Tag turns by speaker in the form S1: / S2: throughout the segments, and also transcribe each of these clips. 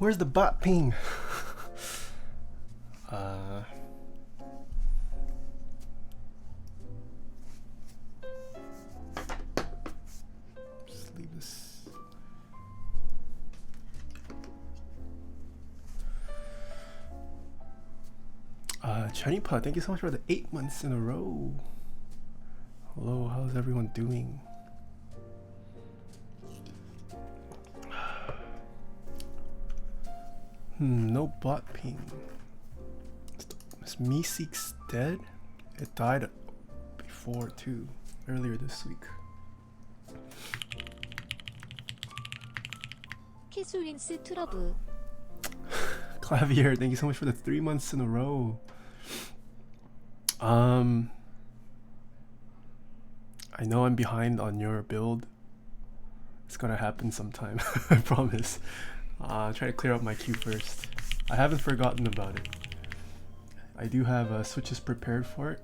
S1: Where's the bot ping? Just leave this. Chanipa, thank you so much for the 8 months in a row. Hello, how's everyone doing? No bot ping. Is Meeseek's dead? It died before too, earlier this week.
S2: 키스윈스 트러브.
S1: Clavier, thank you so much for the 3 months in a row. I know I'm behind on your build. It's gonna happen sometime, I promise. Try to clear up my queue first. I haven't forgotten about it. I do have switches prepared for it,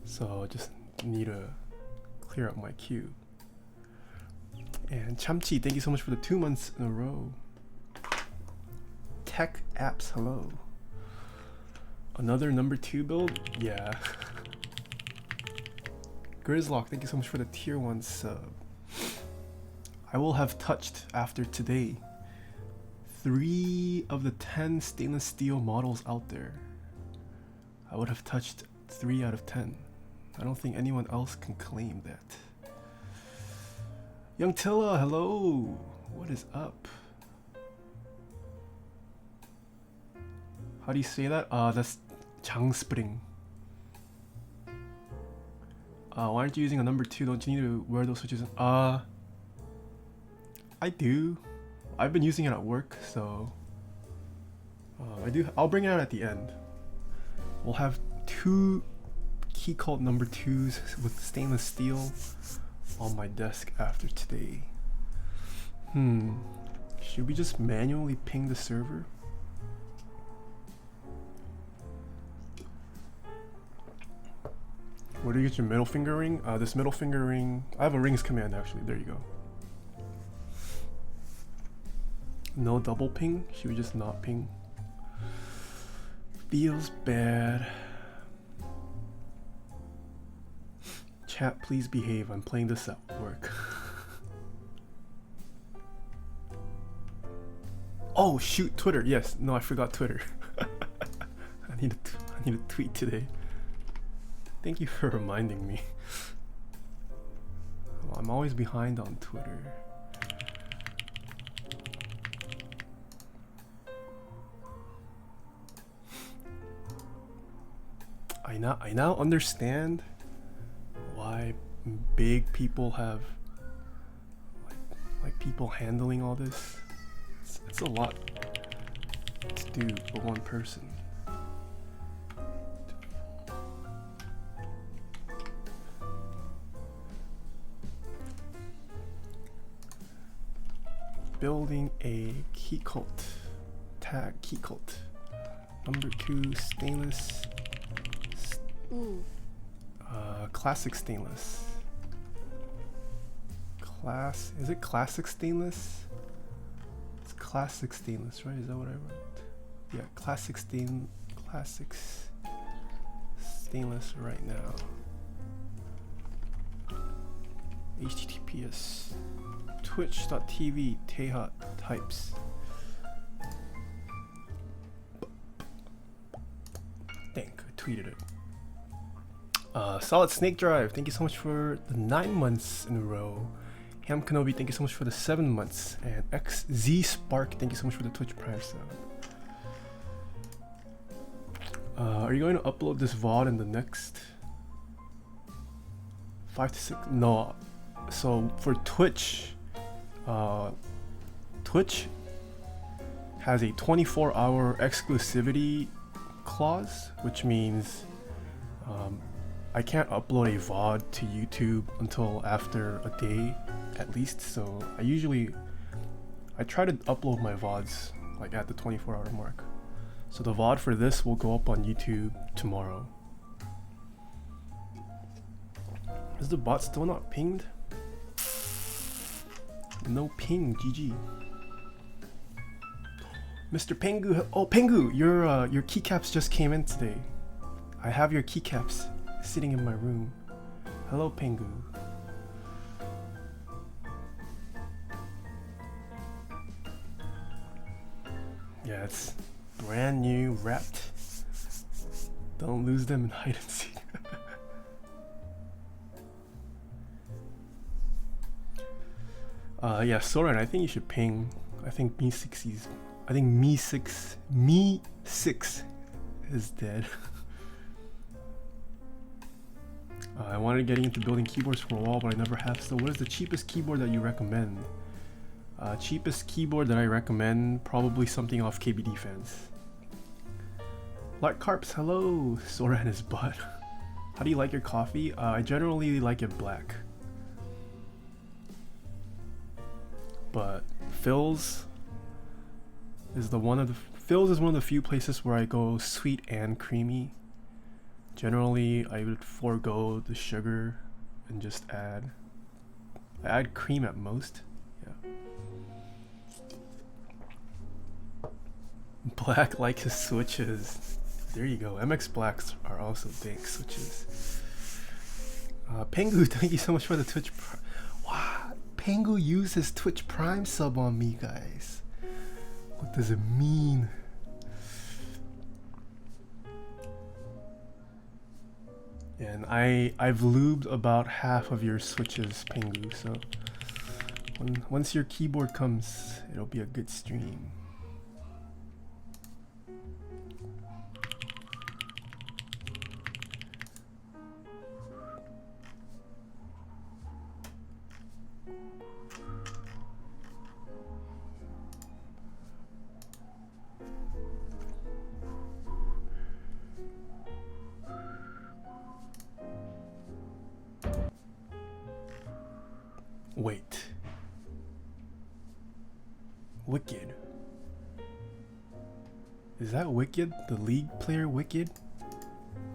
S1: so I just need to clear up my queue. And Chamchi, thank you so much for the 2 months in a row. Tech apps, hello. Another No.2 build? Yeah. Grizzlock, thank you so much for the tier 1 sub. I will have touched after today 3 of the 10 stainless steel models out there. I would have touched 3 out of 10. I don't think anyone else can claim that. Young Tilla, hello. What is up? How do you say that? That's 장spring. Why aren't you using a No.2? Don't you need to wear those switches? I do. I've been using it at work, so I'll bring it out at the end. We'll have 2 Keycult No.2s with stainless steel on my desk after today. Should we just manually ping the server? Where do you get your middle finger ring? This middle finger ring, I have a rings command actually, there you go. No double ping? Should we just not ping? Feels bad. Chat, please behave, I'm playing this at work. Oh shoot, Twitter, yes, no I forgot Twitter. I need to tweet today. Thank you for reminding me. Well, I'm always behind on Twitter. I now understand why big people have like people handling all this. It's a lot to do for one person. Building a Keycult. Tag Keycult. No.2 stainless. Classic stainless. Is it classic stainless? It's classic stainless, right? Is that what I wrote? Yeah, classic stainless right now. HTTPS twitch.tv Taeha types. Think I tweeted it. Solid Snake Drive, thank you so much for the 9 months in a row. Ham Kenobi, thank you so much for the 7 months. And XZ Spark, thank you so much for the Twitch Prime sub. Are you going to upload this VOD in the next 5 to 6? No. So for Twitch, Twitch has a 24-hour exclusivity clause, which means I can't upload a VOD to YouTube until after a day at least. So I try to upload my VODs like at the 24-hour mark. So the VOD for this will go up on YouTube tomorrow. Is the bot still not pinged? No ping, GG. Mr. Pengu. Oh, Pengu, your keycaps just came in today. I have your keycaps sitting in my room. Hello, Pengu. Yeah, it's brand new, wrapped. Don't lose them in hide and seek. Yeah, Soren, I think you should ping. I think Me6 is dead. I wanted getting into building keyboards for a while, but I never have. So what is the cheapest keyboard that you recommend? Cheapest keyboard that I recommend, probably something off KBD Fans. Lark Carps, hello! Sora and his butt. How do you like your coffee? I generally like it black. But Phil's is one of the few places where I go sweet and creamy. Generally, I would forego the sugar and just I add cream at most. Yeah. Black like his switches. There you go. MX Blacks are also dank switches. Pengu, thank you so much for the Twitch. Wow, Pengu used his Twitch Prime sub on me, guys. What does it mean? And I've lubed about half of your switches, Pengu. So once your keyboard comes, it'll be a good stream. Wait. Wicked. Is that Wicked? The League player Wicked?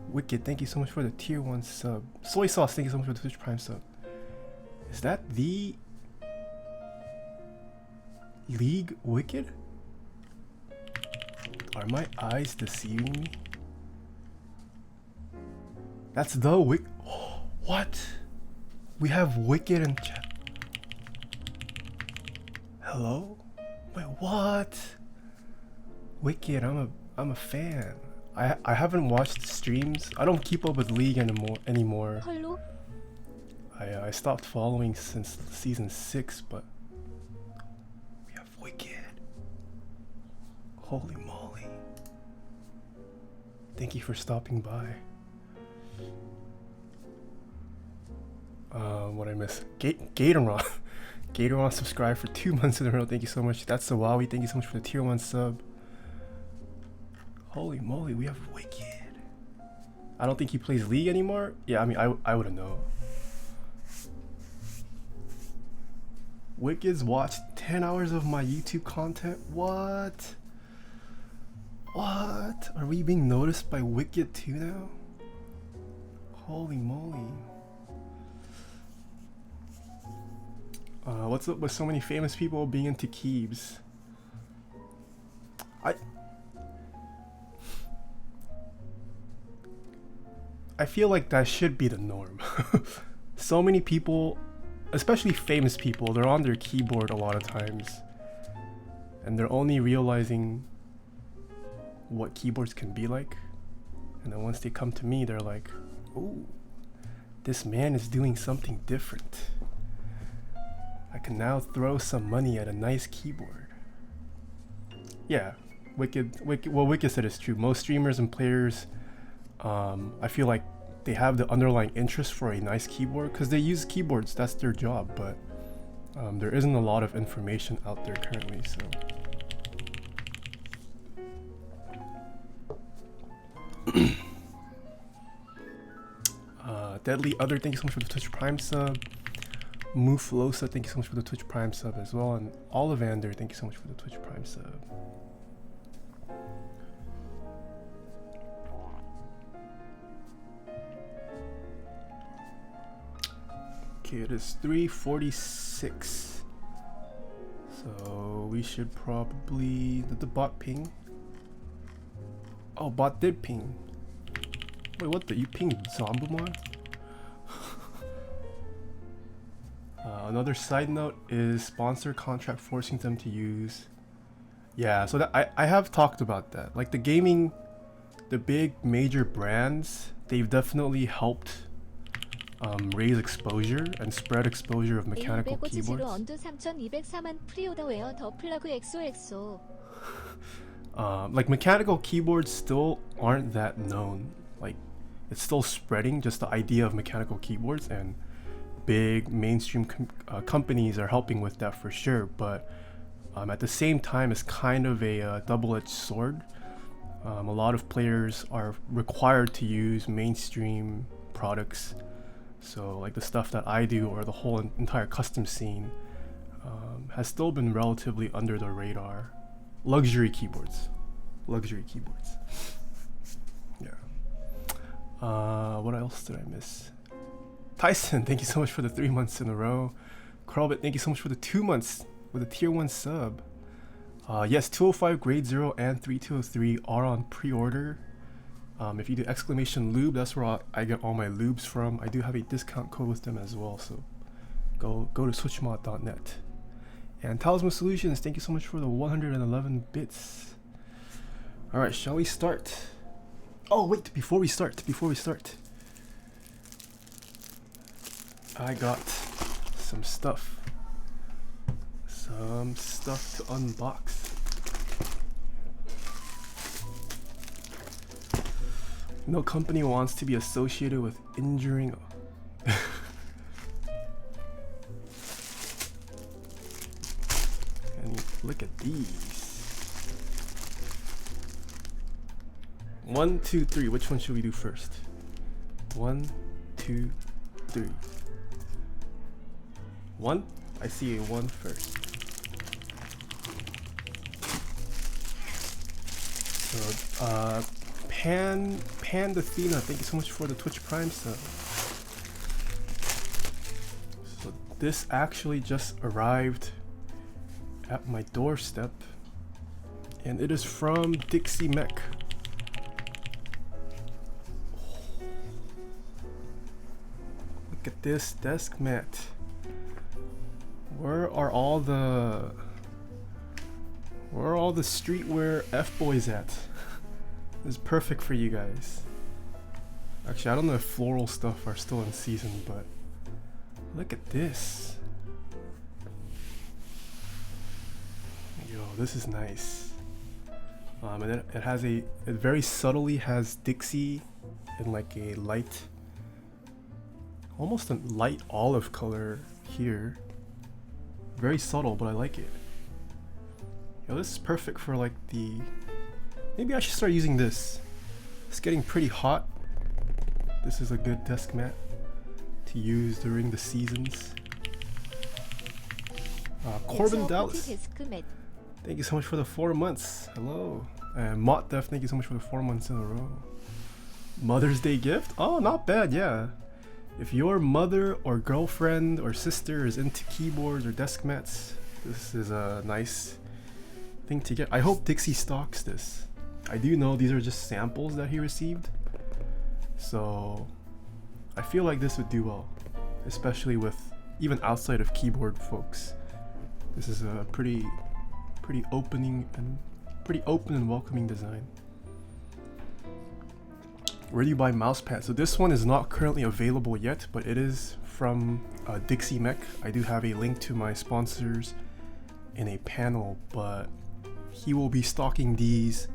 S1: Wicked, thank you so much for the tier 1 sub. Soy Sauce, thank you so much for the Twitch Prime sub. Is that the League Wicked? Are my eyes deceiving me? That's the Wicked. What? We have Wicked in chat. Hello? Wait, what? Wicked, I'm a fan. I haven't watched streams. I don't keep up with League anymore.
S2: Hello?
S1: I stopped following since season 6, but we have Wicked. Holy moly. Thank you for stopping by. What I miss? Gatoron. Gatoron subscribed for 2 months in a row. Thank you so much. That's Sawawi. Thank you so much for the tier 1 sub. Holy moly, we have Wicked. I don't think he plays League anymore. Yeah, I mean, I wouldn't know. Wicked's watched 10 hours of my YouTube content. What? What? Are we being noticed by Wicked too now? Holy moly. What's up with so many famous people being into keybs? I feel like that should be the norm. So many people, especially famous people, they're on their keyboard a lot of times. And they're only realizing what keyboards can be like. And then once they come to me, they're like, ooh, this man is doing something different. I can now throw some money at a nice keyboard. Yeah, what Wicked said is true. Most streamers and players, I feel like they have the underlying interest for a nice keyboard because they use keyboards, that's their job, but there isn't a lot of information out there currently, so. Deadly Other, thank you so much for the Twitch Prime sub. Muflosa, thank you so much for the Twitch Prime sub as well. And Ollivander, thank you so much for the Twitch Prime sub. Okay, it is 3:46. So we we should probably... Did the bot ping? Oh, bot did ping. Wait, what the? You pinged Zombumar? Another side note is sponsor contract forcing them to use... Yeah, so that I have talked about that. Like the gaming, the big major brands, they've definitely helped raise exposure and spread exposure of mechanical keyboards. Like mechanical keyboards still aren't that known. Like it's still spreading, just the idea of mechanical keyboards, and big mainstream companies are helping with that for sure. But at the same time, it's kind of a double-edged sword. A lot of players are required to use mainstream products. So like the stuff that I do, or the whole entire custom scene, has still been relatively under the radar. Luxury keyboards. Yeah. What else did I miss? Tyson, thank you so much for the 3 months in a row. Carlbit, thank you so much for the 2 months with a tier 1 sub. Yes, 205 grade 0 and 3203 are on pre-order. If you do exclamation lube, that's where I get all my lubes from. I do have a discount code with them as well, so go to switchmod.net. And Talisman Solutions, thank you so much for the 111 bits. Alright, shall we start? Oh wait, before we start, I got some stuff to unbox. No company wants to be associated with injuring. And look at these. 1, 2, 3. Which one should we do first? 1, 2, 3. 1? I see a 1 first. So, Pandathena, thank you so much for the Twitch Prime sub. So this actually just arrived at my doorstep, and it is from Dixie Mech. Look at this desk mat. Where are all the streetwear F-boys at? This is perfect for you guys. Actually, I don't know if floral stuff are still in season, but look at this. Yo, this is nice. And it has it very subtly has Dixie in like a light, almost a light olive color here. Very subtle, but I like it. Yo, this is perfect for like the... Maybe I should start using this. It's getting pretty hot. This is a good desk mat to use during the seasons. Corbin Dallas, thank you so much for the 4 months. Hello. And Mott Def, thank you so much for the 4 months in a row. Mother's Day gift? Oh, not bad, yeah. If your mother or girlfriend or sister is into keyboards or desk mats, this is a nice thing to get. I hope Dixie stocks this. I do know these are just samples that he received, so I feel like this would do well, especially with even outside of keyboard folks. This is a pretty open and welcoming design. Where do you buy mouse pads? So this one is not currently available yet, but it is from Dixie Mech. I do have a link to my sponsors in a panel, but he will be stocking these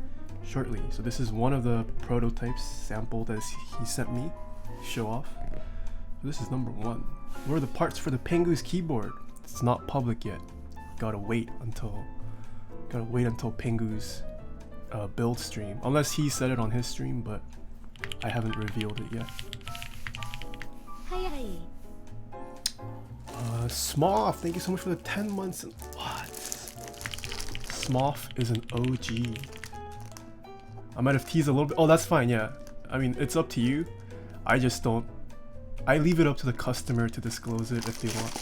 S1: shortly. So this is one of the prototypes sample that he sent me to show off. So this is number 1. What are the parts for the Pengu's keyboard? It's not public yet. Gotta wait until Pengu's build stream, unless he said it on his stream, but I haven't revealed it yet.
S2: Hi.
S1: Smoff, thank you so much for the 10 months. What? Smoff is an OG. I might have teased a little bit. Oh, that's fine, yeah. I mean, it's up to you. I just don't... I leave it up to the customer to disclose it if they want.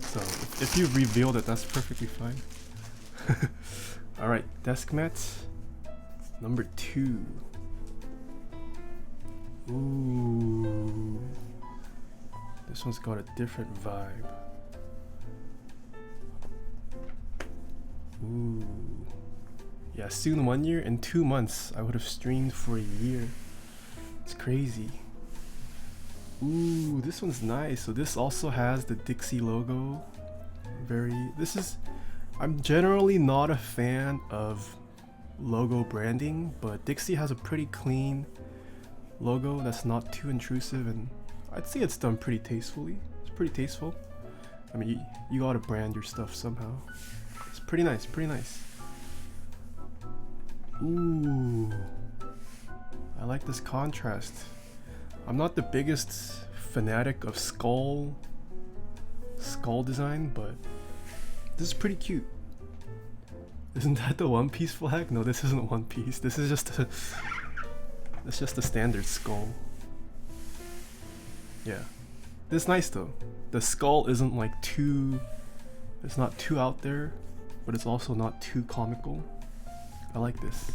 S1: So, if you revealed it, that's perfectly fine. Alright, desk mats. Number 2. Ooh. This one's got a different vibe. Ooh. Yeah, soon 1 year. In 2 months, I would have streamed for a year. It's crazy. Ooh, this one's nice. So this also has the Dixie logo. I'm generally not a fan of logo branding, but Dixie has a pretty clean logo that's not too intrusive, and I'd say it's done pretty tastefully. It's pretty tasteful. I mean, you gotta brand your stuff somehow. It's pretty nice, pretty nice. Ooh, I like this contrast. I'm not the biggest fanatic of skull design, but this is pretty cute. Isn't that the One Piece flag? No, this isn't One Piece. This is just a standard skull. Yeah, this is nice though. The skull isn't like it's not too out there, but it's also not too comical. I like this.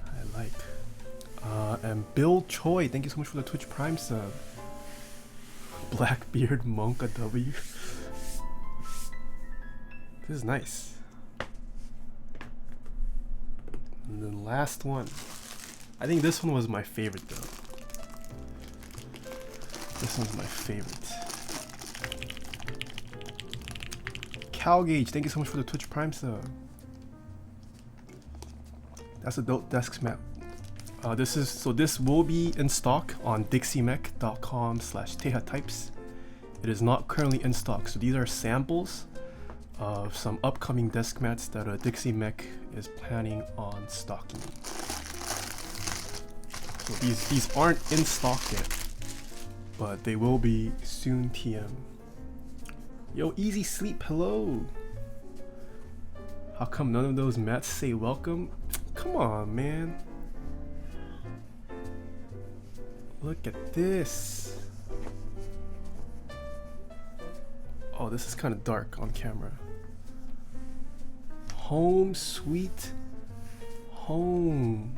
S1: I like. And Bill Choi, thank you so much for the Twitch Prime sub. Blackbeard Monk a W. This is nice. And then last one. I think this one was my favorite though. This one's my favorite. Calgage, thank you so much for the Twitch Prime sub. That's a dope desk mat. This will be in stock on dixiemech.com/Taeha types. It is not currently in stock, so these are samples of some upcoming desk mats that Dixie Mech is planning on stocking. So these aren't in stock yet, but they will be soon. TM. Yo, Easy Sleep, hello. How come none of those mats say welcome? Come on, man. Look at this. Oh, this is kind of dark on camera. Home sweet home.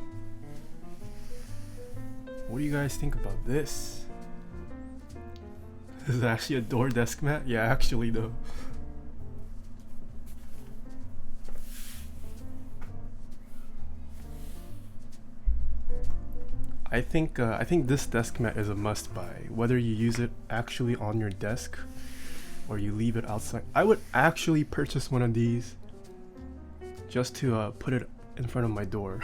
S1: What do you guys think about this? Is it actually a door desk mat? Yeah, actually though. I think this desk mat is a must buy, whether you use it actually on your desk or you leave it outside. I would actually purchase one of these just to put it in front of my door.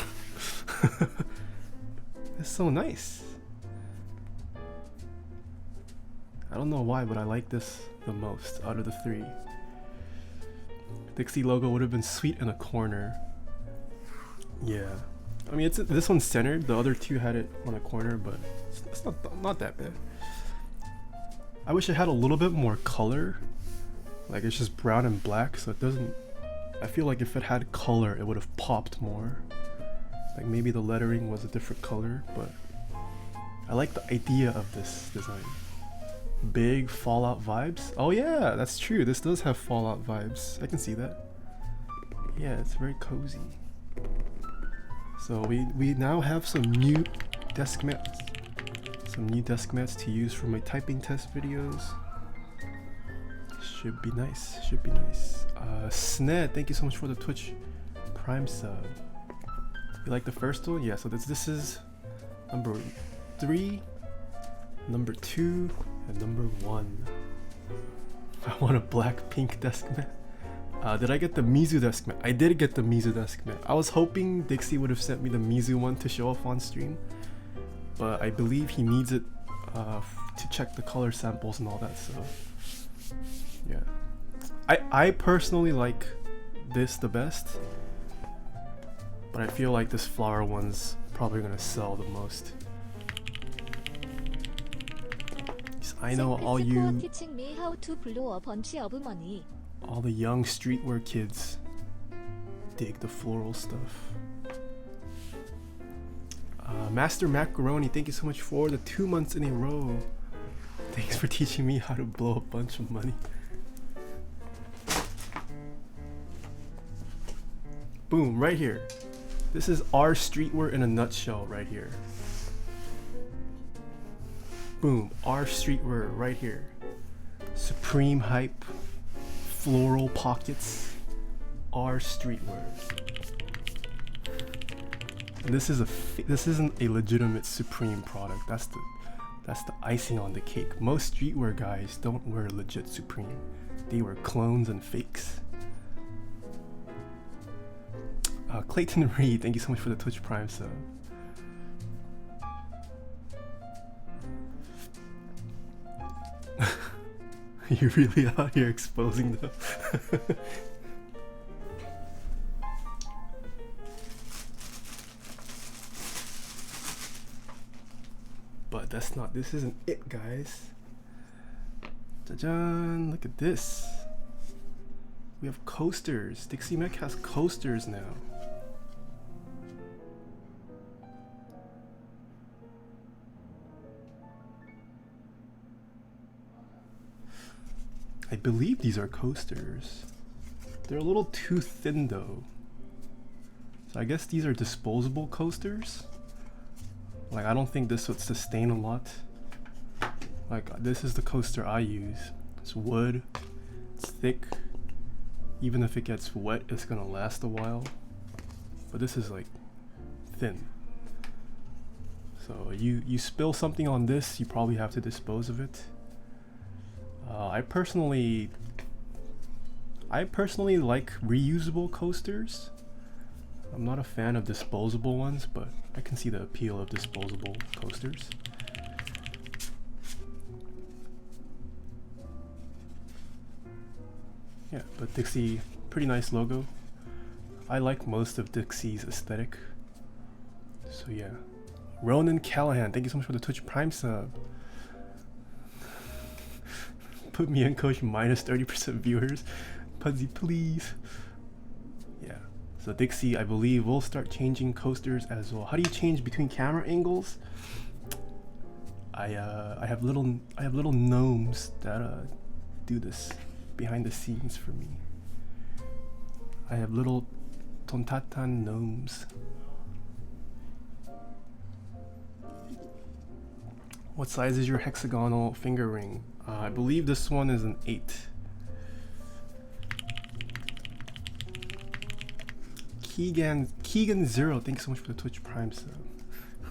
S1: It's so nice. I don't know why, but I like this the most out of the 3. Dixie logo would have been sweet in a corner. Yeah. I mean, this one's centered. The other 2 had it on a corner, but it's not that bad. I wish it had a little bit more color. Like, it's just brown and black, so it doesn't... I feel like if it had color, it would have popped more. Like, maybe the lettering was a different color, but... I like the idea of this design. Big Fallout vibes. Oh yeah, that's true. This does have Fallout vibes. I can see that. Yeah, it's very cozy. So we now have some new desk mats. Some new desk mats to use for my typing test videos. Should be nice. Should be nice. Sned, thank you so much for the Twitch Prime sub. You like the first one? Yeah. So this is number 3, number 2, and number 1. I want a black pink desk mat. Did I get the Mizu desk mat? I did get the Mizu desk mat. I was hoping Dixie would have sent me the Mizu one to show off on stream, but I believe he needs it to check the color samples and all that, so yeah. I personally like this the best, but I feel like this flower one's probably gonna sell the most. I know all you...
S2: teaching me how to blow a bunch of money.
S1: All the young streetwear kids dig the floral stuff. Master Macaroni, thank you so much for the 2 months in a row. Thanks for teaching me how to blow a bunch of money. Boom, right here. This is our streetwear in a nutshell right here. Boom, our streetwear right here. Supreme hype, floral pockets, our streetwear. And this isn't a legitimate Supreme product. That's the icing on the cake. Most streetwear guys don't wear legit Supreme. They wear clones and fakes. Clayton Reed, thank you so much for the Twitch Prime sub. You're really out here exposing them. But this isn't it, guys. Jajan, look at this. We have coasters. Dixie Mech has coasters now. I believe these are coasters. They're a little too thin though. So I guess these are disposable coasters. Like, I don't think this would sustain a lot. Like, this is the coaster I use. It's wood, it's thick. Even if it gets wet, it's gonna last a while. But this is like thin. So you spill something on this, you probably have to dispose of it. I personally like reusable coasters. I'm not a fan of disposable ones, but I can see the appeal of disposable coasters. Yeah, but Dixie, pretty nice logo. I like most of Dixie's aesthetic. So yeah. Ronan Callahan, thank you so much for the Twitch Prime sub. Put me in, coach, minus 30% viewers. Pudzy, please. Yeah. So Dixie, I believe, will start changing coasters as well. How do you change between camera angles? I have little gnomes that do this behind the scenes for me. I have little tontatan gnomes. What size is your hexagonal finger ring? I believe this one is an 8. Keegan Zero, thanks so much for the Twitch Prime sub.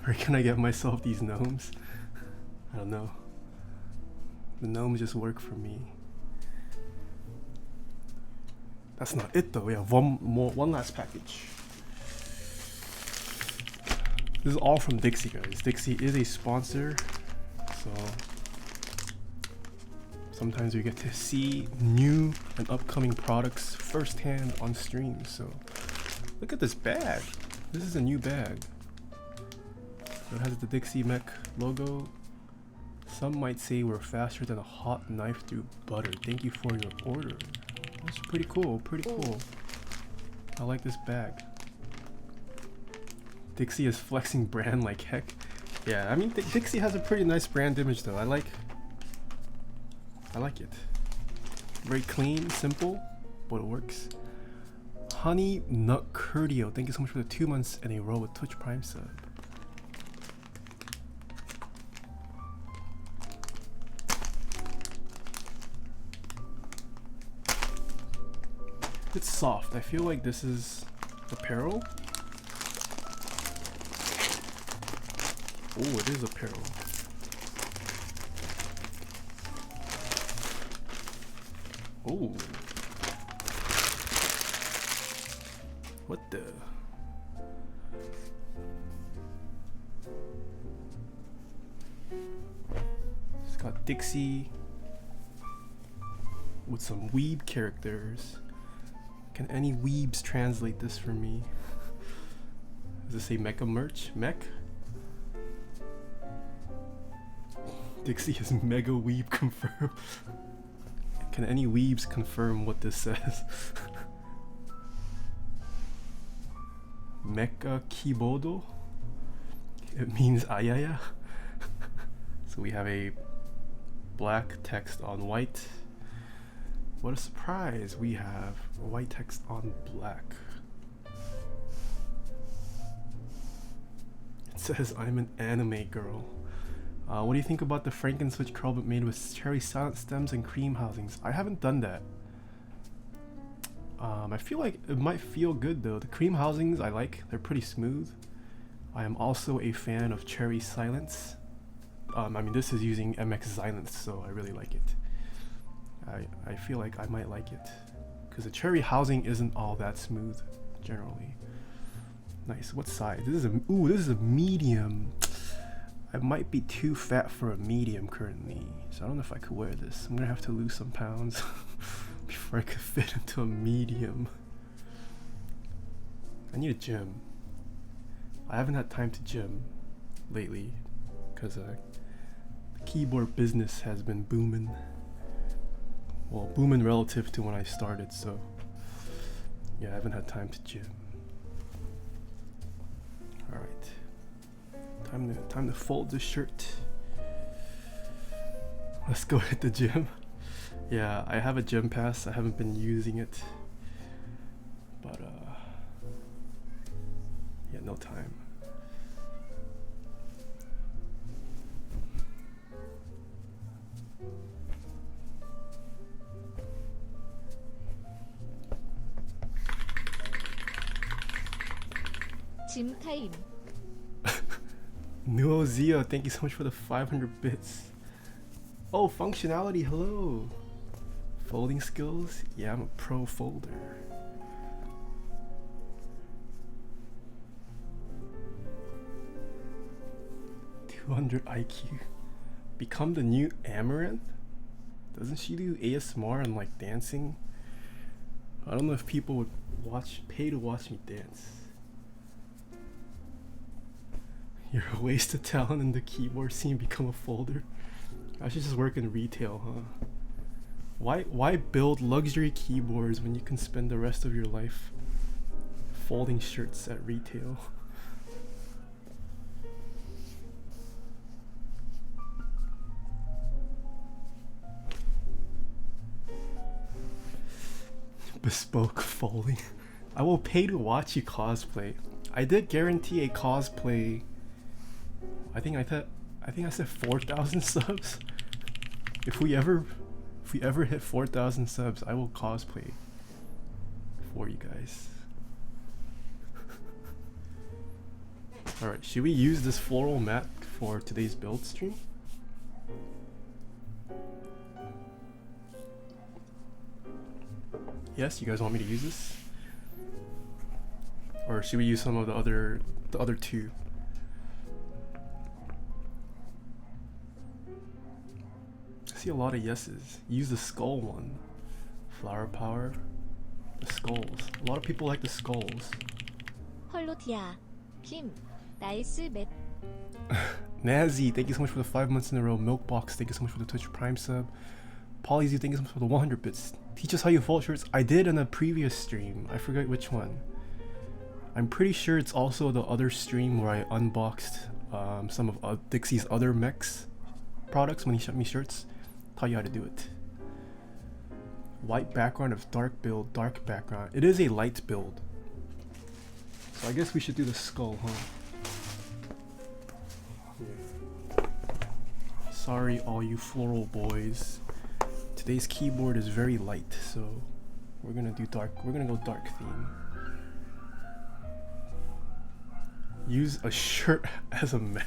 S1: Where can I get myself these gnomes? I don't know. The gnomes just work for me. That's not it though. We have one last package. This is all from Dixie, guys. Dixie is a sponsor, so sometimes we get to see new and upcoming products firsthand on stream. So look at this bag. This is a new bag. So it has the Dixie Mech logo. Some might say we're faster than a hot knife through butter. Thank you for your order. That's pretty cool, pretty cool. I like this bag. Dixie is flexing brand like heck. Yeah, I mean, Dixie has a pretty nice brand image though. I like it. Very clean, simple, but it works. Honey Nut Curdio, thank you so much for the 2 months in a row with Twitch Prime sub. It's soft. I feel like this is apparel. Oh, it is apparel. Oh. What the? It's got Dixie with some weeb characters. Can any weebs translate this for me? Does it say mecha merch? Mech? Dixie is mega weeb confirmed. Can any weebs confirm what this says? Mecha Kibodo? It means ayaya. So we have a black text on white. What a surprise, we have white text on black. It says I'm an anime girl. What do you think about the Franken-switch curl but made with cherry silent stems and cream housings? I haven't done that. I feel like it might feel good though. The cream housings I like, they're pretty smooth. I am also a fan of cherry silence. I mean, this is using MX Silence, so I really like it. I feel like I might like it because the cherry housing isn't all that smooth generally. Nice. What size? This is a medium. I might be too fat for a medium currently, so I don't know if I could wear this. I'm gonna have to lose some pounds before I could fit into a medium. I need a gym. I haven't had time to gym lately because the keyboard business has been booming. Well, booming relative to when I started, so yeah, I haven't had time to gym. All right, time to fold the shirt. Let's go hit the gym. Yeah, I have a gym pass. I haven't been using it, but yeah, no time.
S2: Gym time.
S1: Nuozia, thank you so much for the 500 bits. Oh, functionality, hello. Folding skills? Yeah, I'm a pro folder. $200 IQ. Become the new Amaranth? Doesn't she do ASMR and like dancing? I don't know if people would pay to watch me dance. You're a waste of talent in the keyboard scene, become a folder. I should just work in retail, huh? Why build luxury keyboards when you can spend the rest of your life folding shirts at retail? Bespoke folding. I will pay to watch you cosplay. I did guarantee a cosplay. I think I said 4,000 subs. If we ever hit 4,000 subs, I will cosplay for you guys. All right, should we use this floral mat for today's build stream? Yes, you guys want me to use this? Or should we use some of the other two? I see a lot of yeses. Use the skull one. Flower power. The skulls. A lot of people like the skulls.
S2: 헐로티야. 김. 나이스 맵.
S1: Nazi, thank you so much for the 5 months in a row. Milkbox, thank you so much for the Twitch Prime sub. Polyzy, thank you so much for the 100 bits. Teach us how you fold shirts. I did in a previous stream. I forget which one. I'm pretty sure it's also the other stream where I unboxed some of Dixie's other mechs products when he sent me shirts. Taught you how to do it. White background of dark build, dark background. It is a light build. So I guess we should do the skull, huh? Yeah. Sorry all you floral boys. Today's keyboard is very light, so we're gonna do dark. We're gonna go dark theme. Use a shirt as a mat.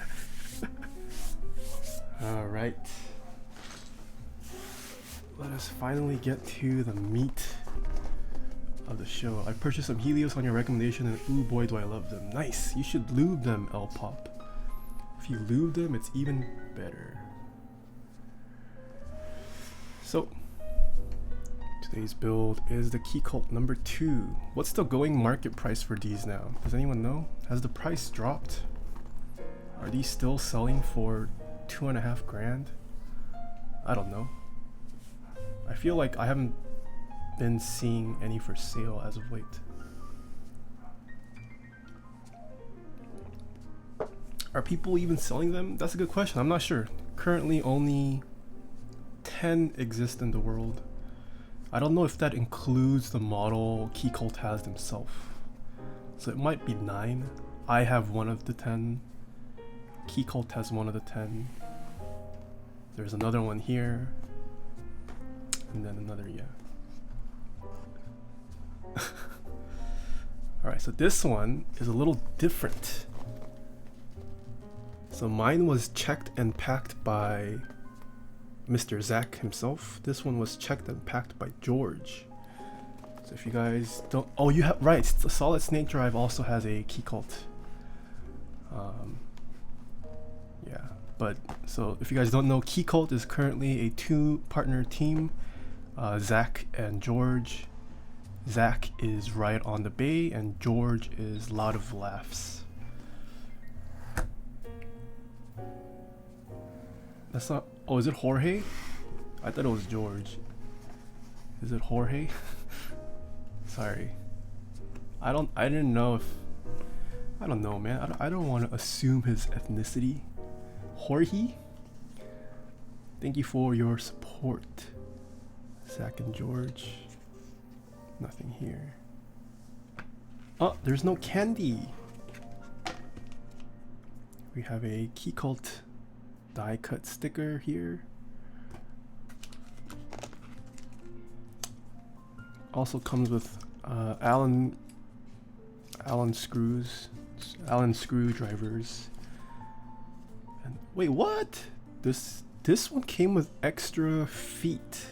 S1: All right. Let us finally get to the meat of the show. I purchased some Helios on your recommendation, and ooh boy do I love them. Nice. You should lube them, L-Pop. If you lube them, it's even better. So today's build is the Keycult number 2. What's the going market price for these now? Does anyone know? Has the price dropped? Are these still selling for 2.5 grand? I don't know. I feel like I haven't been seeing any for sale as of late. Are people even selling them? That's a good question. I'm not sure. Currently only 10 exist in the world. I don't know if that includes the model Keycult has themselves. So it might be 9. I have one of the 10. Keycult has one of the 10. There's another one here. And then another, yeah. Alright, so this one is a little different. So mine was checked and packed by Mr. Zach himself. This one was checked and packed by George. So if you guys don't, oh, you have, right, the Solid Snake Drive also has a Keycult. Yeah, but so if you guys don't know, Keycult is currently a 2-partner team, Zach and George. Zach is Riot on the Bay and George is Loud of Laughs. That's not, oh, is it Jorge? I thought it was George. Is it Jorge? Sorry. I didn't know if, I don't know, man. I don't want to assume his ethnicity. Jorge? Thank you for your support. Zach and George. Nothing here. Oh, there's no candy. We have a Keycult die cut sticker here. Also comes with Allen screwdrivers. And wait, what? This one came with extra feet.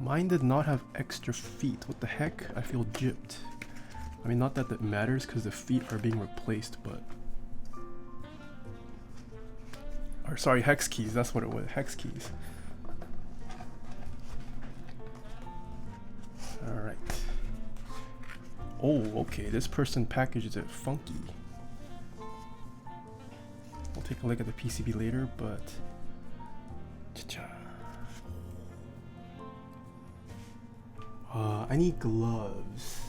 S1: Mine did not have extra feet. What the heck? I feel gypped. I mean, not that that matters because the feet are being replaced, but, or sorry, hex keys. That's what it was. Hex keys. All right. Oh, okay. This person packages it funky. We'll take a look at the PCB later, but I need gloves.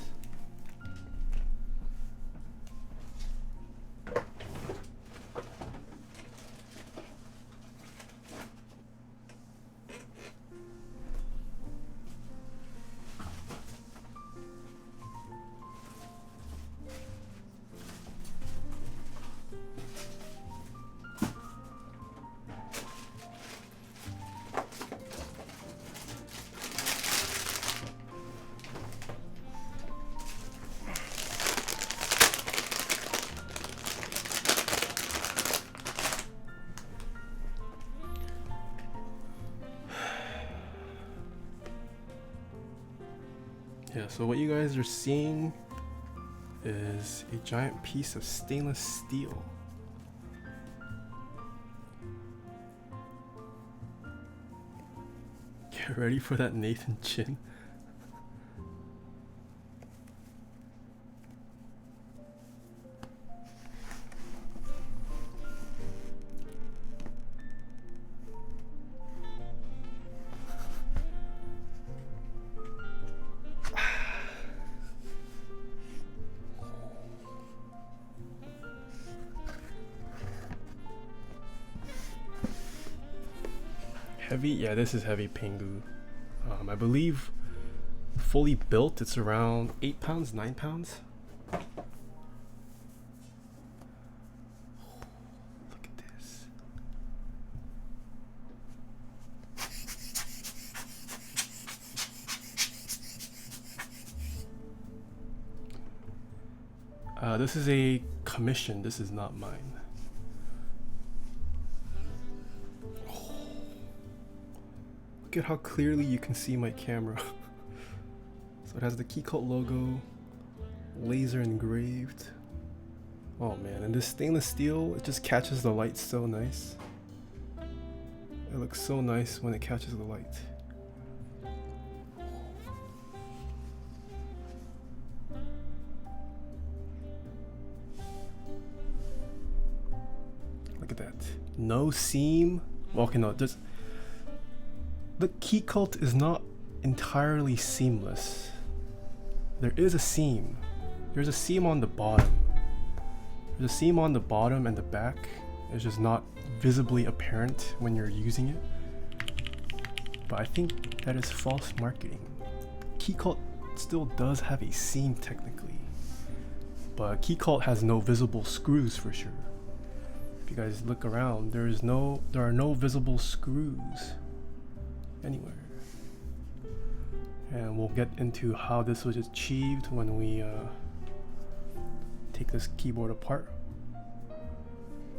S1: Yeah, so what you guys are seeing is a giant piece of stainless steel. Get ready for that Nathan chin. Heavy, yeah, this is heavy Pingu. I believe fully built it's around 8 pounds, 9 pounds. Look at this. This is a commission, this is not mine. Look at how clearly you can see my camera. So it has the Keycult logo, laser engraved. Oh man, and this stainless steel, it just catches the light so nice. It looks so nice when it catches the light. Look at that. No seam. Well, okay, no, just the Keycult is not entirely seamless. There is a seam. There's a seam on the bottom. There's a seam on the bottom and the back. It's just not visibly apparent when you're using it. But I think that is false marketing. Keycult still does have a seam technically, but Keycult has no visible screws for sure. if you guys look around, there are no visible screws anywhere. And we'll get into how this was achieved when we take this keyboard apart.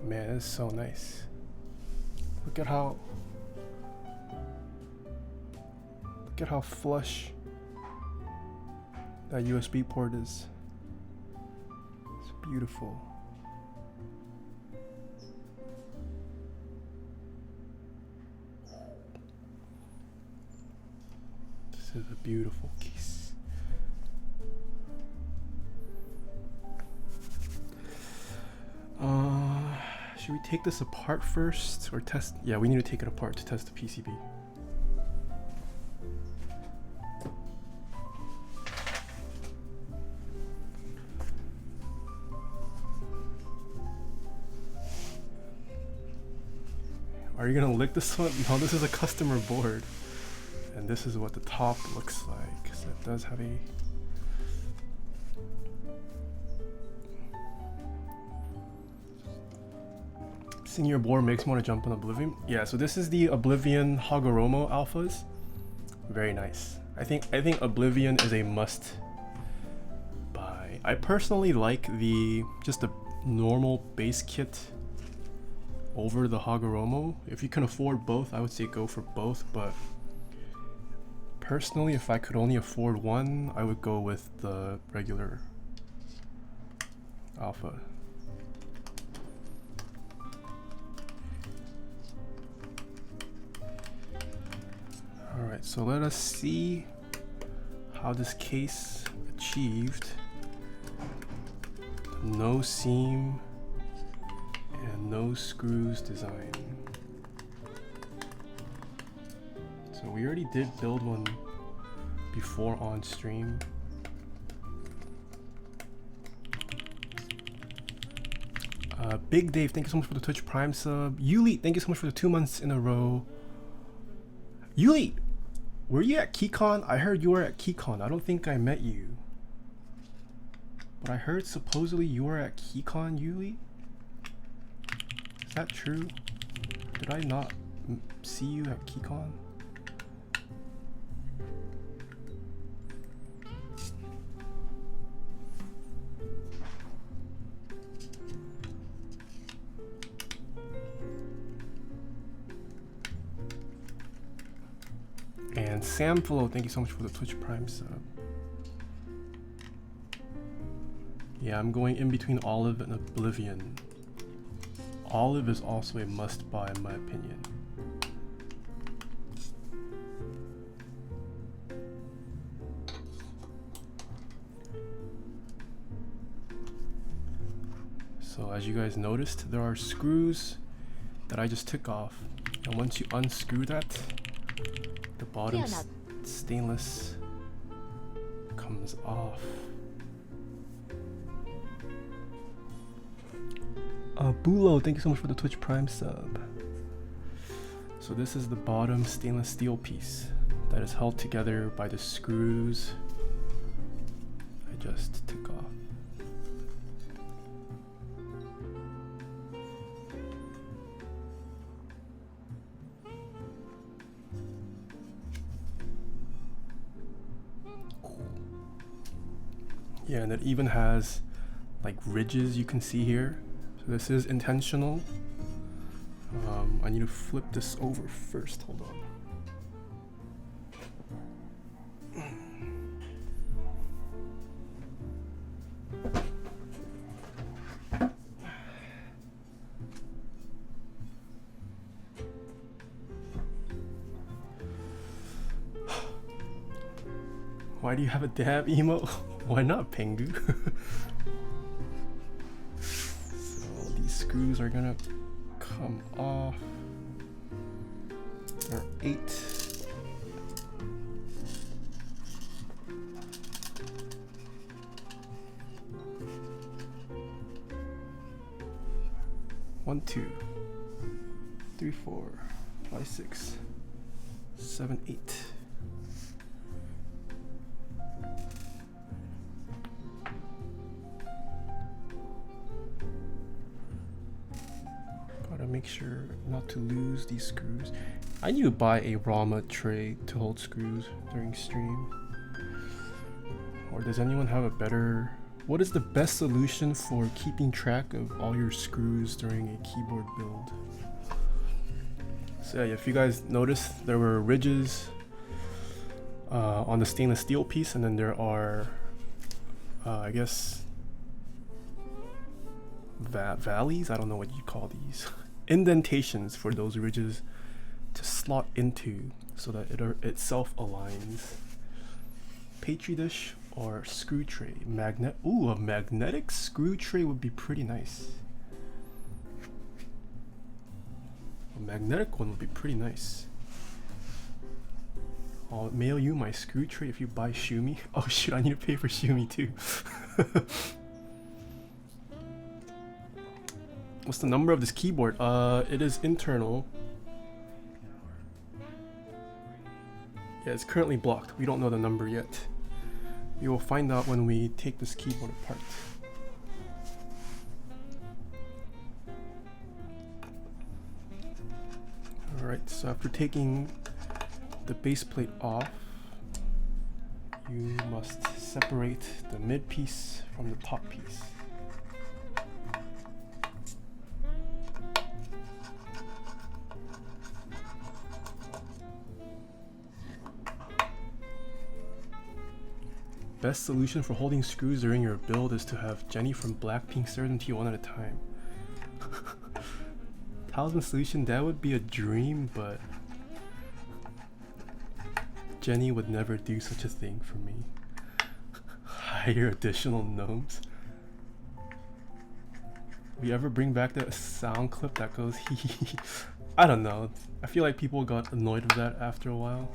S1: Man, it's so nice. Look at how flush that USB port is. It's beautiful. This is a beautiful case. Should we take this apart first or test? Yeah, we need to take it apart to test the PCB. Are you gonna lick this one? No, this is a customer board. And this is what the top looks like. So it does have a... Seeing your board makes me want to jump on Oblivion. Yeah, so this is the Oblivion Hagoromo alphas. Very nice. I think Oblivion is a must buy. I personally like just the normal base kit over the Hagoromo. If you can afford both, I would say go for both, but personally, if I could only afford one, I would go with the regular alpha. Alright, so let us see how this case achieved the no seam and no screws design. So we already did build one before on stream. Big Dave, thank you so much for the Twitch Prime sub. Yuli, thank you so much for the 2 months in a row. Yuli, were you at KeyCon? I heard you were at KeyCon. I don't think I met you. But I heard supposedly you were at KeyCon, Yuli? Is that true? Did I not see you at KeyCon? And Samflo, thank you so much for the Twitch Prime sub. Yeah, I'm going in between Olive and Oblivion. Olive is also a must-buy in my opinion. So as you guys noticed, there are screws that I just took off. And once you unscrew that, the bottom stainless comes off. Bulo, thank you so much for the Twitch Prime sub. So this is the bottom stainless steel piece that is held together by the screws I just took off. Yeah, and it even has like ridges you can see here. So this is intentional. I need to flip this over first. Hold on. Why do you have a dab emo? Why not, Pengu? So these screws are gonna come off. There are 8. One, 2, 3, 4, 5, 6, 7, 8. make sure not to lose these screws. I need to buy a Rama tray to hold screws during stream. Or does anyone have a better... What is the best solution for keeping track of all your screws during a keyboard build? So yeah, if you guys noticed, there were ridges on the stainless steel piece, and then there are, I guess, valleys? I don't know what you call these. Indentations for those ridges to slot into so that it self-aligns. Petri dish or screw tray? Ooh, a magnetic screw tray would be pretty nice. A magnetic one would be pretty nice. I'll mail you my screw tray if you buy Shumi. Oh shoot, I need to pay for Shumi too. What's the number of this keyboard? It is internal. Yeah, it's currently blocked. We don't know the number yet. We will find out when we take this keyboard apart. Alright, so after taking the base plate off, you must separate the mid piece from the top piece. Best solution for holding screws during your build is to have Jenny from Blackpink certainty one at a time. Talisman solution, that would be a dream, but Jenny would never do such a thing for me. Hire additional gnomes. We ever bring back that sound clip that goes hee hee? I don't know. I feel like people got annoyed with that after a while.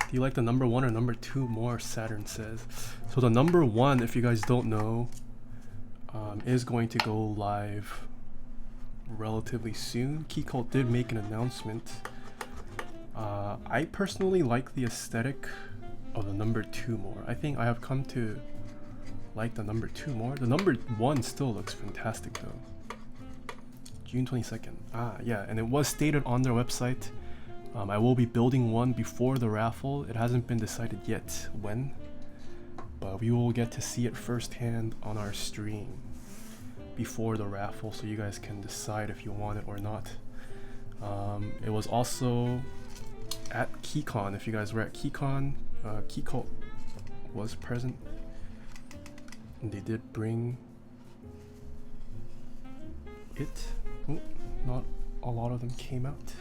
S1: Do you like the number 1 or number 2 more? Saturn says. So the number 1, if you guys don't know, is going to go live relatively soon. Keycult did make an announcement. I personally like the aesthetic of the number 2 more. I think I have come to like the number 2 more. The number 1 still looks fantastic though. June 22nd. Ah, yeah, and it was stated on their website. I will be building one before the raffle. It hasn't been decided yet when, but we will get to see it firsthand on our stream before the raffle, so you guys can decide if you want it or not. It was also at KeyCon. If you guys were at KeyCon, Keycult was present, and they did bring it. Oh, not a lot of them came out.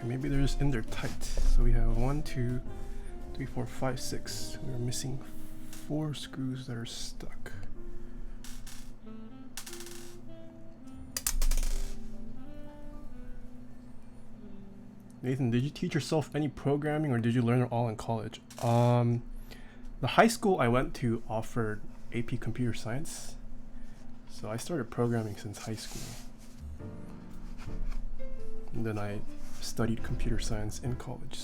S1: Maybe they're just in there tight. So we have 1, 2, 3, 4, 5, 6. We're missing 4 screws that are stuck. Nathan, did you teach yourself any programming or did you learn it all in college? The high school I went to offered AP Computer Science. So I started programming since high school. And then I studied computer science in college,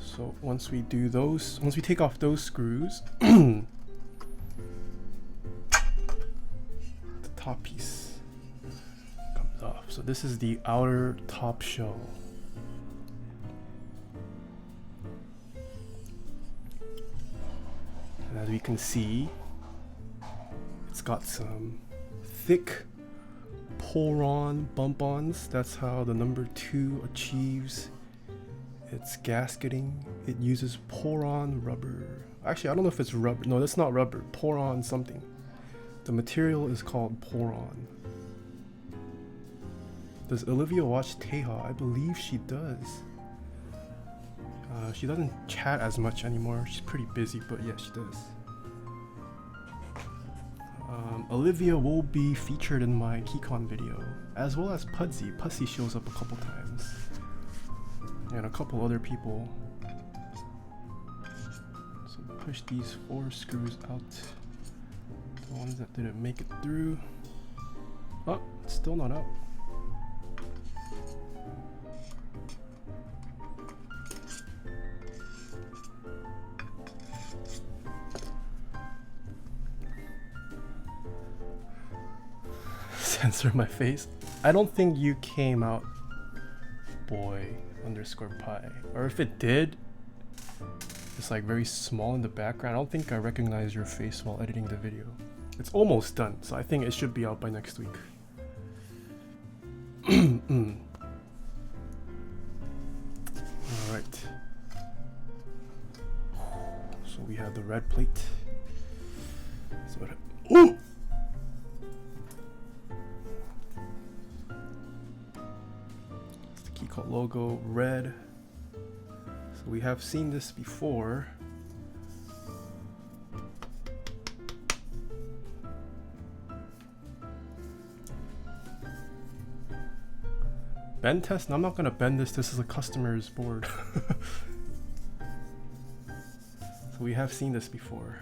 S1: so once we do those, once we take off those screws, the top piece comes off. So this is the outer top shell. And as we can see, it's got some thick pull-on bump-ons. That's how the number 2 achieves its gasketing. It uses pour-on rubber. Actually, I don't know if it's rubber. No, that's not rubber. Pour-on something. The material is called pour-on. Does Olivia watch Taeha? I believe she does. She doesn't chat as much anymore. She's pretty busy, but yeah, she does. Olivia will be featured in my KeyCon video, as well as Pudsey. Pudsey shows up a couple times. and a couple other people. So push these 4 screws out. The ones that didn't make it through. Oh, it's still not out. Censor my face. I don't think you came out, boy_pi. Or if it did, it's like very small in the background. I don't think I recognize your face while editing the video. It's almost done, so I think it should be out by next week. Alright. So we have the red plate. So ooh! It's the Keycult logo, red. So we have seen this before. Bend test? No, I'm not gonna bend this. This is a customer's board. So we have seen this before.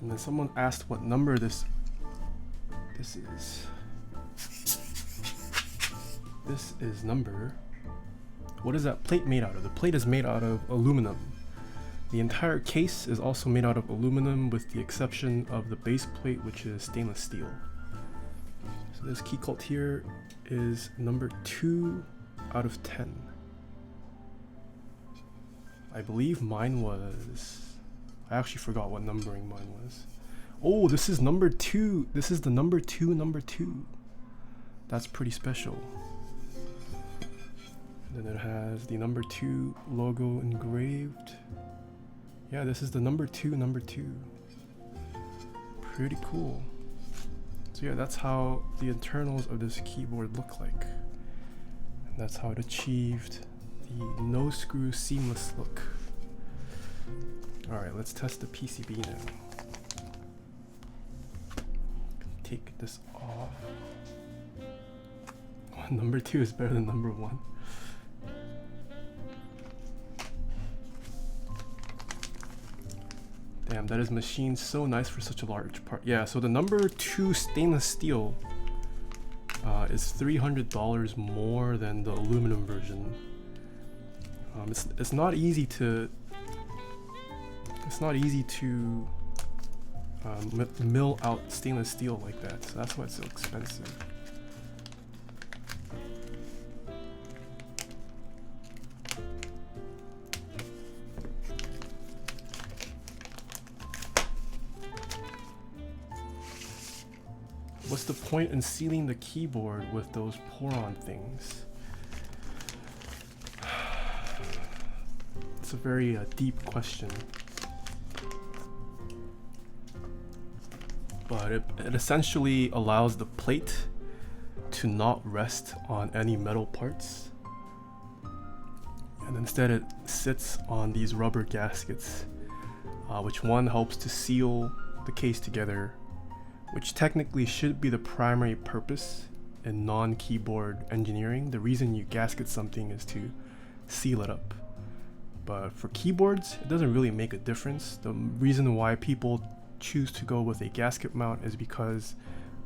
S1: And then someone asked what number this is. This is number. What is that plate made out of? The plate is made out of aluminum. The entire case is also made out of aluminum with the exception of the base plate, which is stainless steel. So this Keycult here is number 2 out of 10. I believe mine was... I actually forgot what numbering mine was. Oh, this is number 2. This is the number 2. That's pretty special. And then it has the number 2 logo engraved. Yeah, this is the number 2. Pretty cool. So yeah, that's how the internals of this keyboard look like. And that's how it achieved the no screw seamless look. Alright, let's test the PCB now. Take this off. Number 2 is better than number 1. Damn, that is machined so nice for such a large part. Yeah, so the number 2 stainless steel is $300 more than the aluminum version. It's not easy to mill out stainless steel like that, so that's why it's so expensive. What's the point in sealing the keyboard with those pour-on things? It's a very deep question. But it essentially allows the plate to not rest on any metal parts. And instead it sits on these rubber gaskets, which one helps to seal the case together, which technically should be the primary purpose in non-keyboard engineering. The reason you gasket something is to seal it up. But for keyboards, it doesn't really make a difference. The reason why people choose to go with a gasket mount is because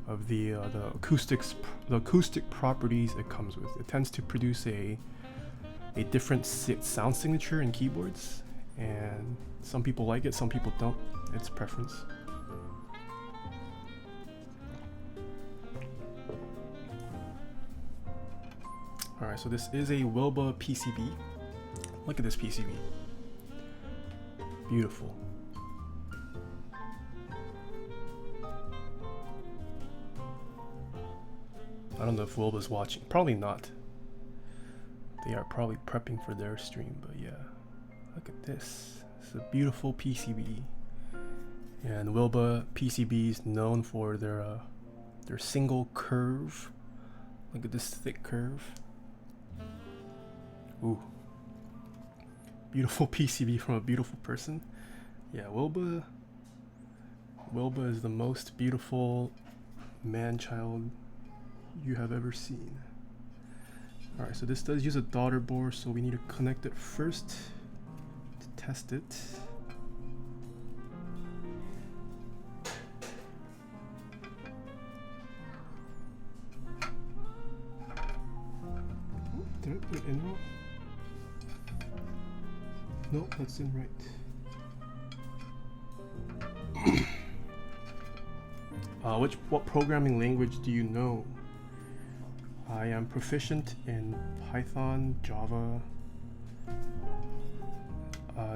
S1: of the acoustic properties it comes with. It tends to produce a different sound signature in keyboards, and some people like it, some people don't. It's preference. Alright, so this is a Wilba PCB. Look at this PCB. Beautiful. I don't know if Wilba's watching. Probably not. They are probably prepping for their stream, but yeah. Look at this. It's a beautiful PCB. And Wilba PCB is known for their single curve. Look at this thick curve. Ooh. Beautiful PCB from a beautiful person. Yeah, Wilba is the most beautiful man-child you have ever seen. Alright, so this does use a daughter board, so we need to connect it first to test it. Did I put it in wrong? No, that's in right. What programming language do you know? I am proficient in Python, Java,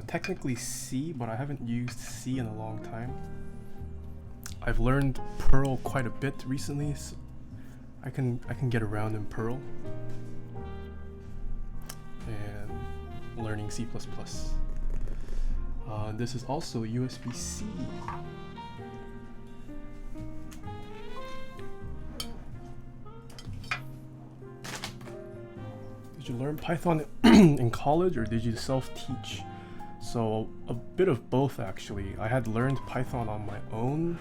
S1: technically C, but I haven't used C in a long time. I've learned Perl quite a bit recently, so I can get around in Perl. And learning C++. This is also USB-C. Did you learn Python in college or did you self-teach? So a bit of both actually. I had learned Python on my own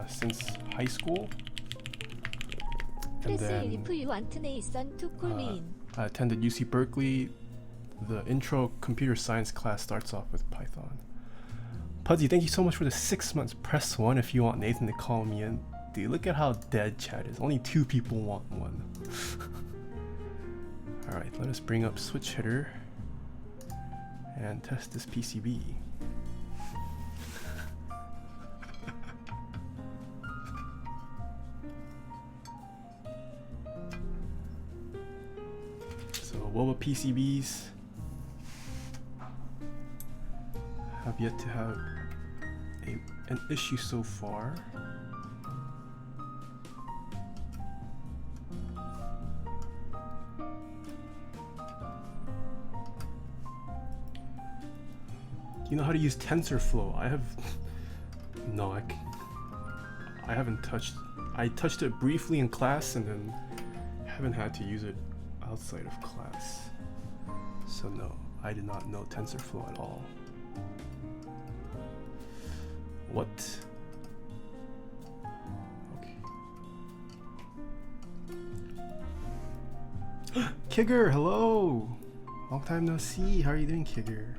S1: since high school. And then I attended UC Berkeley. The intro computer science class starts off with Python. Pudzy, thank you so much for the 6 months. Press 1 if you want Nathan to call me in. Dude, look at how dead chat is. Only 2 people want one. Alright, let us bring up switch header and test this PCB. So WOA PCBs have yet to have an issue so far. You know how to use TensorFlow? I have no, I haven't touched. I touched it briefly in class and then haven't had to use it outside of class. So no, I did not know TensorFlow at all. What? Okay. Kigger, hello! Long time no see. How are you doing, Kigger?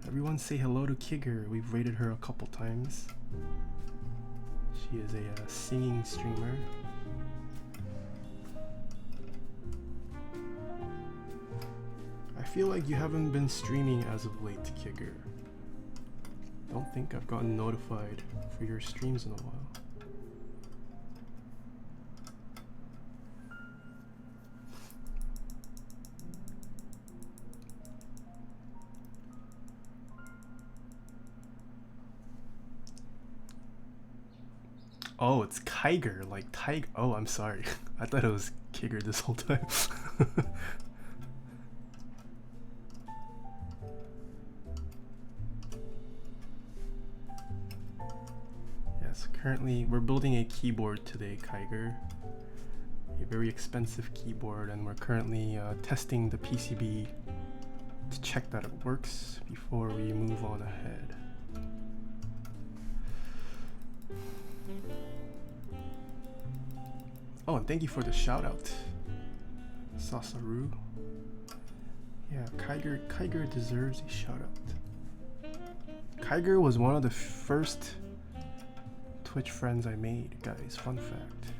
S1: Everyone say hello to Kigger. We've rated her a couple times. She is a singing streamer. I feel like you haven't been streaming as of late, Kigger. Don't think I've gotten notified for your streams in a while. Oh, it's Kiger, like tiger. Oh, I'm sorry. I thought it was Kigger this whole time. Yes, currently we're building a keyboard today, Kiger. A very expensive keyboard, and we're currently testing the PCB to check that it works before we move on ahead. Oh, and thank you for the shout out, Sasaru. Yeah, Kiger deserves a shout out. Kiger was one of the first Twitch friends I made, guys. Fun fact.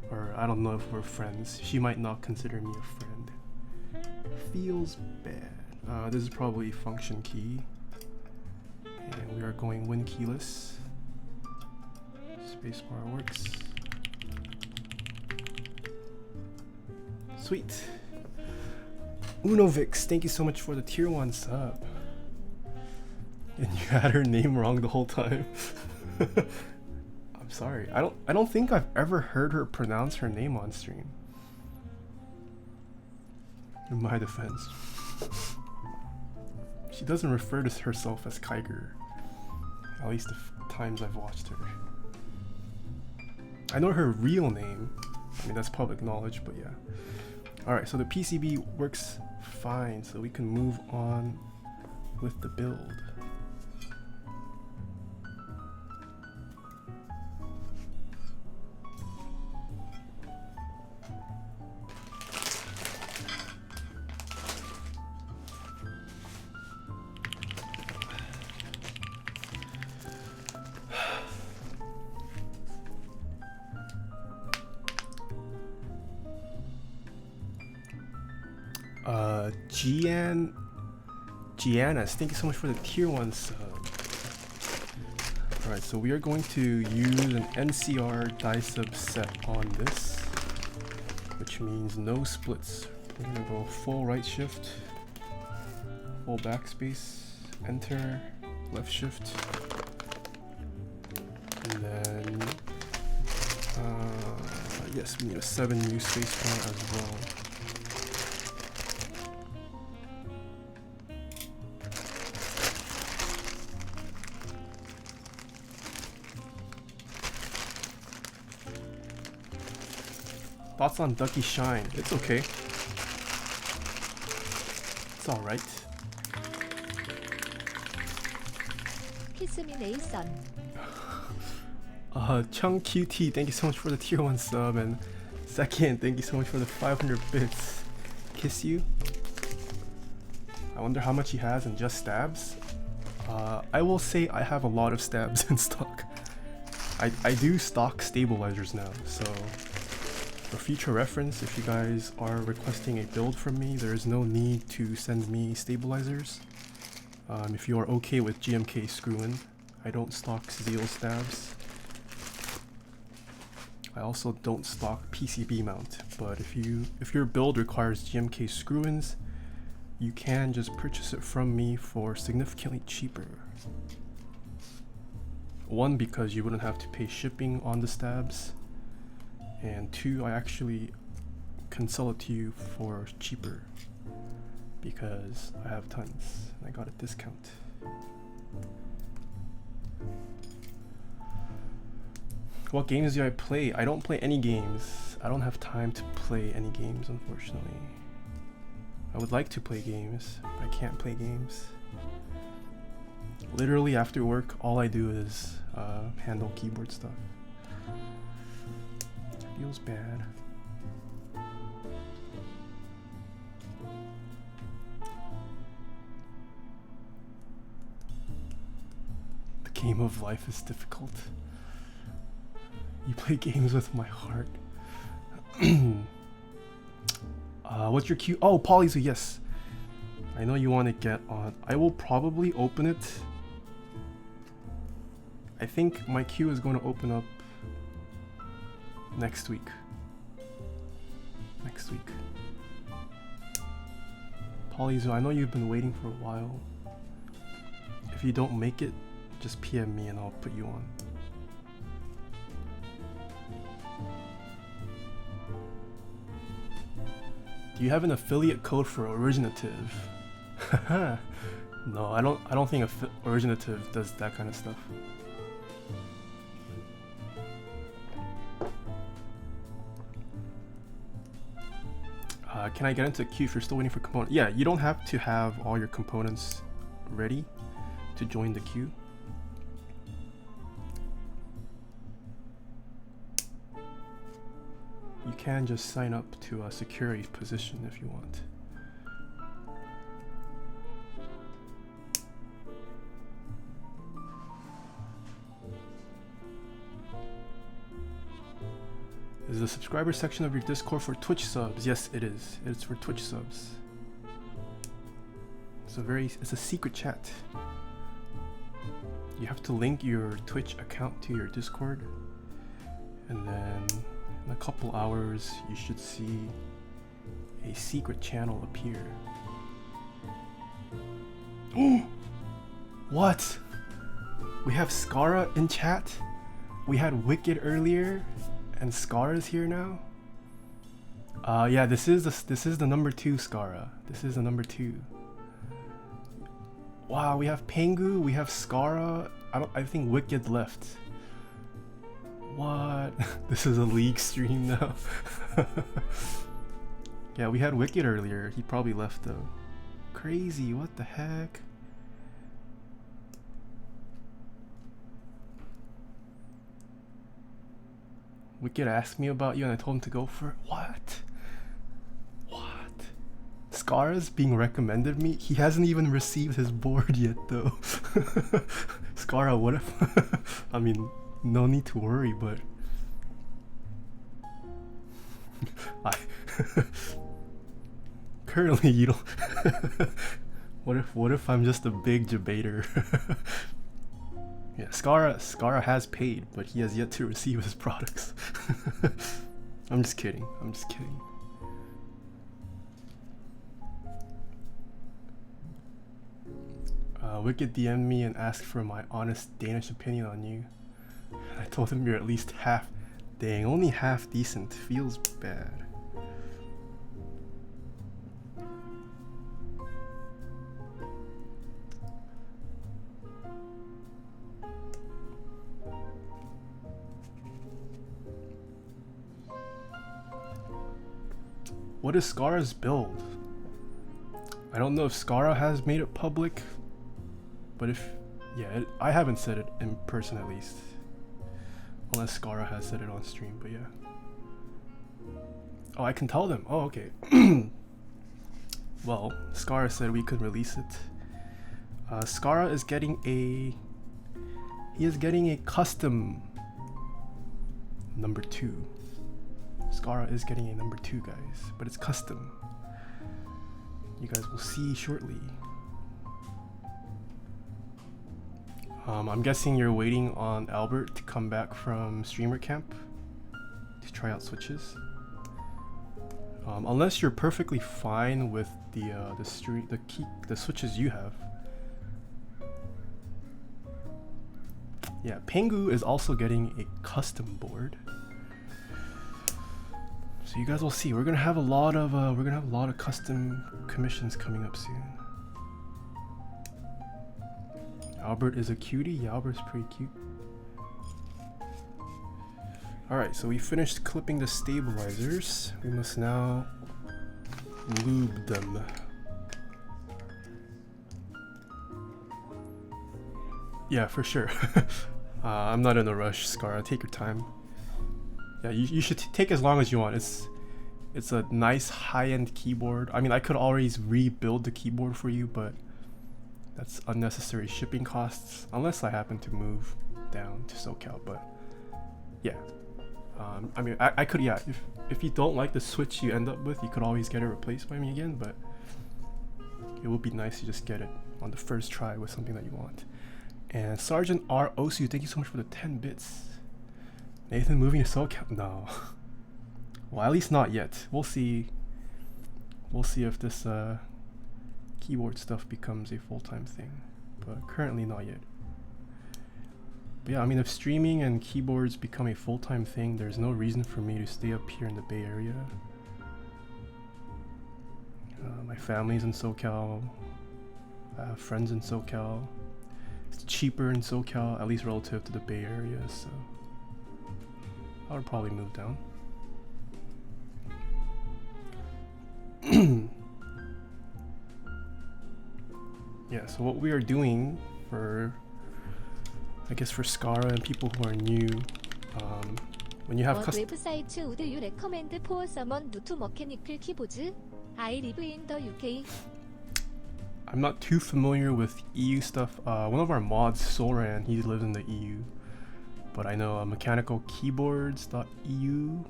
S1: Or I don't know if we're friends. She might not consider me a friend. Feels bad. This is probably function key. And we are going win keyless. Spacebar works. Sweet. Unovix, thank you so much for the tier 1 sub. And you had her name wrong the whole time. I'm sorry. I don't think I've ever heard her pronounce her name on stream. In my defense. She doesn't refer to herself as Kiger. At least the times I've watched her. I know her real name. I mean, that's public knowledge, but yeah. Alright, so the PCB works fine, so we can move on with the build. Giannis, thank you so much for the tier 1 sub. Alright, so we are going to use an NCR die sub set on this, which means no splits. We're gonna go full right shift, full backspace, enter, left shift, and then yes, we need a 7 new spacebar as well. Thoughts on Ducky Shine? It's okay. It's alright.
S2: 키스미 네이선.
S1: Chung QT, thank you so much for the tier 1 sub, and second, thank you so much for the 500 bits. Kiss you. I wonder how much he has in just stabs. I will say I have a lot of stabs in stock. I do stock stabilizers now, so for future reference, if you guys are requesting a build from me, there is no need to send me stabilizers. If you are okay with GMK screw-in, I don't stock Zeal stabs. I also don't stock PCB mount, but if your build requires GMK screw-ins, you can just purchase it from me for significantly cheaper. One, because you wouldn't have to pay shipping on the stabs, and two, I actually can sell it to you for cheaper because I have tons and I got a discount. What games do I play? I don't play any games. I don't have time to play any games, unfortunately. I would like to play games, but I can't play games. Literally after work, all I do is handle keyboard stuff. Feels bad. The game of life is difficult. You play games with my heart. What's your queue? Oh, Polyzu, yes. I know you want to get on. I will probably open it. I think my queue is going to open up next week. Polyzo, I know you've been waiting for a while. If you don't make it, just PM me and I'll put you on. Do you have an affiliate code for Originative? No, I don't think Originative does that kind of stuff. Can I get into a queue if you're still waiting for components? Yeah, you don't have to have all your components ready to join the queue. You can just sign up to a security position if you want. Is the subscriber section of your Discord for Twitch subs? Yes, it is. It's for Twitch subs. It's a secret chat. You have to link your Twitch account to your Discord, and then in a couple hours you should see a secret channel appear. Oh! What? We have Skara in chat? We had Wicked earlier, and Skara is here now? Yeah, this is the number 2 Skara. This is the number 2. Wow, we have Pengu, we have Skara. I think Wicked left. What? This is a league stream now. Yeah, we had Wicked earlier. He probably left though. Crazy, what the heck? Wicked asked me about you and I told him to go for it. What? Skara's being recommended me? He hasn't even received his board yet though. Skara, what if... I mean, no need to worry, but... Currently you don't... What if I'm just a big debater? Yeah, Skara has paid, but he has yet to receive his products. I'm just kidding. Wicked DM'd me and asked for my honest Danish opinion on you. I told him you're at least half. Dang, only half decent. Feels bad. What is Skara's build? I don't know if Skara has made it public, but if, yeah, I haven't said it in person at least. Unless Skara has said it on stream, but yeah. Oh, I can tell them. Oh, okay. Well, Skara said we could release it. Skara is getting a... He is getting a custom No.2. Skara is getting a No.2, guys, but it's custom. You guys will see shortly. I'm guessing you're waiting on Albert to come back from streamer camp to try out switches. Unless you're perfectly fine with the switches you have. Yeah, Pengu is also getting a custom board. So you guys will see. We're gonna have a lot of custom commissions coming up soon. Albert is a cutie. Yeah, Albert's pretty cute. Alright, so we finished clipping the stabilizers. We must now lube them. Yeah, for sure. I'm not in a rush, Skara. Take your time. Yeah, you should take as long as you want. It's a nice high-end keyboard. I mean, I could always rebuild the keyboard for you, but that's unnecessary shipping costs, unless I happen to move down to SoCal. But yeah, I mean, I could, yeah, if you don't like the switch you end up with, you could always get it replaced by me again, but it would be nice to just get it on the first try with something that you want. And Sergeant R. Osu, thank you so much for the 10 bits. Nathan moving to SoCal? No. Well, at least not yet. We'll see. We'll see if this keyboard stuff becomes a full-time thing, but currently not yet. But yeah, I mean, if streaming and keyboards become a full-time thing, there's no reason for me to stay up here in the Bay Area. My family's in SoCal. I have friends in SoCal. It's cheaper in SoCal, at least relative to the Bay Area, so I would probably move down. Yeah, so what we are doing for, I guess for Skara and people who are new, when you have
S2: 웹사이트 would you recommend for someone new to mechanical keyboards? I live in the UK.
S1: I'm not too familiar with EU stuff. One of our mods, Soldering, he lives in the EU, but I know mechanicalkeyboards.eu,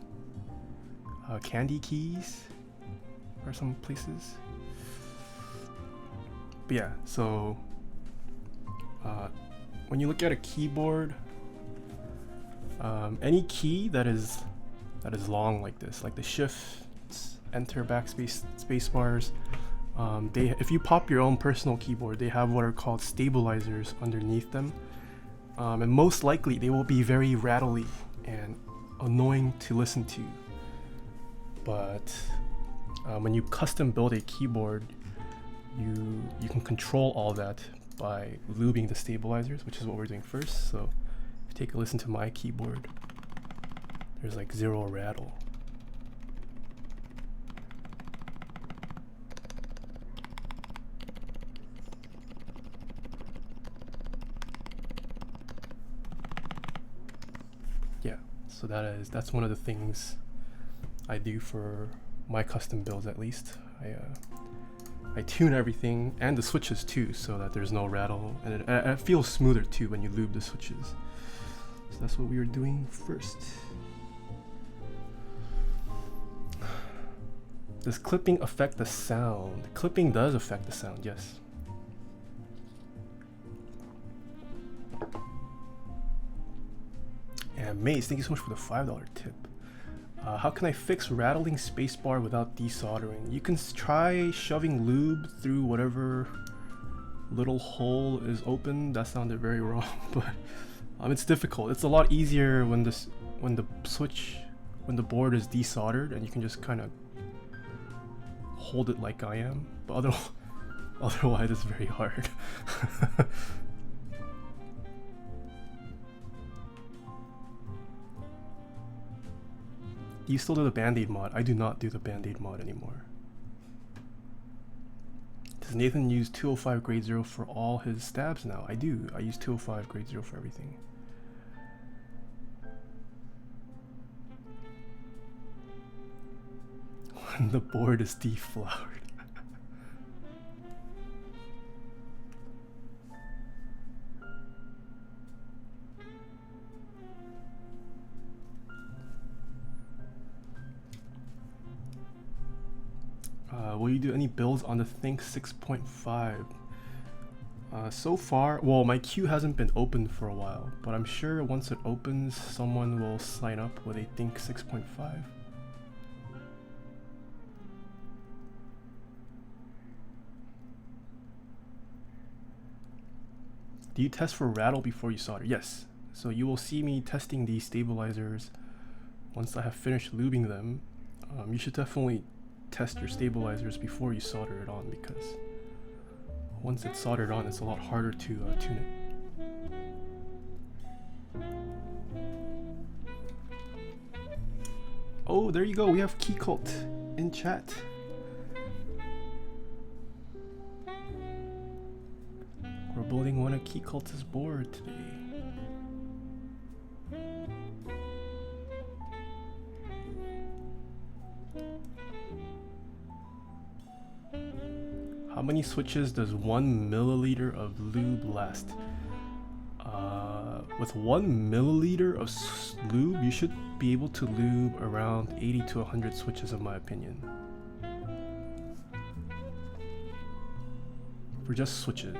S1: Candy Keys, or some places. But yeah, so when you look at a keyboard, any key that is long like this, like the shift, enter, backspace, space bars, if you pop your own personal keyboard, they have what are called stabilizers underneath them, and most likely they will be very rattly and annoying to listen to. But when you custom build a keyboard, you can control all that by lubing the stabilizers, which is what we're doing first. So if you take a listen to my keyboard, there's like zero rattle. Yeah, So that's one of the things I do for my custom builds, at least. I tune everything and the switches too, so that there's no rattle, and it feels smoother too when you lube the switches. So that's what we are doing first. Does clipping affect the sound? Clipping does affect the sound, yes. And Maze, thank you so much for the $5 tip. How can I fix rattling spacebar without desoldering? You can try shoving lube through whatever little hole is open. That sounded very wrong, but it's difficult. It's a lot easier when the board is desoldered and you can just kind of hold it like I am. But otherwise, it's very hard. You still do the Band-Aid mod? I do not do the Band-Aid mod anymore. Does Nathan use 205 grade 0 for all his stabs now? I do. I use 205 grade 0 for everything. When the board is deflowered. Will you do any builds on the Think 6.5? So far, well, my queue hasn't been open for a while, but I'm sure once it opens, someone will sign up with a Think 6.5. Do you test for rattle before you solder? Yes. So you will see me testing these stabilizers once I have finished lubing them. You should definitely test your stabilizers before you solder it on, because once it's soldered on, it's a lot harder to tune it. Oh, there you go. We have Keycult in chat. We're building one of Keycult's board today. How many switches does 1 milliliter of lube last? With 1 milliliter of lube, you should be able to lube around 80 to 100 switches, in my opinion. For just switches.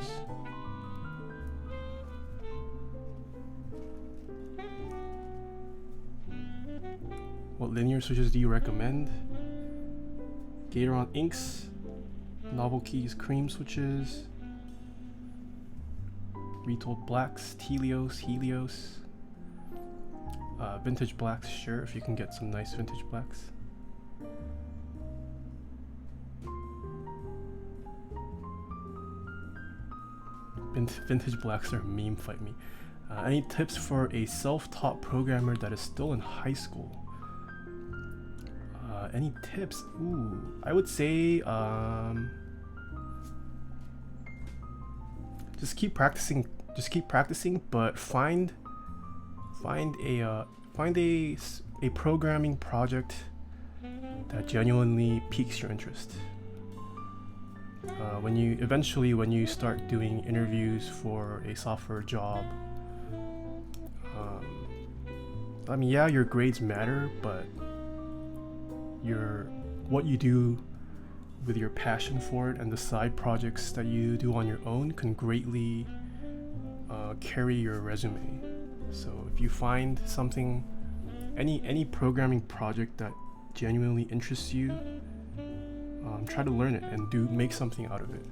S1: What linear switches do you recommend? Gatoron inks, Novel Keys cream switches, Retold blacks, Helios, vintage blacks, sure, if you can get some nice vintage blacks. Vintage blacks are meme, fight me. Any tips for a self-taught programmer that is still in high school? Any tips? Ooh, I would say just keep practicing. But find a programming project that genuinely piques your interest. When you start doing interviews for a software job, I mean, yeah, your grades matter, but what you do with your passion for it and the side projects that you do on your own can greatly carry your resume. So if you find something, any programming project that genuinely interests you, try to learn it and make something out of it.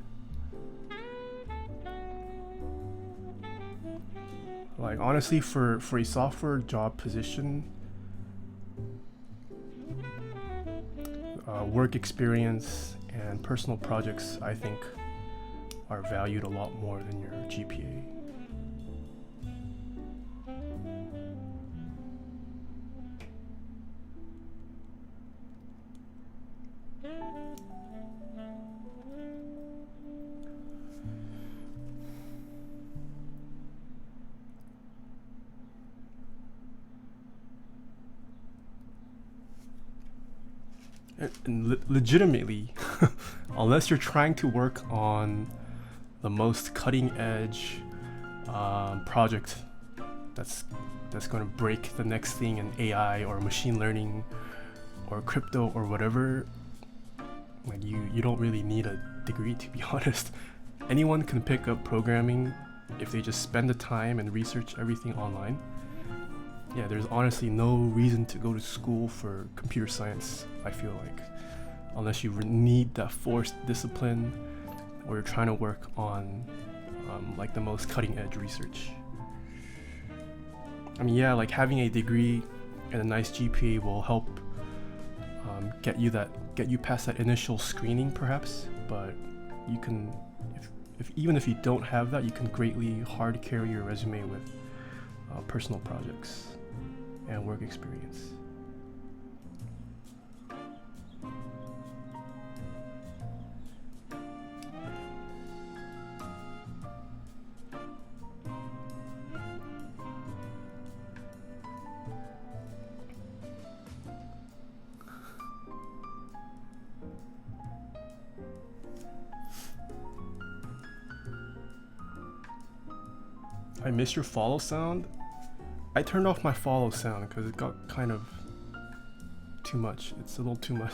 S1: Like, honestly, for a software job position, work experience and personal projects, I think, are valued a lot more than your GPA. And legitimately, unless you're trying to work on the most cutting edge project that's going to break the next thing in AI or machine learning or crypto or whatever, like you don't really need a degree, to be honest. Anyone can pick up programming if they just spend the time and research everything online. Yeah, there's honestly no reason to go to school for computer science, I feel like, unless you need that forced discipline or you're trying to work on like the most cutting edge research. I mean, yeah, like having a degree and a nice GPA will help get you past that initial screening perhaps, but you can, even if you don't have that, you can greatly hard carry your resume with personal projects and work experience. I miss your follow sound. I turned off my follow sound because it got kind of too much. It's a little too much.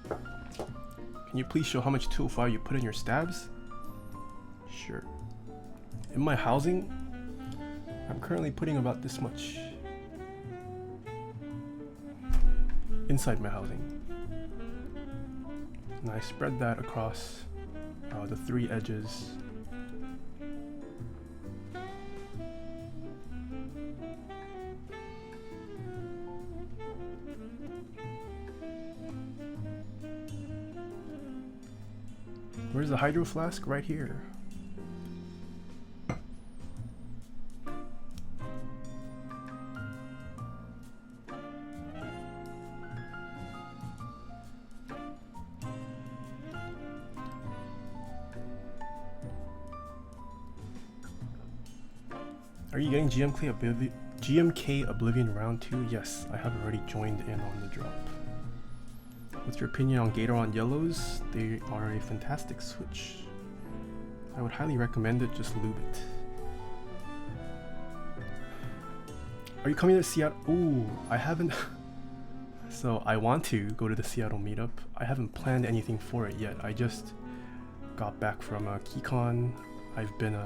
S1: Can you please show how much 205 you put in your stabs? Sure. In my housing, I'm currently putting about this much inside my housing. And I spread that across the 3 edges. Where's the hydro flask? Right here. Are you getting GMK Oblivion round 2? Yes, I have already joined in on the drop. What's your opinion on Gatoron Yellows? They are a fantastic switch. I would highly recommend it, just lube it. Are you coming to Seattle? Ooh, I haven't. So I want to go to the Seattle meetup. I haven't planned anything for it yet. I just got back from KeyCon. I've been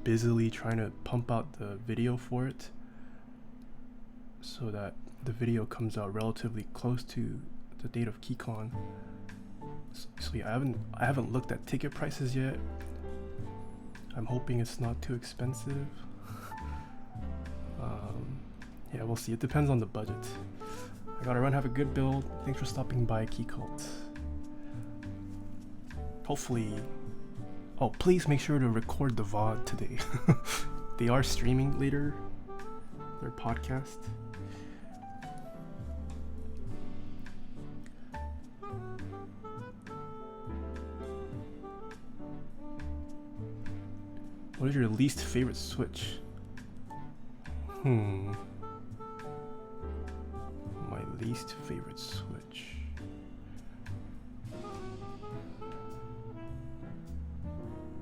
S1: busily trying to pump out the video for it so that the video comes out relatively close to the date of KeyCon. So yeah, I haven't looked at ticket prices yet. I'm hoping it's not too expensive. Yeah, we'll see. It depends on the budget. I gotta run. Have a good build. Thanks for stopping by, Keycult. Hopefully. Oh, please make sure to record the VOD today. They are streaming later. Their podcast. What is your least favorite switch? My least favorite switch.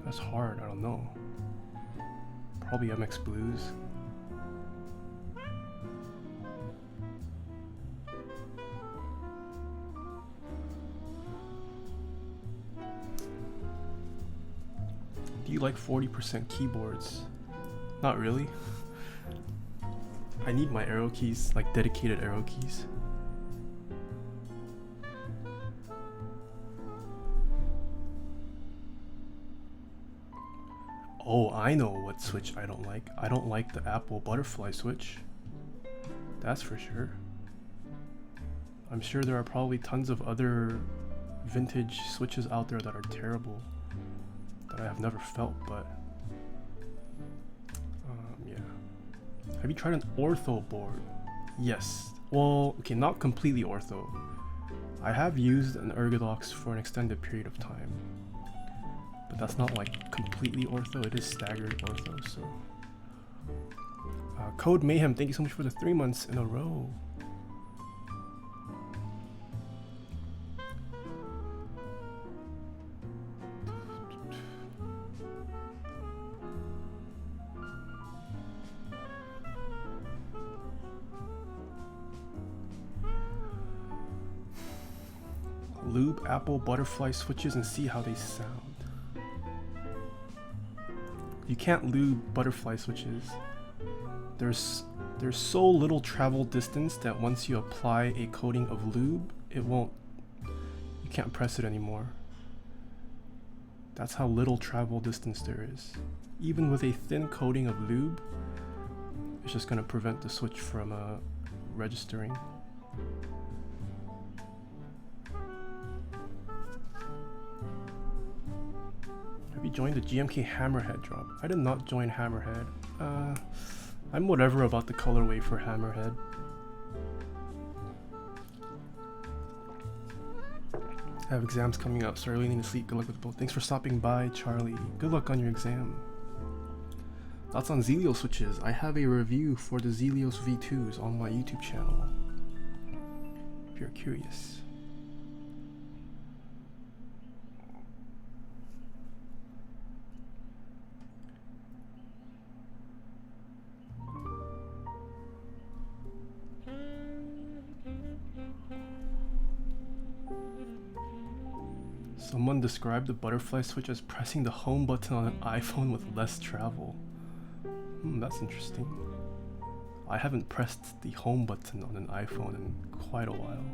S1: That's hard, I don't know. Probably MX Blues. Do you like 40% keyboards? Not really. I need my arrow keys, like dedicated arrow keys. Oh, I know what switch I don't like. I don't like the Apple butterfly switch. That's for sure. I'm sure there are probably tons of other vintage switches out there that are terrible that I have never felt, but yeah. Have you tried an ortho board? Yes. Well, okay, not completely ortho. I have used an ergodox for an extended period of time, but that's not like completely ortho. It is staggered ortho, so Code Mayhem, thank you so much for the 3 months in a row. Lube Apple butterfly switches and see how they sound. You can't lube butterfly switches. There's so little travel distance that once you apply a coating of lube, you can't press it anymore. That's how little travel distance there is. Even with a thin coating of lube, it's just gonna prevent the switch from registering. Have you joined the GMK Hammerhead drop? I did not join Hammerhead. I'm whatever about the colorway for Hammerhead. I have exams coming up, so I really need to sleep. Good luck with both. Thanks for stopping by, Charlie. Good luck on your exam. Thoughts on Zelios switches? I have a review for the Zelios V2s on my YouTube channel, if you're curious. Someone described the butterfly switch as pressing the home button on an iPhone with less travel. That's interesting. I haven't pressed the home button on an iPhone in quite a while.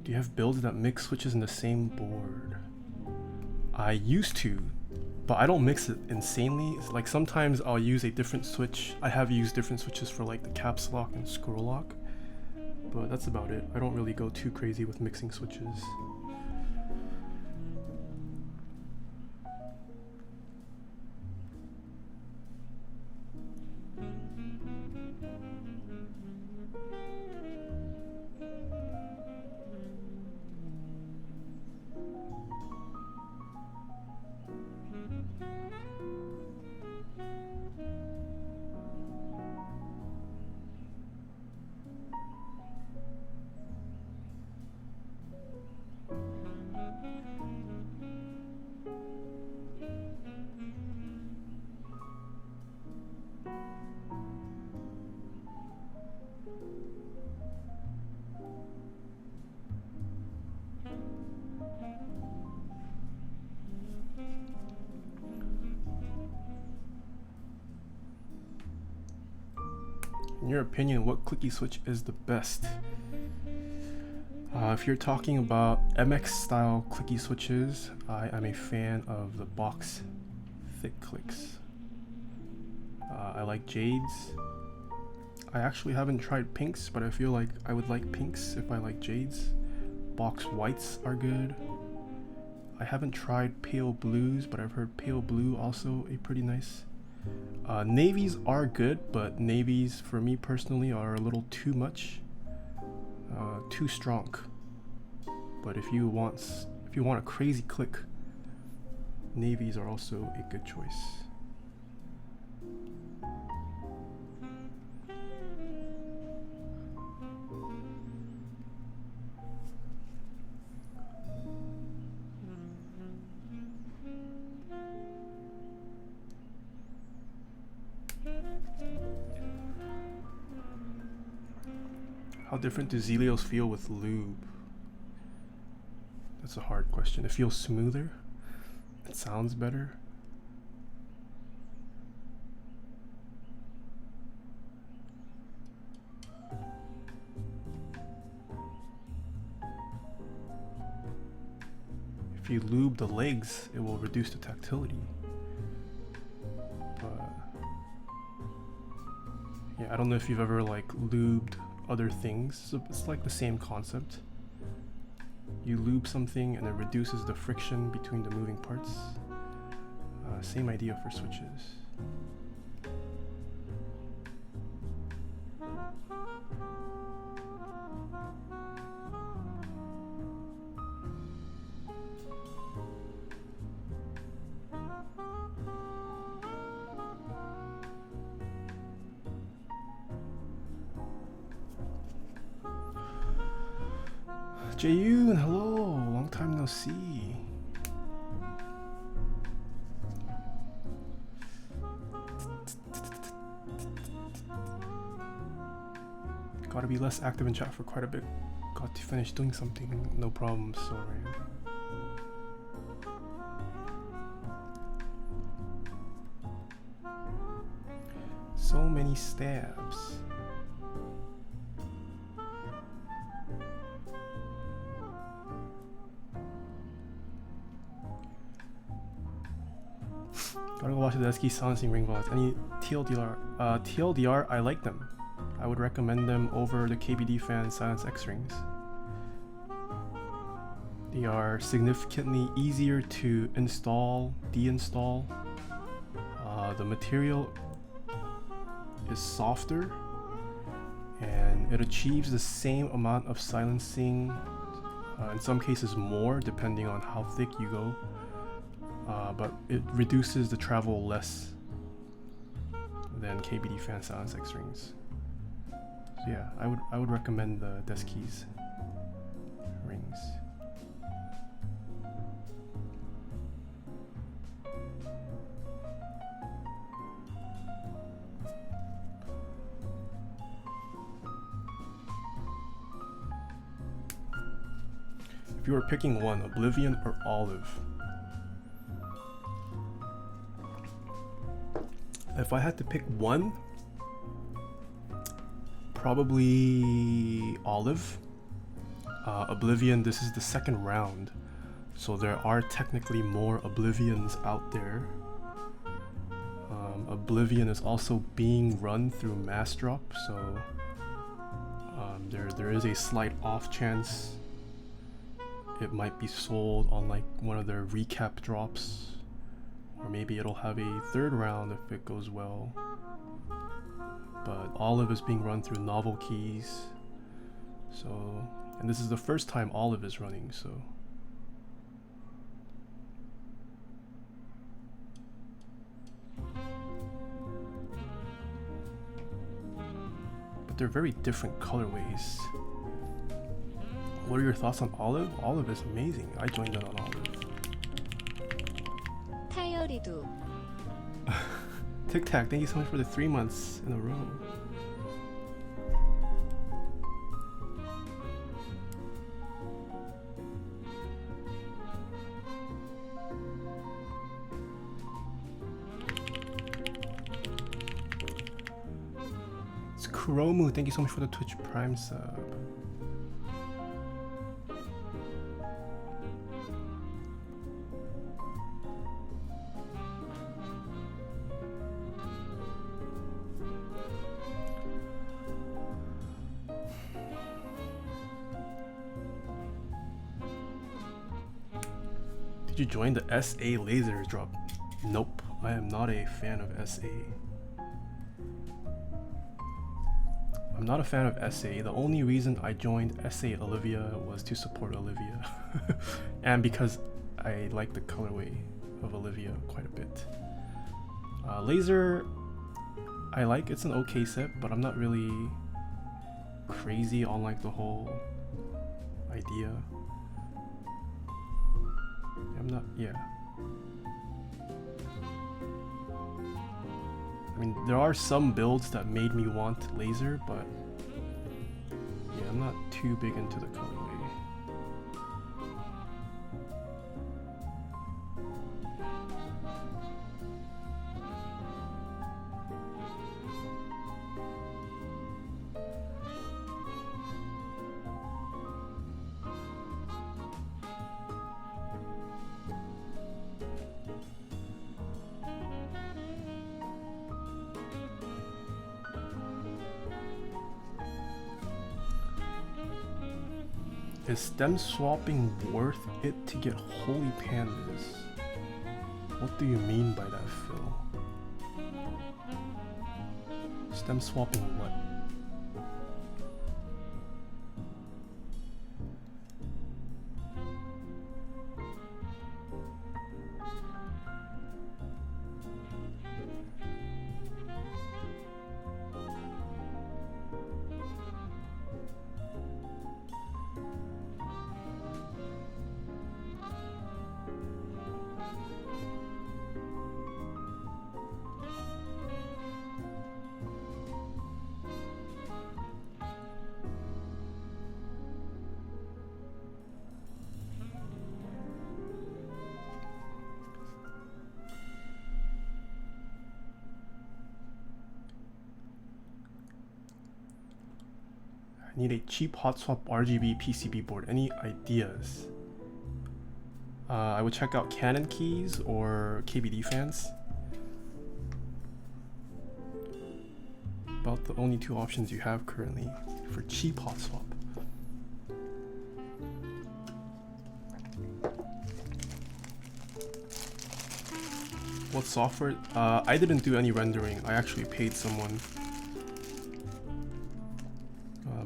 S1: Do you have builds that mix switches in the same board? I used to, but I don't mix it insanely. It's like sometimes I'll use a different switch. I have used different switches for like the caps lock and scroll lock, but that's about it. I don't really go too crazy with mixing switches. In your opinion, what clicky switch is the best? If you're talking about MX style clicky switches, I am a fan of the box thick clicks. I like jades. I actually haven't tried pinks, but I feel like I would like pinks if I like jades. Box whites are good. I haven't tried pale blues, but I've heard pale blue also a pretty nice. Navies are good, but navies for me personally are a little too much, too strong. But if you want a crazy click, navies are also a good choice. How different do Zelios feel with lube? That's a hard question. It feels smoother. It sounds better. If you lube the legs, it will reduce the tactility. But yeah, I don't know if you've ever like lubed other things. So it's like the same concept. you lube something and it reduces the friction between the moving parts. Same idea for switches. Jaeyoon, hello! Long time no see. Gotta be less active in chat for quite a bit. Got to finish doing something, no problem, sorry. So many stabs. Gotta go watch the Desky silencing ring VODs. Any TLDR? TLDR, I like them. I would recommend them over the KBD fan Silence X rings. They are significantly easier to install, deinstall. The material is softer and it achieves the same amount of silencing, in some cases more depending on how thick you go. But it reduces the travel less than KBD fan Silence X rings. So yeah, I would recommend the Desky's rings. If you were picking one, Oblivion or Olive? If I had to pick one, probably Olive. Oblivion, this is the second round, so there are technically more Oblivions out there. Oblivion is also being run through mass drop, so there is a slight off chance it might be sold on like one of their recap drops. Or maybe it'll have a third round if it goes well. But Olive is being run through novel keys. So, and this is the first time Olive is running, so. But they're very different colorways. What are your thoughts on Olive? Olive is amazing. I joined in on Olive.
S2: 타이어리도
S1: Tic Tac, thank you so much for the 3 months in a row. It's Kuromu, thank you so much for the Twitch Prime sub. Did you join the SA laser drop? Nope, I am not a fan of SA. I'm not a fan of SA. The only reason I joined SA Olivia was to support Olivia. And because I like the colorway of Olivia quite a bit. Laser, I like, it's an okay set, but I'm not really crazy on like the whole idea. I'm not, yeah. I mean, there are some builds that made me want laser, but yeah, I'm not too big into the colorway. Is stem swapping worth it to get holy pandas? What do you mean by that, Phil? Stem swapping what? I need a cheap hot swap RGB PCB board. Any ideas? I would check out Canon keys or KBD fans. About the only two options you have currently for cheap hot swap. What software? I didn't do any rendering. I actually paid someone.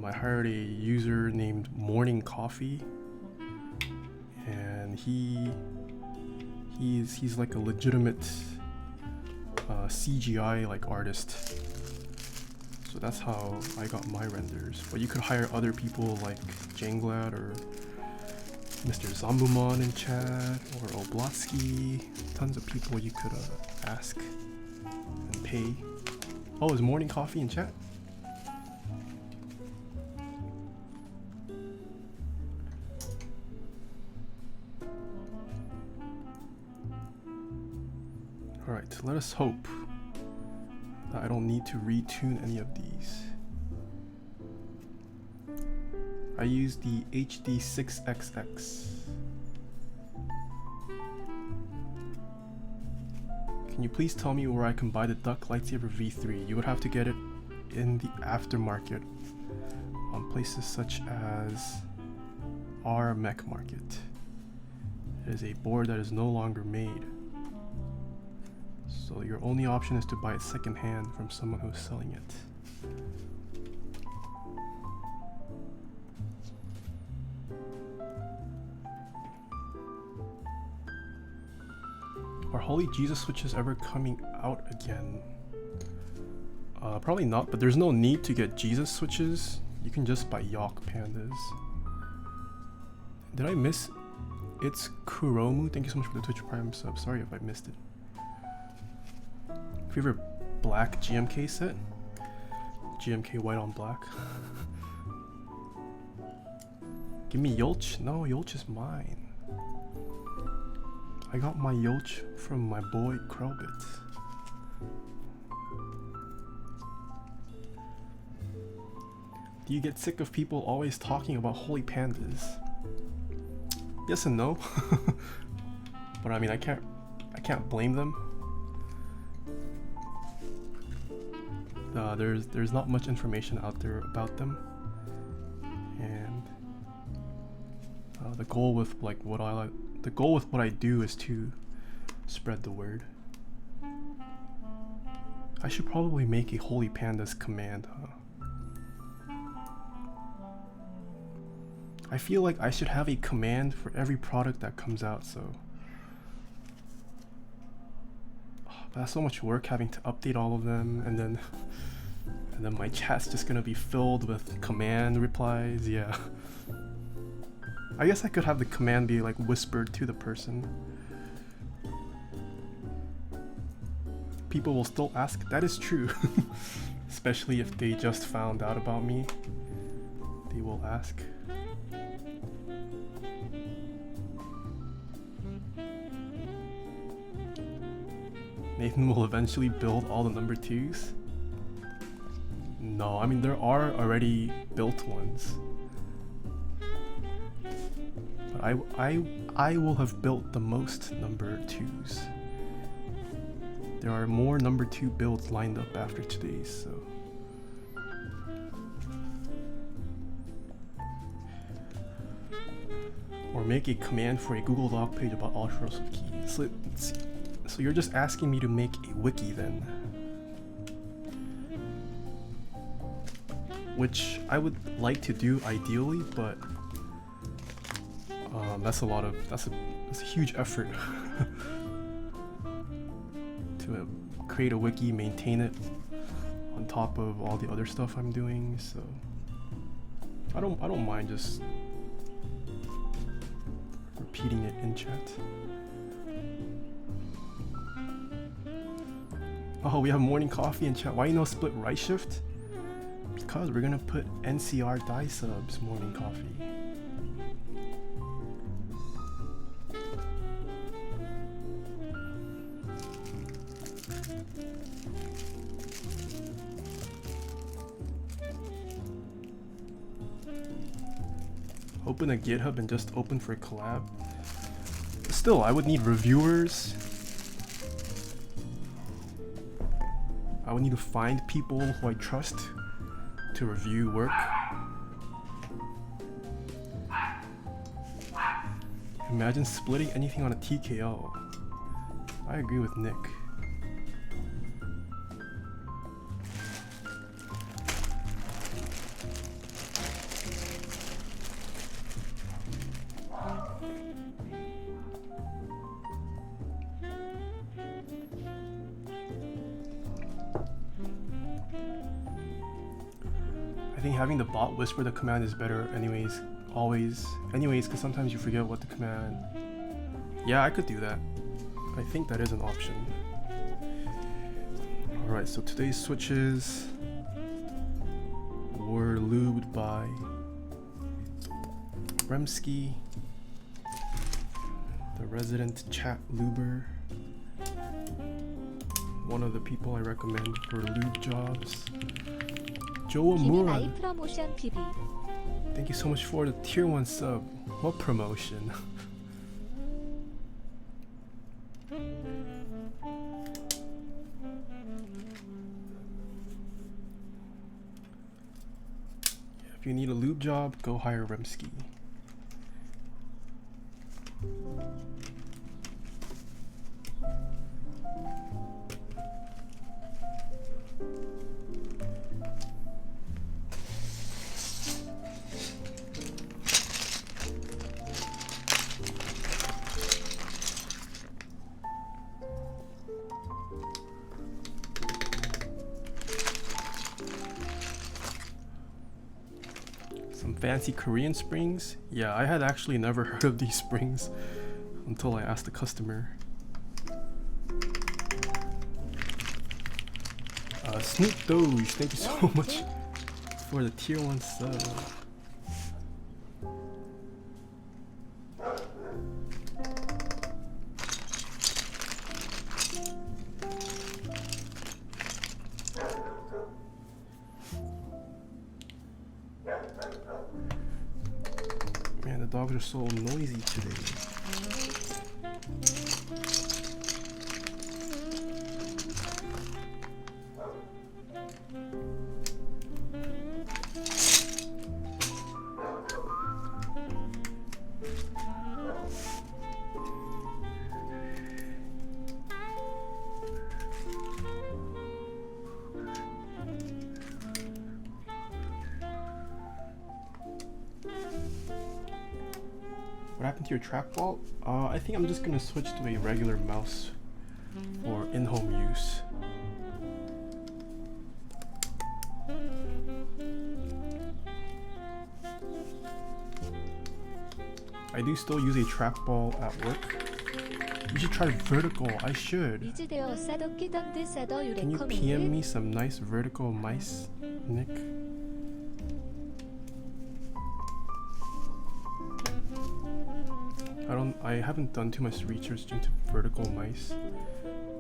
S1: I hired a user named Morning Coffee, and he's like a legitimate CGI like artist. So that's how I got my renders. But you could hire other people like Janglad or Mr. Zambumon in chat or Oblatsky. Tons of people you could ask and pay. Oh, is Morning Coffee in chat? Alright, let us hope that I don't need to retune any of these. I use the HD6XX. Can you please tell me where I can buy the Duck Lightsaber V3? You would have to get it in the aftermarket on places such as our Mech Market. It is a board that is no longer made. So your only option is to buy it secondhand from someone who's selling it. Are Holy Jesus switches ever coming out again? Probably not, but there's no need to get Jesus switches. You can just buy Yawk pandas. Did I miss? It's Kuromu. Thank you so much for the Twitch Prime sub. Sorry if I missed it. Favorite black GMK set? GMK white on black. Give me Yolch? No, Yolch is mine. I got my Yolch from my boy Krelbit. Do you get sick of people always talking about holy pandas? Yes and no. But I mean, I can't blame them. There's not much information out there about them, and the goal with what I do is to spread the word. I should probably make a Holy Pandas command, huh? I feel like I should have a command for every product that comes out, so that's so much work having to update all of them, and then my chat's just gonna be filled with command replies. Yeah. I guess I could have the command be like whispered to the person. People will still ask. That is true. Especially if they just found out about me. They will ask. Nathan will eventually build all the number 2s. No, I mean there are already built ones. But I will have built the most number 2s. There are more number 2 builds lined up after today's, so. make a command for a Google Doc page about all sorts of keys. So you're just asking me to make a wiki then, which I would like to do ideally, but that's a huge effort to create a wiki, maintain it on top of all the other stuff I'm doing. So I don't mind just repeating it in chat. Oh, we have morning coffee in chat. Why you no split right shift? Because we're gonna put NCR die subs morning coffee. Open a GitHub and just open for a collab. Still, I would need reviewers. I would need to find people who I trust to review work. Imagine splitting anything on a TKO. I agree with Nick. I think having the bot whisper the command is better anyways, because sometimes you forget what the command. Yeah, I could do that. I think that is an option. Alright, so today's switches were lubed by Remsky, the resident chat luber, one of the people I recommend for lube jobs. Joe Muran. Thank you so much for the tier 1 sub. What promotion? If you need a lube job, go hire Remsky. Fancy Korean springs? Yeah, I had actually never heard of these springs until I asked the customer. Snoop Doge, thank you so much for the tier 1 sub. Man, the dogs are so noisy today. What happened to your trackball? I think I'm just gonna switch to a regular mouse for in-home use. I do still use a trackball at work. You should try vertical. I should. Can you PM me some nice vertical mice, Nick? I haven't done too much research into vertical mice,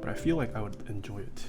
S1: but I feel like I would enjoy it.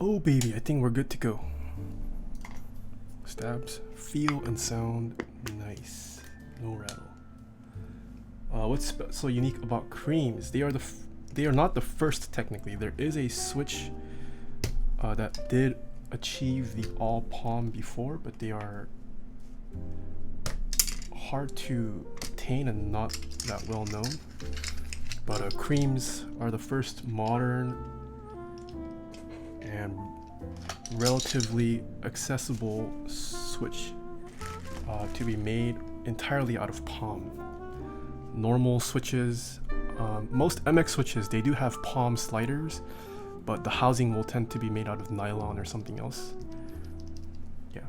S1: Oh baby, I think we're good to go. Stabs, feel and sound, nice. No rattle. What's so unique about creams? They are not the first technically. There is a switch that did achieve the all palm before, but they are hard to obtain and not that well known. But creams are the first modern and relatively accessible switch to be made entirely out of palm. Normal switches, most MX switches, they do have palm sliders, but the housing will tend to be made out of nylon or something else. Yeah.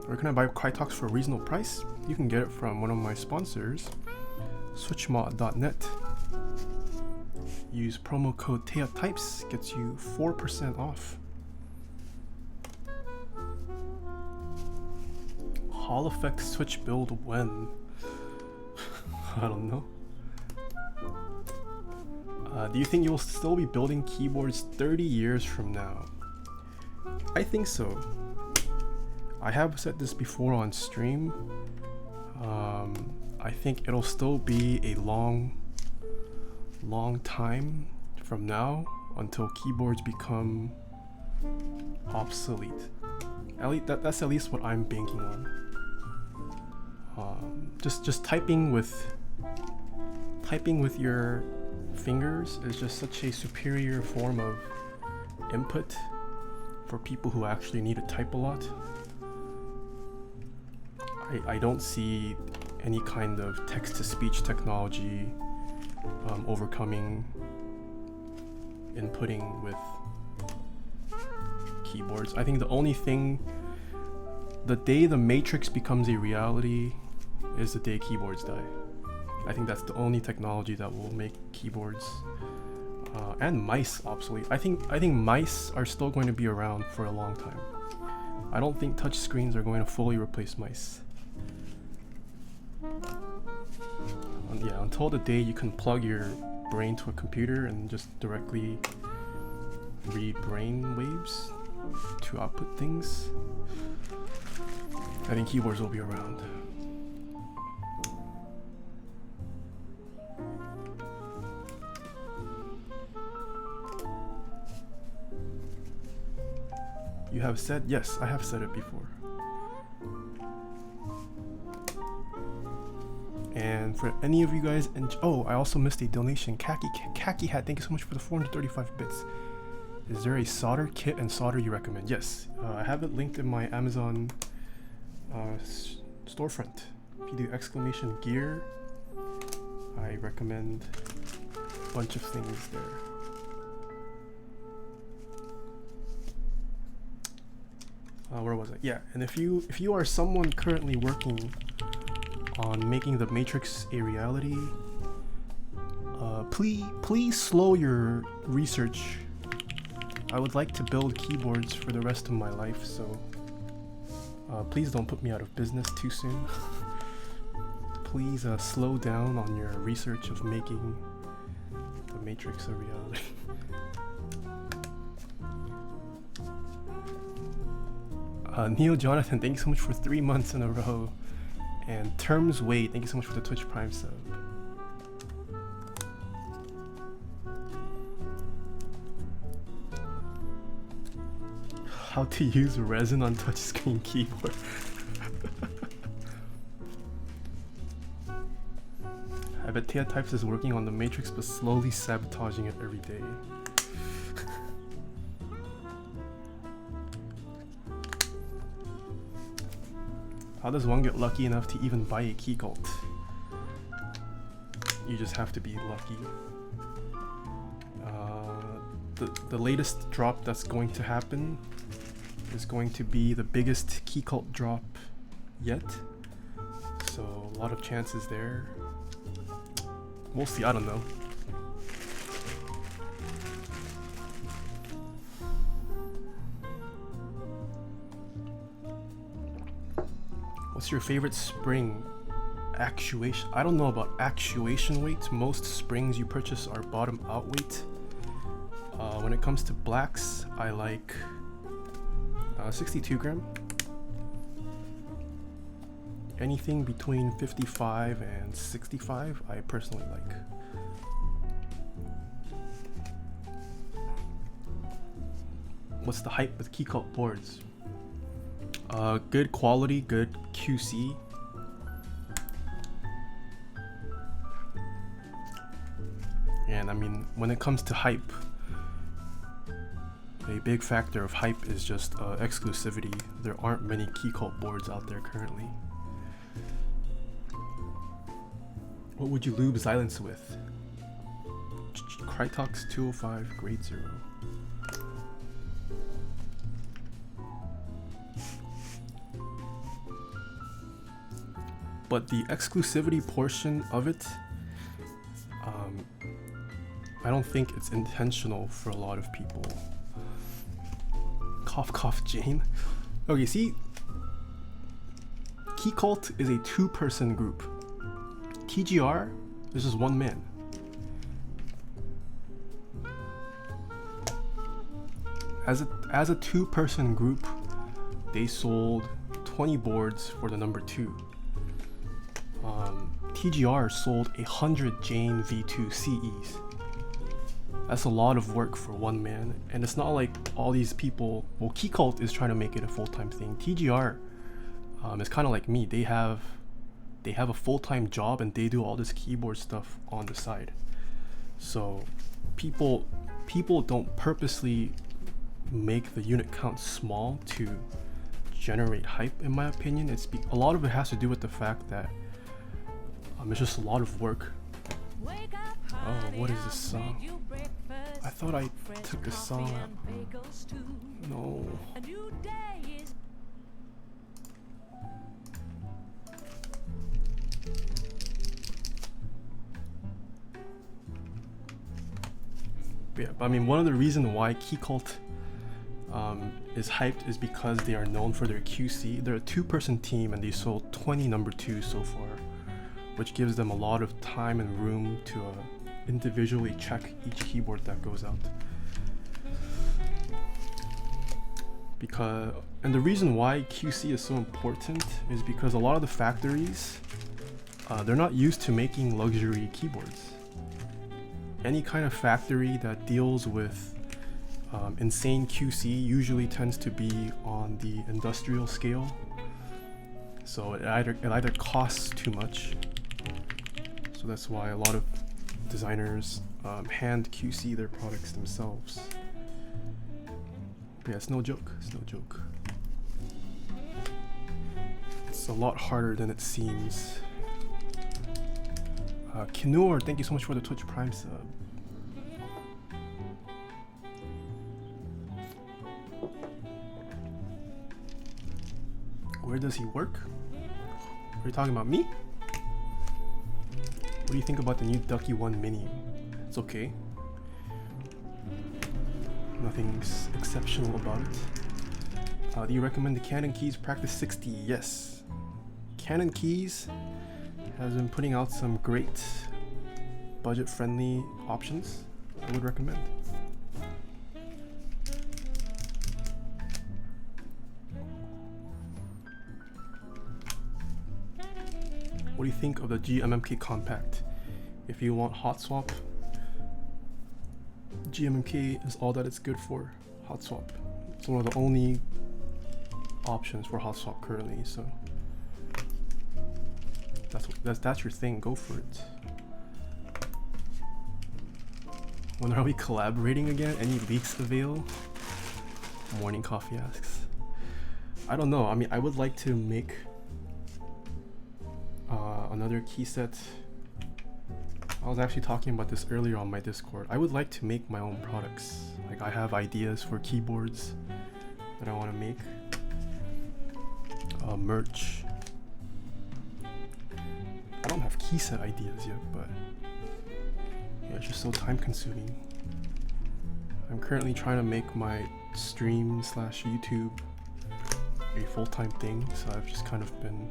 S1: Where can I buy Keycaps for a reasonable price? You can get it from one of my sponsors, switchmod.net. Use promo code Taeha Types, gets you 4% off. Hall effect switch build when? I don't know. Do you think you will still be building keyboards 30 years from now? I think so. I have said this before on stream. I think it'll still be a long time from now until keyboards become obsolete. At least that's at least what I'm banking on. Just typing with your fingers is just such a superior form of input for people who actually need to type a lot. I don't see any kind of text-to-speech technology overcoming inputting with keyboards. I think the only thing, the day the matrix becomes a reality is the day keyboards die. I think that's the only technology that will make keyboards and mice obsolete. I think mice are still going to be around for a long time. I don't think touch screens are going to fully replace mice. Yeah, until the day you can plug your brain to a computer and just directly read brain waves to output things, I think keyboards will be around. You have said? Yes, I have said it before. And for any of you guys, oh, I also missed a donation. Khaki Hat, thank you so much for the 435 bits. Is there a solder kit and solder you recommend? Yes, I have it linked in my Amazon storefront. If you do exclamation gear, I recommend a bunch of things there. Where was I? Yeah, and if you are someone currently working on making the Matrix a reality, please slow your research. I would like to build keyboards for the rest of my life, so please don't put me out of business too soon. Please slow down on your research of making the Matrix a reality. Neil Jonathan, thank you so much for 3 months in a row. And Terms Wade, thank you so much for the Twitch Prime sub. How to use resin on touchscreen keyboard. I bet Taeha Types is working on the Matrix but slowly sabotaging it every day. How does one get lucky enough to even buy a Keycult? You just have to be lucky. The latest drop that's going to happen is going to be the biggest Keycult drop yet. So a lot of chances there. We'll see, I don't know. What's your favorite spring? Actuation? I don't know about actuation weight. Most springs you purchase are bottom out weight. When it comes to blacks, I like 62 gram. Anything between 55 and 65, I personally like. What's the hype with Keycult boards? Good quality, good QC. And I mean, when it comes to hype, a big factor of hype is just exclusivity. There aren't many Keycult boards out there currently. What would you lube Xylence with? Krytox 205 grade 0. But the exclusivity portion of it, I don't think it's intentional for a lot of people. Cough cough Jane. Okay, see, Keycult is a 2-person group. TGR, this is one man. As a 2-person group, they sold 20 boards for the No.2. TGR sold 100 Jane V2 CEs. That's a lot of work for one man, and it's not like all these people. Well, Keycult is trying to make it a full-time thing. TGR is kind of like me. They have a full-time job and they do all this keyboard stuff on the side. So people don't purposely make the unit count small to generate hype, in my opinion. A lot of it has to do with the fact that it's just a lot of work. Oh, what is this song? I thought I took this song out. No. Yeah, but I mean, one of the reasons why Keycult is hyped is because they are known for their QC. They're a 2-person team and they sold 20 No.2 so far, which gives them a lot of time and room to individually check each keyboard that goes out. And the reason why QC is so important is because a lot of the factories, they're not used to making luxury keyboards. Any kind of factory that deals with insane QC usually tends to be on the industrial scale. So it either costs too much. So that's why a lot of designers hand QC their products themselves. But yeah, it's no joke. It's no joke. It's a lot harder than it seems. Kinur, thank you so much for the Twitch Prime sub. Where does he work? Are you talking about me? What do you think about the new Ducky 1 Mini? It's okay. Nothing's exceptional about it. Do you recommend the Canon Keys Practice 60? Yes. Canon Keys has been putting out some great budget-friendly options. I would recommend. What do you think of the GMMK Compact? If you want hot swap, GMMK is all that it's good for. Hot swap. It's one of the only options for hot swap currently, so that's your thing. Go for it. When are we collaborating again? Any leaks avail? Morning Coffee asks. I don't know. I mean, I would like to make another key set. I was actually talking about this earlier on my Discord. I would like to make my own products. Like, I have ideas for keyboards that I want to make. Merch. I don't have key set ideas yet, but yeah, it's just so time consuming. I'm currently trying to make my stream / YouTube a full-time thing, so I've just kind of been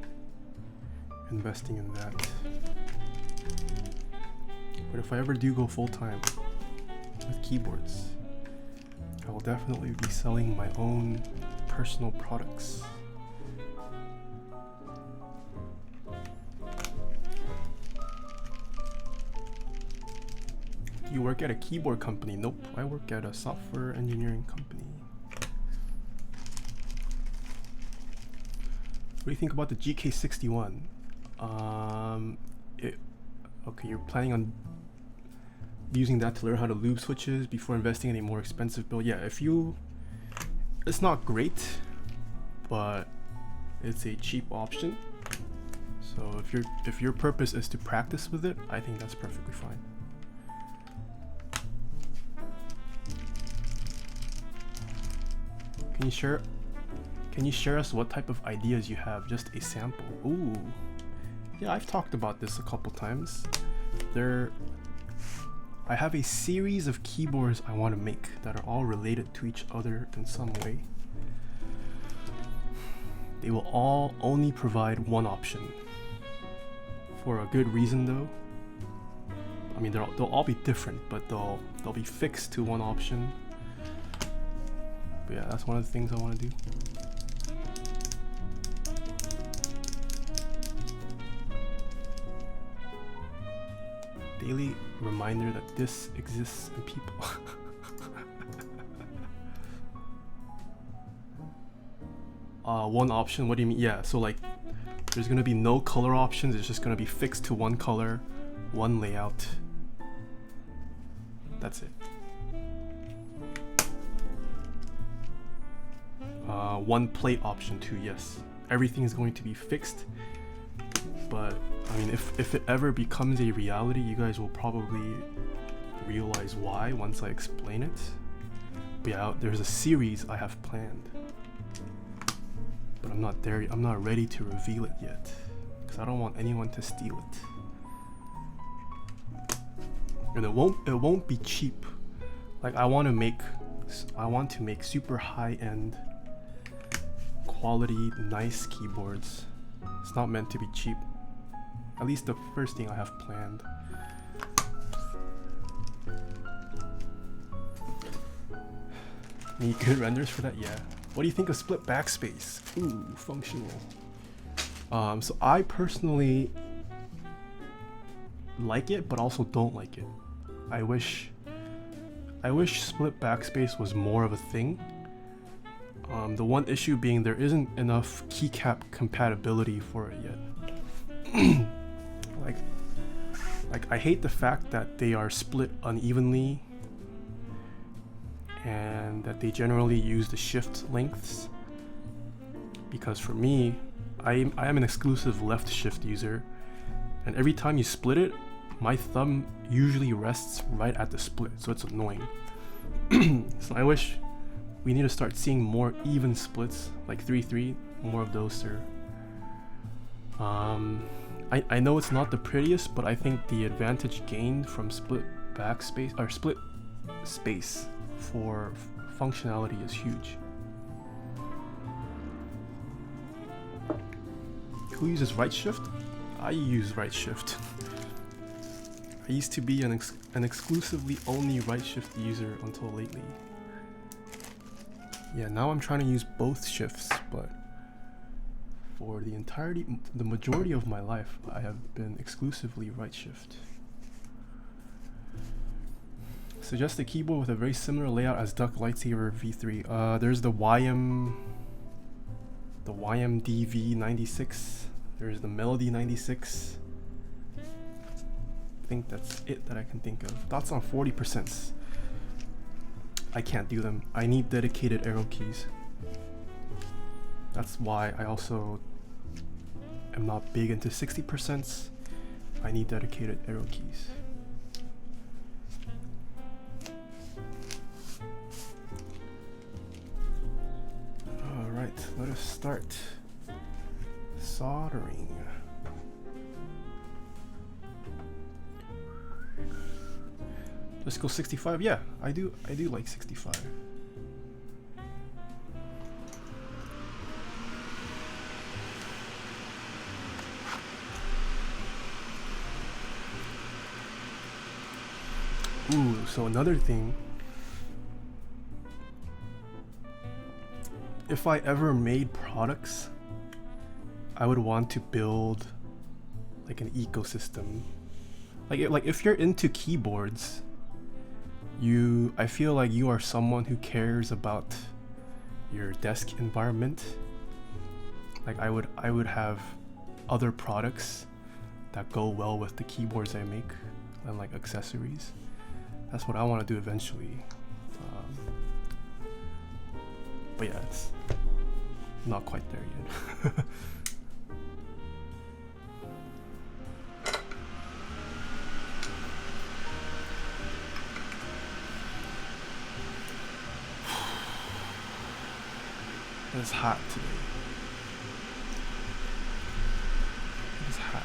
S1: investing in that. But if I ever do go full-time with keyboards, I will definitely be selling my own personal products. You work at a keyboard company? Nope, I work at a software engineering company. What do you think about the GK61? Okay, you're planning on using that to learn how to lube switches before investing in a more expensive build. Yeah, it's not great, but it's a cheap option. So if your purpose is to practice with it, I think that's perfectly fine. Can you share us what type of ideas you have? Just a sample. Ooh. Yeah, I've talked about this a couple times. I have a series of keyboards I want to make that are all related to each other in some way. They will all only provide one option. For a good reason though. I mean, they'll all be different, but they'll be fixed to one option. But yeah, that's one of the things I want to do. Daily reminder that this exists in people. One option, what do you mean? Yeah, so like there's gonna be no color options, it's just gonna be fixed to one color, one layout. That's it. One plate option too, yes. Everything is going to be fixed, but I mean, if it ever becomes a reality, you guys will probably realize why once I explain it. But yeah, there's a series I have planned, but I'm not ready to reveal it yet, because I don't want anyone to steal it. And it won't be cheap. Like I want to make super high-end quality, nice keyboards. It's not meant to be cheap. At least the first thing I have planned. Need good renders for that? Yeah. What do you think of split backspace? Ooh, functional. So I personally like it, but also don't like it. I wish split backspace was more of a thing. The one issue being there isn't enough keycap compatibility for it yet. Like I hate the fact that they are split unevenly and that they generally use the shift lengths, because for me, I am an exclusive left shift user, and every time you split it, my thumb usually rests right at the split, so it's annoying. So I wish we need to start seeing more even splits, like 3-3, more of those, sir. I know it's not the prettiest, but I think the advantage gained from split backspace or split space for functionality is huge. Who uses right shift? I use right shift. I used to be an exclusively only right shift user until lately. Yeah, now I'm trying to use both shifts, but for the majority of my life, I have been exclusively right shift. Suggest a keyboard with a very similar layout as Duck Lightsaber V3. There's the YMDV96. There's the Melody 96. I think that's it that I can think of. Thoughts on 40%. I can't do them. I need dedicated arrow keys. That's why I also am not big into 60%. I need dedicated arrow keys. Alright, let us start soldering. Let's go 65. Yeah, I do like 65. Ooh, so another thing if I ever made products, I would want to build like an ecosystem. Like if you're into keyboards, I feel like you are someone who cares about your desk environment. Like I would have other products that go well with the keyboards I make and like accessories. That's what I want to do eventually. But yeah, it's not quite there yet. It's hot today. It's hot.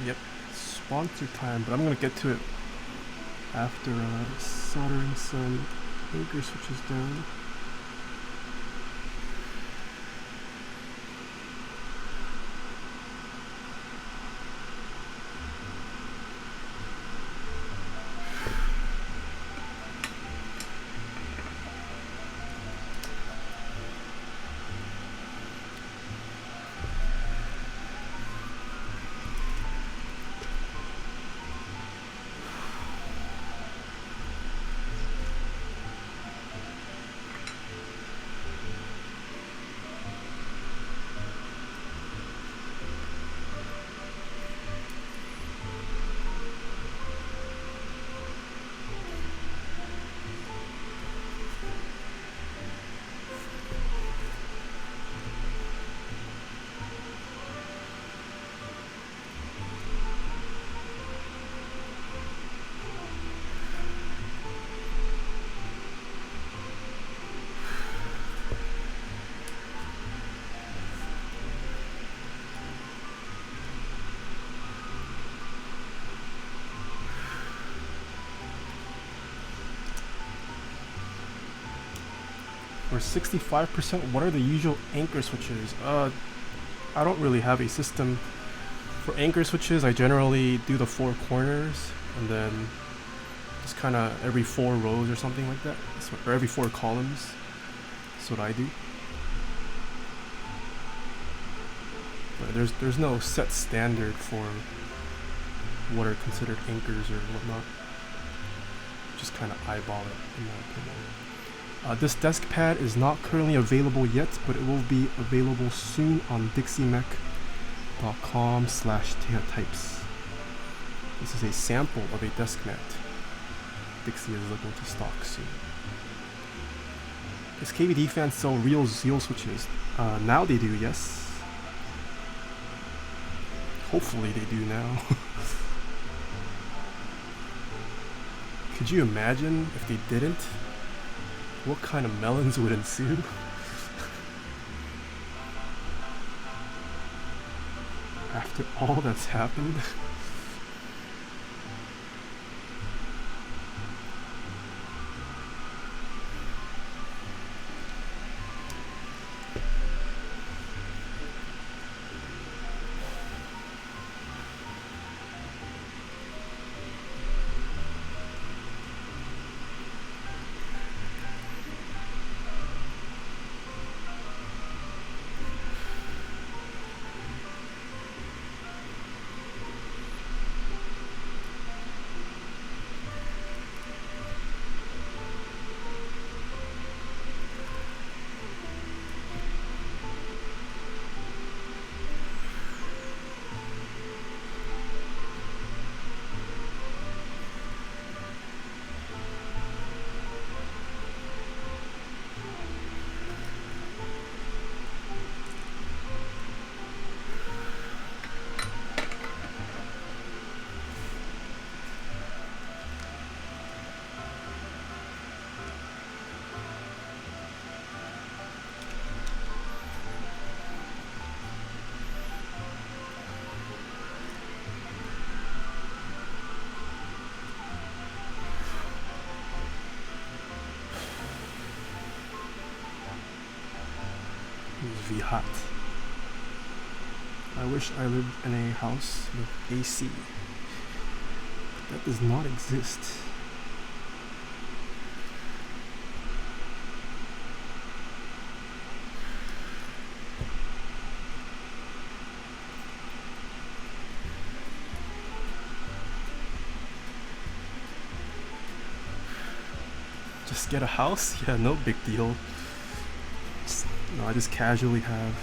S1: Yep, sponsor time, but I'm gonna get to it after soldering some anchor switches down. For 65%, what are the usual anchor switches? I don't really have a system. For anchor switches, I generally do the 4 corners and then just kind of every 4 rows or something like that. Or every 4 columns. That's what I do. But there's no set standard for what are considered anchors or whatnot. Just kind of eyeball it, in my opinion. This desk pad is not currently available yet, but it will be available soon on dixiemech.com/Taeha-types. This is a sample of a desk mat. Dixie is looking to stock soon. Does KVD fans sell real Zeal switches? Now they do, yes. Hopefully they do now. Could you imagine if they didn't? What kind of melons would ensue? After all that's happened? hot. I wish I lived in a house with AC. That does not exist. Just get a house? Yeah, no big deal. I just casually have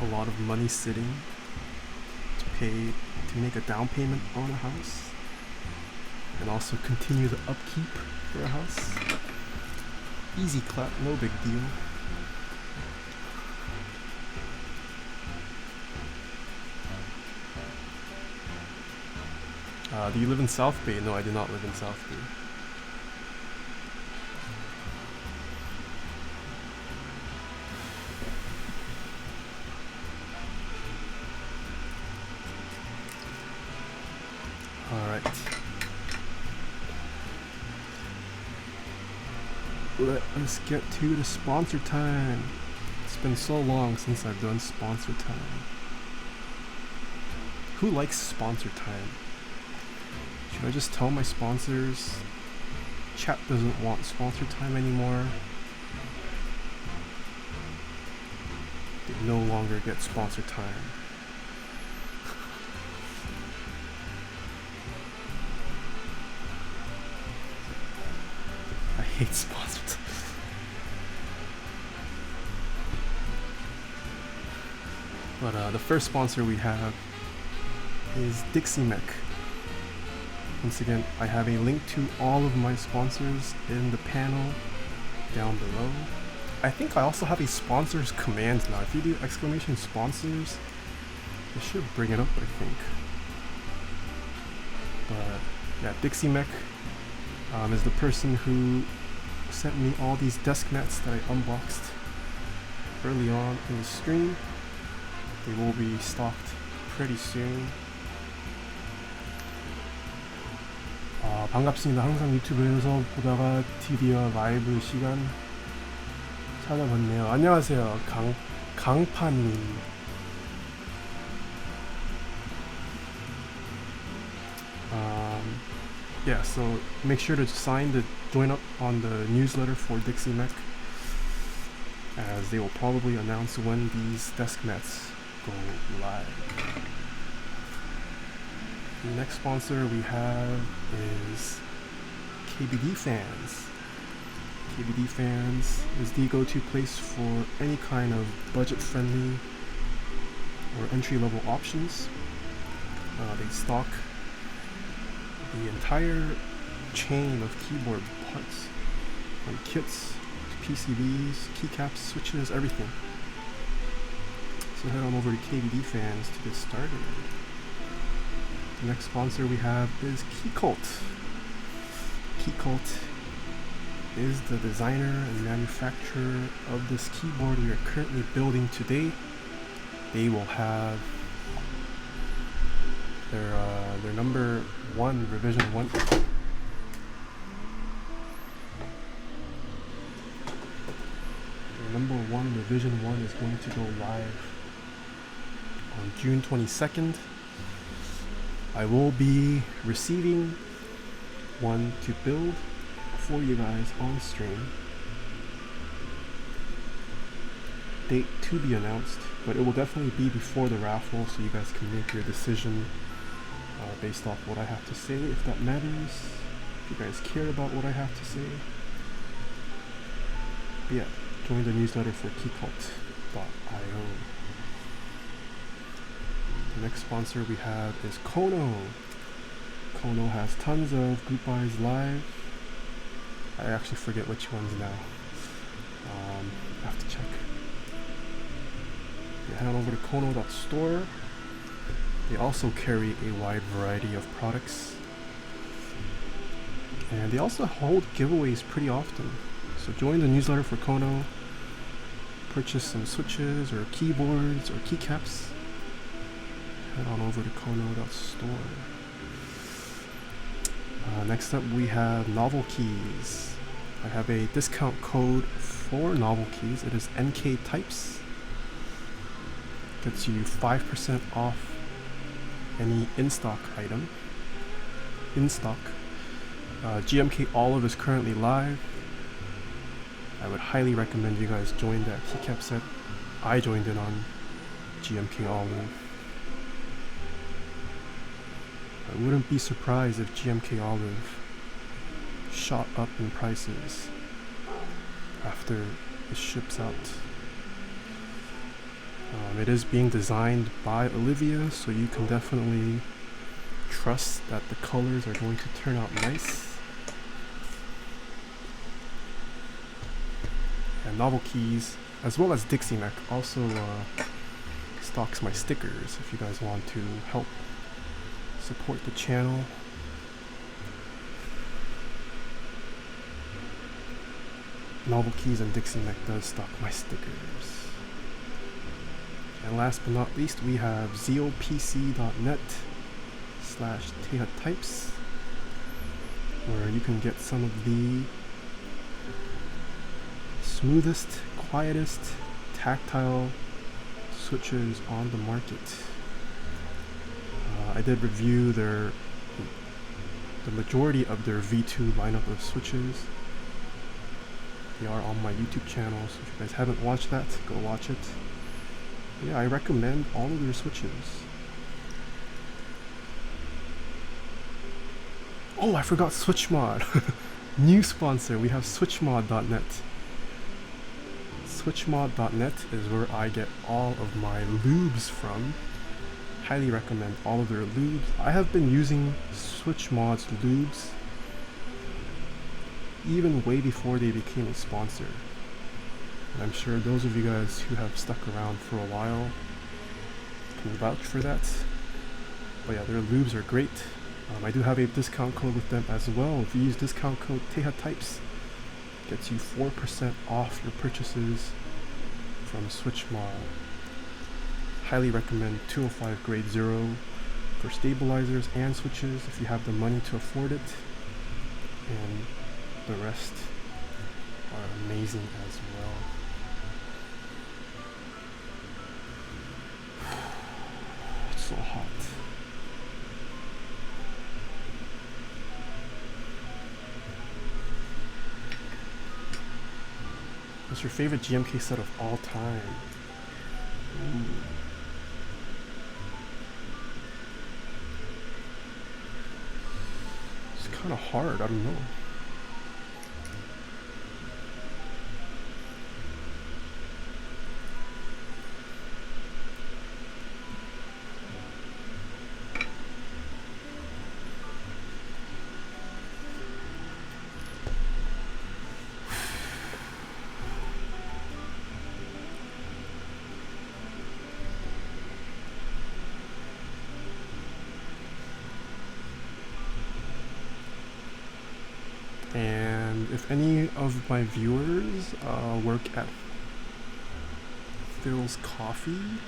S1: a lot of money sitting to make a down payment on a house and also continue the upkeep for a house. Easy clap, no big deal. Do you live in South Bay? No, I do not live in South Bay. Alright. Let us get to the sponsor time. It's been so long since I've done sponsor time. Who likes sponsor time? Should I just tell my sponsors chat doesn't want sponsor time anymore? They no longer get sponsor time. I hate sponsor time. But the first sponsor we have is Dixie Mech. Once again, I have a link to all of my sponsors in the panel down below. I think I also have a sponsors command now. If you do exclamation sponsors, it should bring it up, I think. But yeah, Dixie Mech is the person who sent me all these desk mats that I unboxed early on in the stream. They will be stocked pretty soon. 반갑습니다. 항상 유튜브에서 보다가 드디어 라이브 시간 찾아봤네요. 안녕하세요. 강파님. Yeah, so make sure to join up on the newsletter for Dixie Mech, as they will probably announce when these desk mats go live. The next sponsor we have is KBD Fans. KBD Fans is the go-to place for any kind of budget-friendly or entry-level options. They stock the entire chain of keyboard parts, from kits to PCBs, keycaps, switches, everything. So head on over to KBD Fans to get started. The next sponsor we have is Keycult. Keycult is the designer and manufacturer of this keyboard we are currently building today. They will have their number 1 revision 1. Their number 1 revision 1 is going to go live on June 22nd. I will be receiving one to build for you guys on stream. Date to be announced, but it will definitely be before the raffle, so you guys can make your decision based off what I have to say, if that matters, if you guys care about what I have to say. But yeah, join the newsletter for Keycult.io. The next sponsor we have is Kono. Kono has tons of group buys live. I actually forget which ones now. I have to check. You head on over to Kono.store. They also carry a wide variety of products. And they also hold giveaways pretty often. So join the newsletter for Kono. Purchase some switches or keyboards or keycaps. Head on over to Kono.store. Next up we have Novel Keys. I have a discount code for novel keys. It is NK Types. Gets you 5% off any in-stock item. In stock. GMK Olive is currently live. I would highly recommend you guys join that keycap set. I joined in on GMK Olive. I wouldn't be surprised if GMK Olive shot up in prices after it ships out. It is being designed by Olivia, so you can definitely trust that the colors are going to turn out nice. And Novel Keys, as well as Dixie Mech, also stocks my stickers if you guys want to help support the channel. Novel Keys and Dixie Mech does stock my stickers. And last but not least, we have zeopc.net/Taeha Types, where you can get some of the smoothest, quietest, tactile switches on the market. I did review the majority of their V2 lineup of switches. They are on my YouTube channel, so if you guys haven't watched that, go watch it. Yeah, I recommend all of their switches. Oh, I forgot SwitchMod. New sponsor, we have SwitchMod.net. SwitchMod.net is where I get all of my lubes from. Highly recommend all of their lubes. I have been using SwitchMod's lubes even way before they became a sponsor. And I'm sure those of you guys who have stuck around for a while can vouch for that. But yeah, their lubes are great. I do have a discount code with them as well. If you use discount code Taeha Types, it gets you 4% off your purchases from SwitchMod. Highly recommend 205 grade 0 for stabilizers and switches if you have the money to afford it. And the rest are amazing as well. It's so hot. What's your favorite GMK set of all time? Ooh. It's kind of hard, I don't know. And if any of my viewers work at Phil's Coffee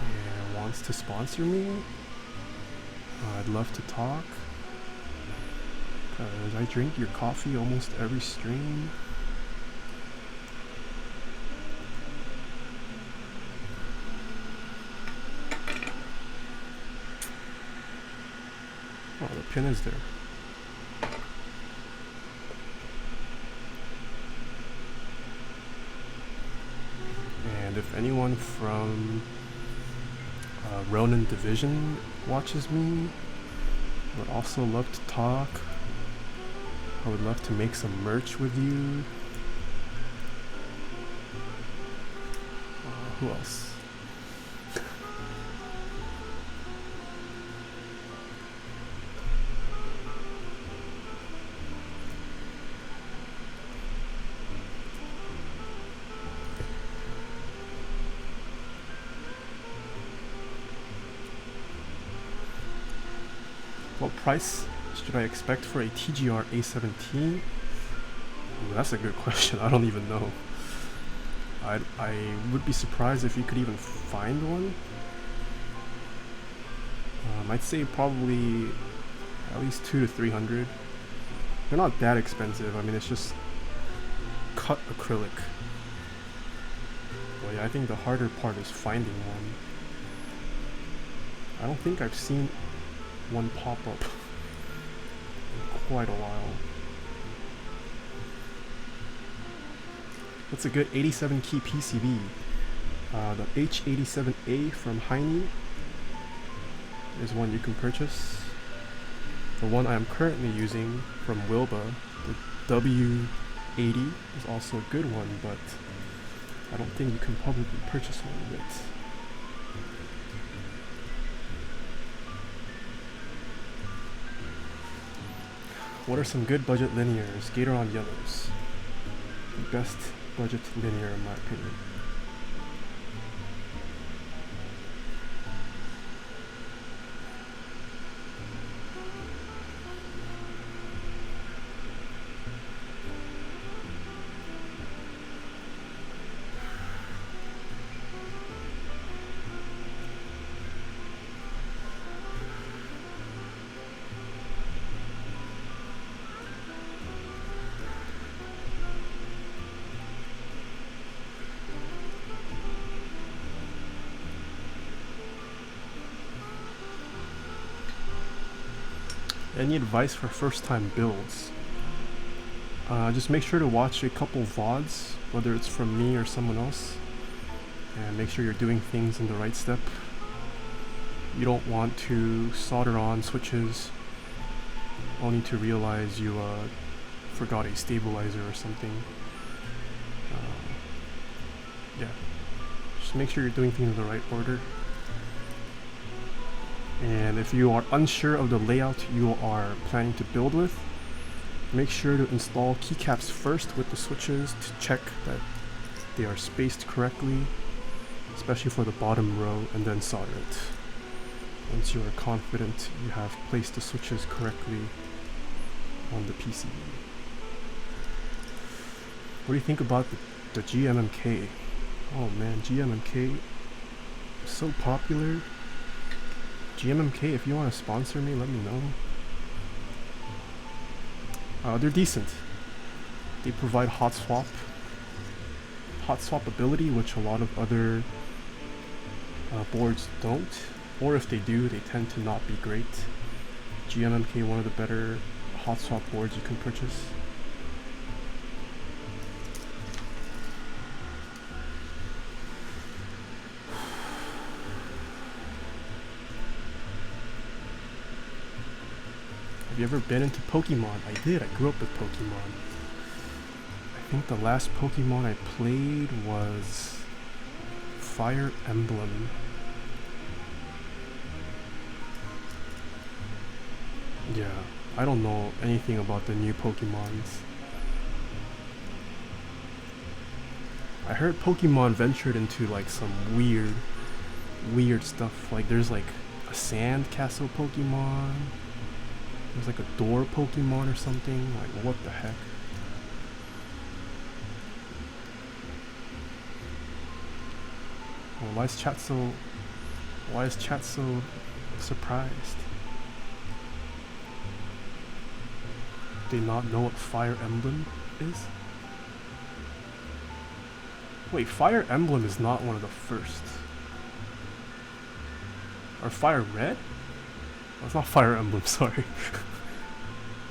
S1: and wants to sponsor me, I'd love to talk, because I drink your coffee almost every stream. Oh, the pin is there. And if anyone from Ronin Division watches me, I would also love to talk. I would love to make some merch with you. Who else? What price should I expect for a TGR A17? Ooh, that's a good question. I don't even know. I would be surprised if you could even find one. I'd say probably at least 200 to 300. They're not that expensive. I mean, it's just cut acrylic. But yeah, I think the harder part is finding one. I don't think I've seen one pop up in quite a while. What's a good 87 key PCB? The H87A from Heine is one you can purchase. The one I am currently using from Wilba, the W80, is also a good one, but I don't think you can publicly purchase one of it. What are some good budget linears? Gatoron Yellows. The best budget linear in my opinion. Any advice for first time builds? Just make sure to watch a couple VODs, whether it's from me or someone else, and make sure you're doing things in the right step. You don't want to solder on switches only to realize you forgot a stabilizer or something. Yeah, just make sure you're doing things in the right order. And if you are unsure of the layout you are planning to build with, make sure to install keycaps first with the switches to check that they are spaced correctly, especially for the bottom row, and then solder it. Once you are confident you have placed the switches correctly on the PCB. What do you think about the GMMK? Oh man, GMMK is so popular. GMMK, if you want to sponsor me, let me know. They're decent. They provide hot swap ability, which a lot of other boards don't, or if they do, they tend to not be great. GMMK, one of the better hot swap boards you can purchase. Have you ever been into Pokemon? I did. I grew up with Pokemon. I think the last Pokemon I played was Fire Emblem. Yeah, I don't know anything about the new Pokemons. I heard Pokemon ventured into like some weird stuff. Like there's like a sand castle Pokemon. There's like a door Pokemon or something. Like, what the heck? Well, why is chat so surprised? Do they not know what Fire Emblem is? Wait, Fire Emblem is not one of the first. Or Fire Red? Oh, it's not Fire Emblem, sorry.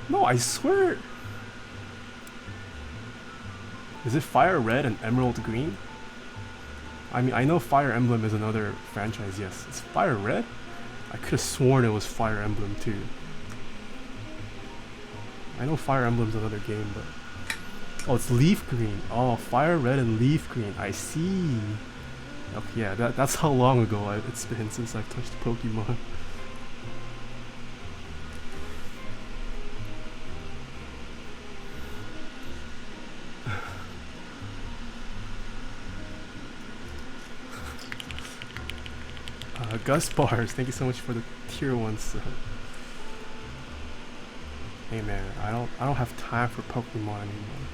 S1: No, I swear. Is it Fire Red and Emerald Green? I mean, I know Fire Emblem is another franchise, yes. It's Fire Red? I could have sworn it was Fire Emblem too. I know Fire Emblem's another game, but... Oh, it's Leaf Green. Oh, Fire Red and Leaf Green. I see. Okay, yeah, that's how long ago it's been since I've touched Pokemon. Gus Bars, thank you so much for the tier 1 sub. Hey man, I don't have time for Pokemon anymore.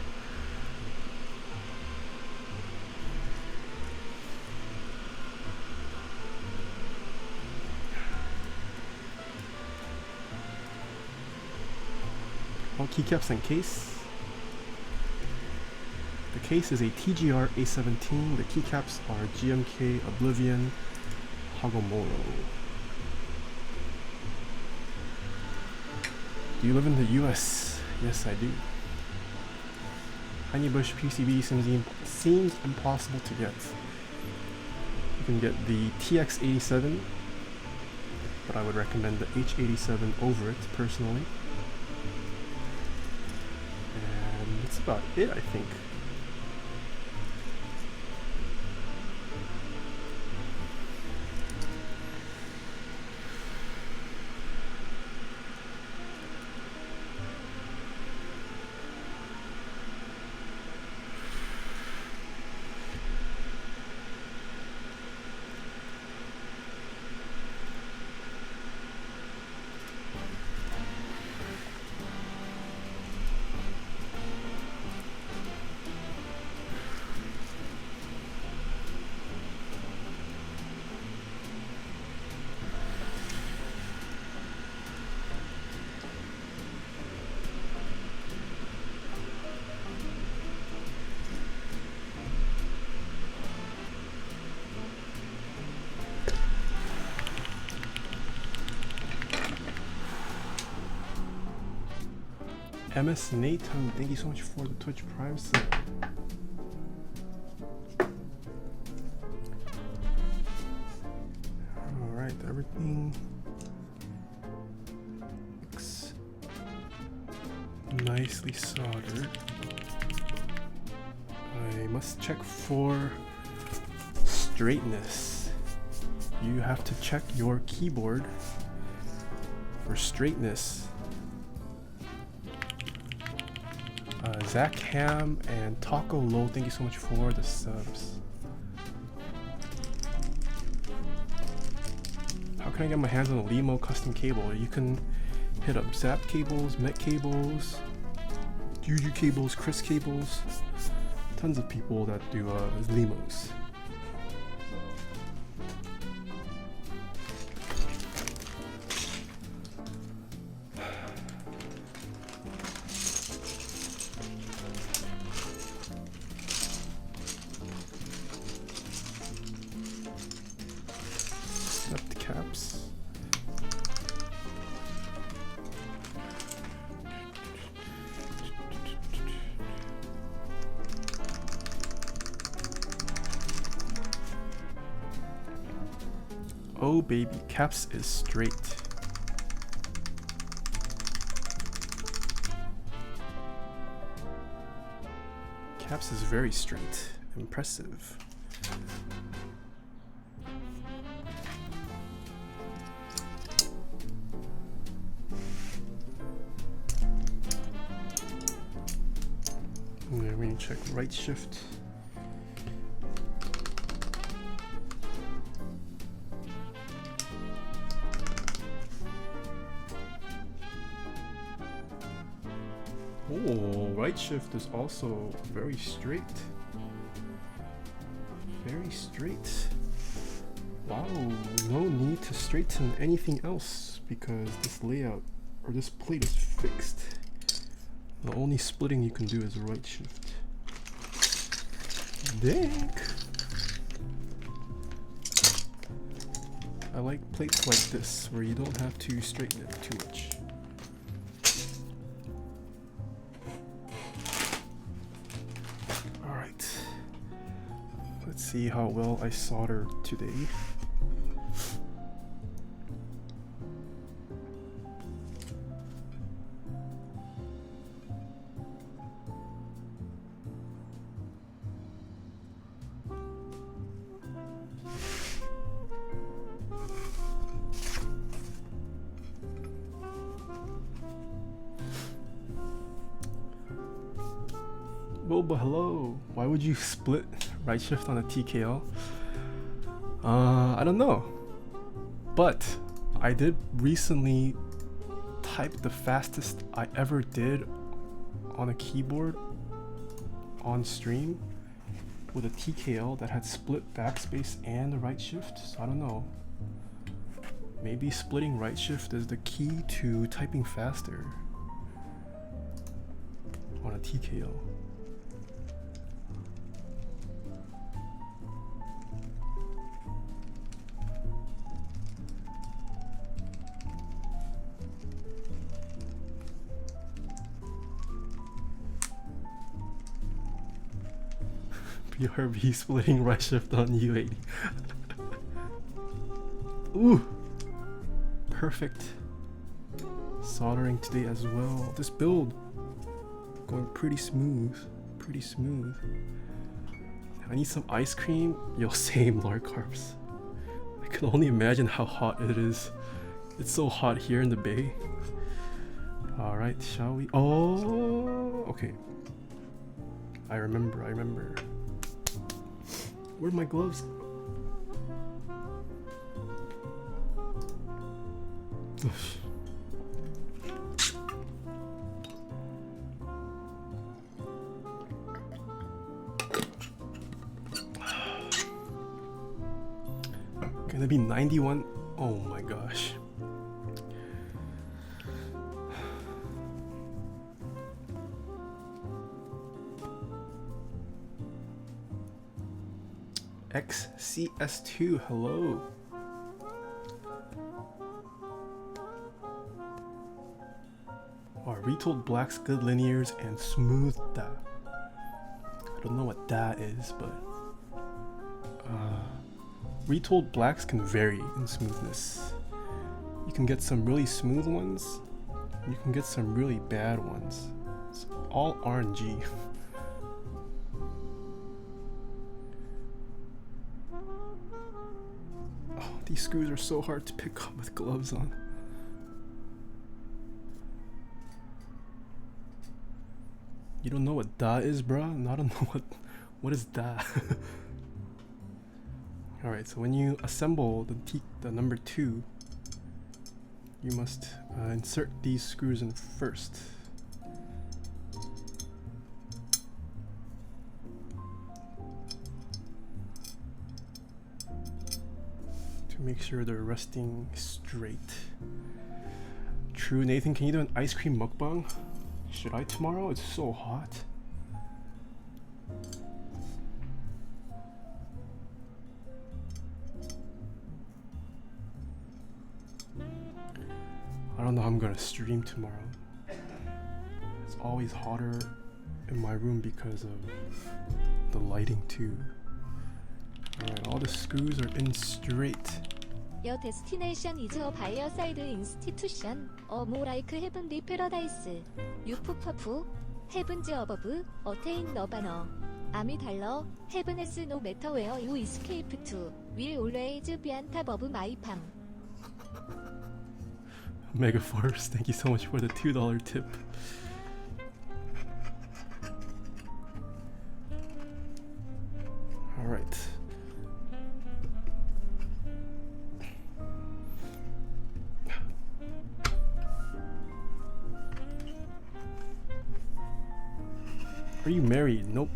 S1: keycaps and case. The case is a TGR A17. The keycaps are GMK, Oblivion, Hagomoro. Do you live in the US? Yes, I do. Honeybush PCB seems impossible to get. You can get the TX87, but I would recommend the H87 over it personally. And that's about it, I think. MS NATO, thank you so much for the Twitch Prime sub. Alright, everything looks nicely soldered. I must check for straightness. You have to check your keyboard for straightness. Zach Ham and Taco Low, thank you so much for the subs. How can I get my hands on a Limo custom cable? You can hit up Zap Cables, Met Cables, Juju Cables, Chris Cables. Tons of people that do Limos. Oh baby, caps is straight. Caps is very straight. Impressive. And then we check right shift. Oh, right shift is also very straight. Very straight. Wow, no need to straighten anything else because this layout or this plate is fixed. The only splitting you can do is right shift. Dang. I like plates like this where you don't have to straighten it too much. See how well I solder today. Boba, hello. Why would you split right shift on a TKL? I don't know. But I did recently type the fastest I ever did on a keyboard on stream with a TKL that had split backspace and the right shift. So I don't know. Maybe splitting right shift is the key to typing faster. on a TKO. BRB splitting right shift on U80. Ooh! Perfect. Soldering today as well. This build going pretty smooth. Pretty smooth. I need some ice cream. Yo, same large carbs. I can only imagine how hot it is. It's so hot here in the bay. Alright, shall we? Oh, okay. I remember. Where'd my gloves? Gonna be 91. Oh my gosh. XCS2, hello. Oh, retold blacks, good linears, and smooth that. I don't know what that is, but retold blacks can vary in smoothness. You can get some really smooth ones, you can get some really bad ones. It's all RNG. These screws are so hard to pick up with gloves on. You don't know what that is, bruh? I don't know what is that. Alright, so when you assemble the number 2, you must insert these screws in first. Make sure they're resting straight. True, Nathan, can you do an ice cream mukbang? Should I tomorrow? It's so hot. I don't know how I'm gonna stream tomorrow. It's always hotter in my room because of the lighting too. Alright, all the screws are in straight.
S2: Your destination is a buyer side institution, a more like heavenly paradise. You puff, heaven's above, attain nirvana. Amidala, heaven is no matter where you escape to, will always be on top of my palm.
S1: Megaforce, thank you so much for the $2 tip. Alright. Are you married? Nope,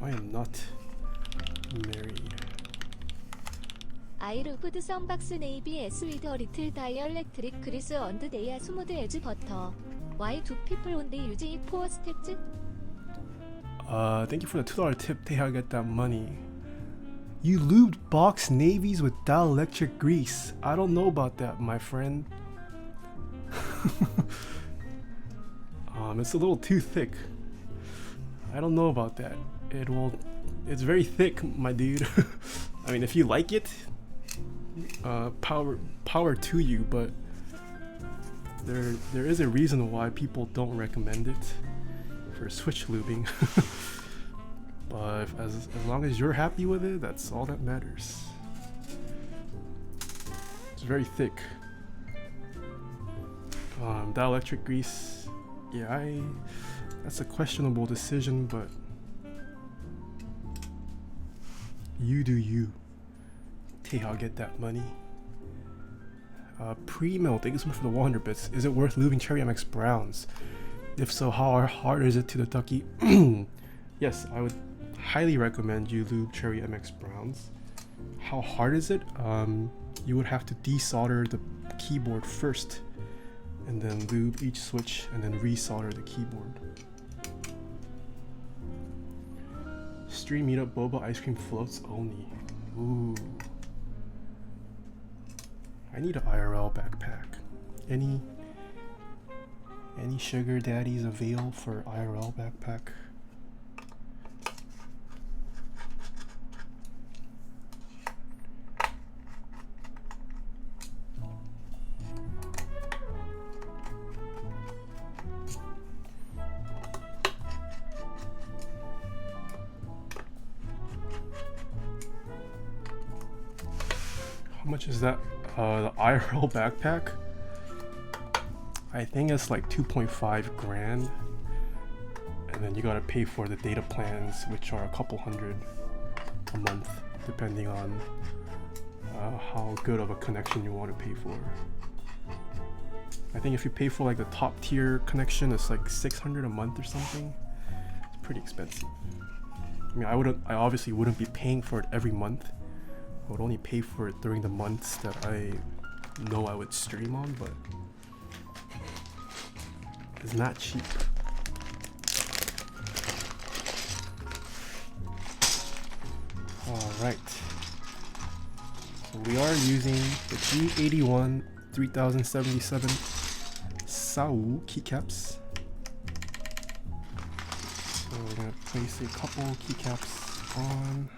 S1: I am not married.
S2: I loved some box navy as with a little dielectric grease and they are smooth as butter. Why do people only use it for steps?
S1: Thank you for the $2 tip. Taeha, get that money. You lubed box navies with dielectric grease. I don't know about that, my friend. It's a little too thick. I don't know about that. It's very thick, my dude. I mean, if you like it, power to you, but there is a reason why people don't recommend it for switch lubing. But as long as you're happy with it, that's all that matters. It's very thick. Dielectric grease, yeah, that's a questionable decision, but you do you. Taeha, get that money. Pre-mill, thank you so much for the 100 bits. Is it worth lubing Cherry MX Browns? If so, how hard is it to the ducky? Yes, I would highly recommend you lube Cherry MX Browns. How hard is it? You would have to desolder the keyboard first, and then lube each switch, and then resolder the keyboard. Stream meetup boba ice cream floats only. Ooh. I need an IRL backpack. Any sugar daddies avail for IRL backpack? How much is that? The IRL backpack? I think it's like 2.5 grand. And then you gotta pay for the data plans, which are a couple hundred a month, depending on how good of a connection you want to pay for. I think if you pay for like the top tier connection, it's like 600 a month or something. It's pretty expensive. I mean, I obviously wouldn't be paying for it every month. I would only pay for it during the months that I know I would stream on, but it's not cheap. Alright. So we are using the G81 3077 SAU keycaps. So we're gonna place a couple keycaps on.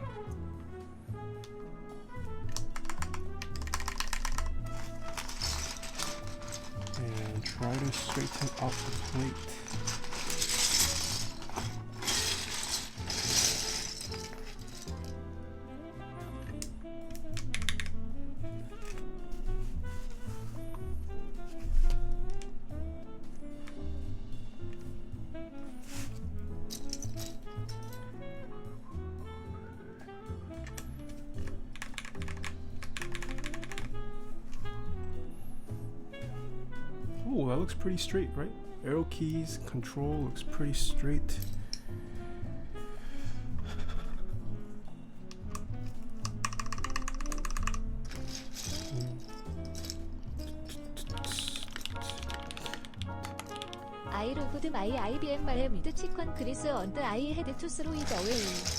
S1: And try to straighten out the plate. Oh, that looks pretty straight, right? Arrow keys, control looks pretty straight.
S2: 아이로그드 마이 IBM 말해 미드 치권 그리스 언더 아이 헤드 투스로 이더 웨이.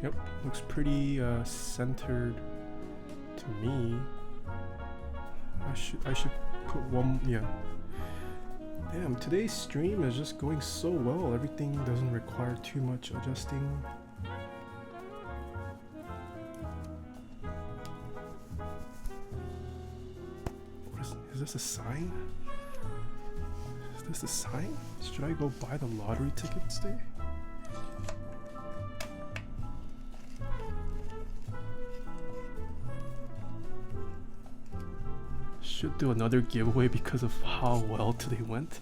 S1: Yep, looks pretty centered to me. I should put one, yeah. Damn, today's stream is just going so well. Everything doesn't require too much adjusting. Is this a sign? Is this a sign? Should I go buy the lottery tickets today? Should do another giveaway because of how well today went.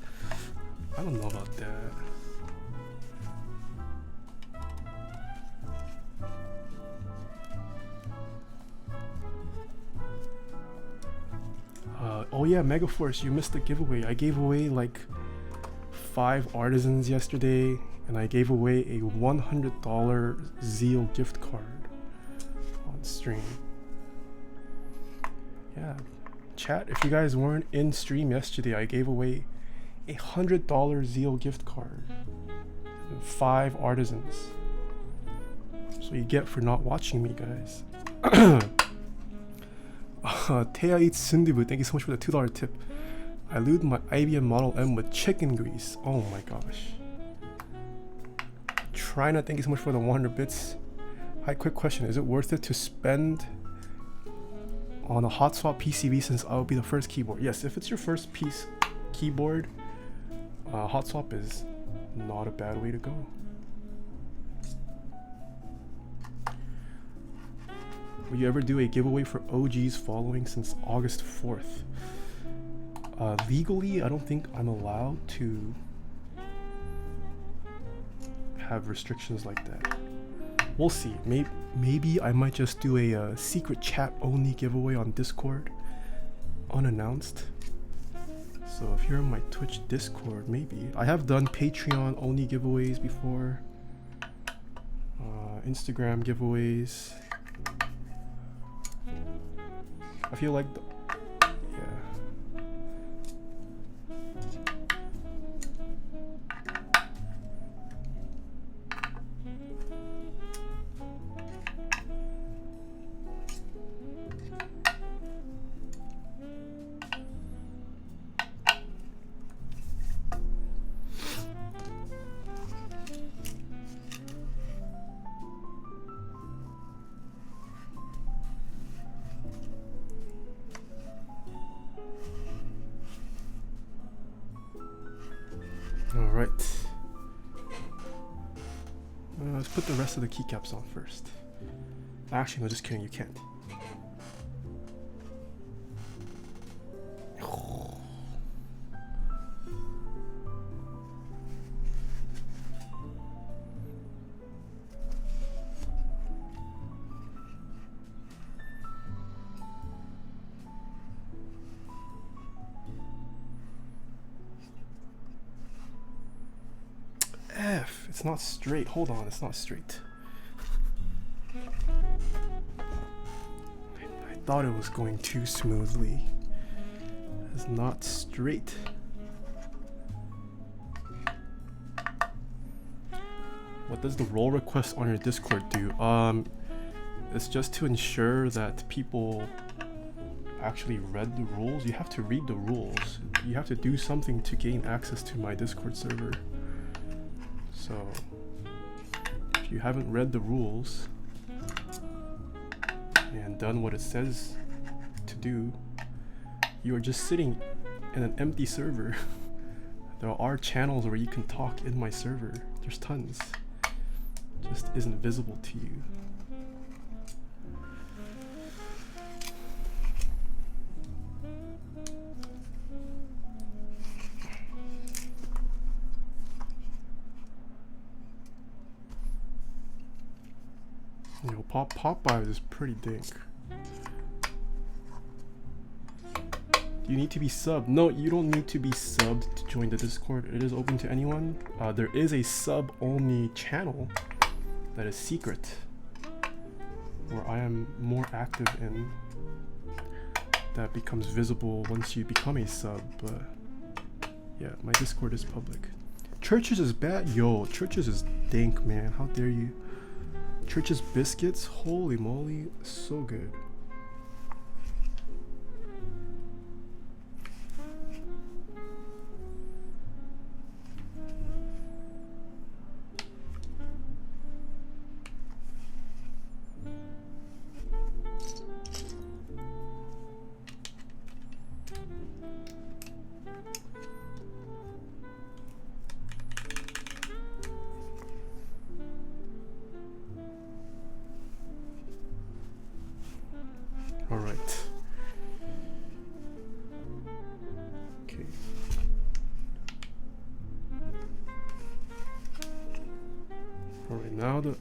S1: I don't know about that. Oh yeah, Megaforce, you missed the giveaway. I gave away like 5 artisans yesterday, and I gave away a $100 Zeal gift card on stream. Yeah, chat, if you guys weren't in stream yesterday, I gave away a $100 Zeal gift card and 5 artisans. So you get for not watching me, guys. Taeha eats Sundibu, thank you so much for the $2 tip. I lubed my IBM Model M with chicken grease. Oh my gosh. Trina, thank you so much for the 100 bits. Hi, quick question. Is it worth it to spend on a hot swap PCB since I will be the first keyboard? Yes, if it's your first piece keyboard, hot swap is not a bad way to go. Will you ever do a giveaway for OGs following since August 4th? Legally, I don't think I'm allowed to have restrictions like that. We'll see. Maybe I might just do a secret chat only giveaway on Discord, unannounced. So if you're in my Twitch Discord, maybe. I have done Patreon only giveaways before, Instagram giveaways. I feel like put the rest of the keycaps on first. Actually, no, just kidding, you can't. F, it's not straight. Hold on, it's not straight. I thought it was going too smoothly. It's not straight. What does the role request on your Discord do? It's just to ensure that people actually read the rules. You have to read the rules. You have to do something to gain access to my Discord server. So, if you haven't read the rules and done what it says to do, you are just sitting in an empty server. There are channels where you can talk in my server. There's tons. Just isn't visible to you. You know, Popeyes is pretty dink. You need to be subbed. No, you don't need to be subbed to join the Discord. It is open to anyone. There is a sub-only channel that is secret, where I am more active in. That becomes visible once you become a sub, but yeah, my Discord is public. Churches is bad? Yo, Churches is dink, man. How dare you? Church's biscuits, holy moly, so good.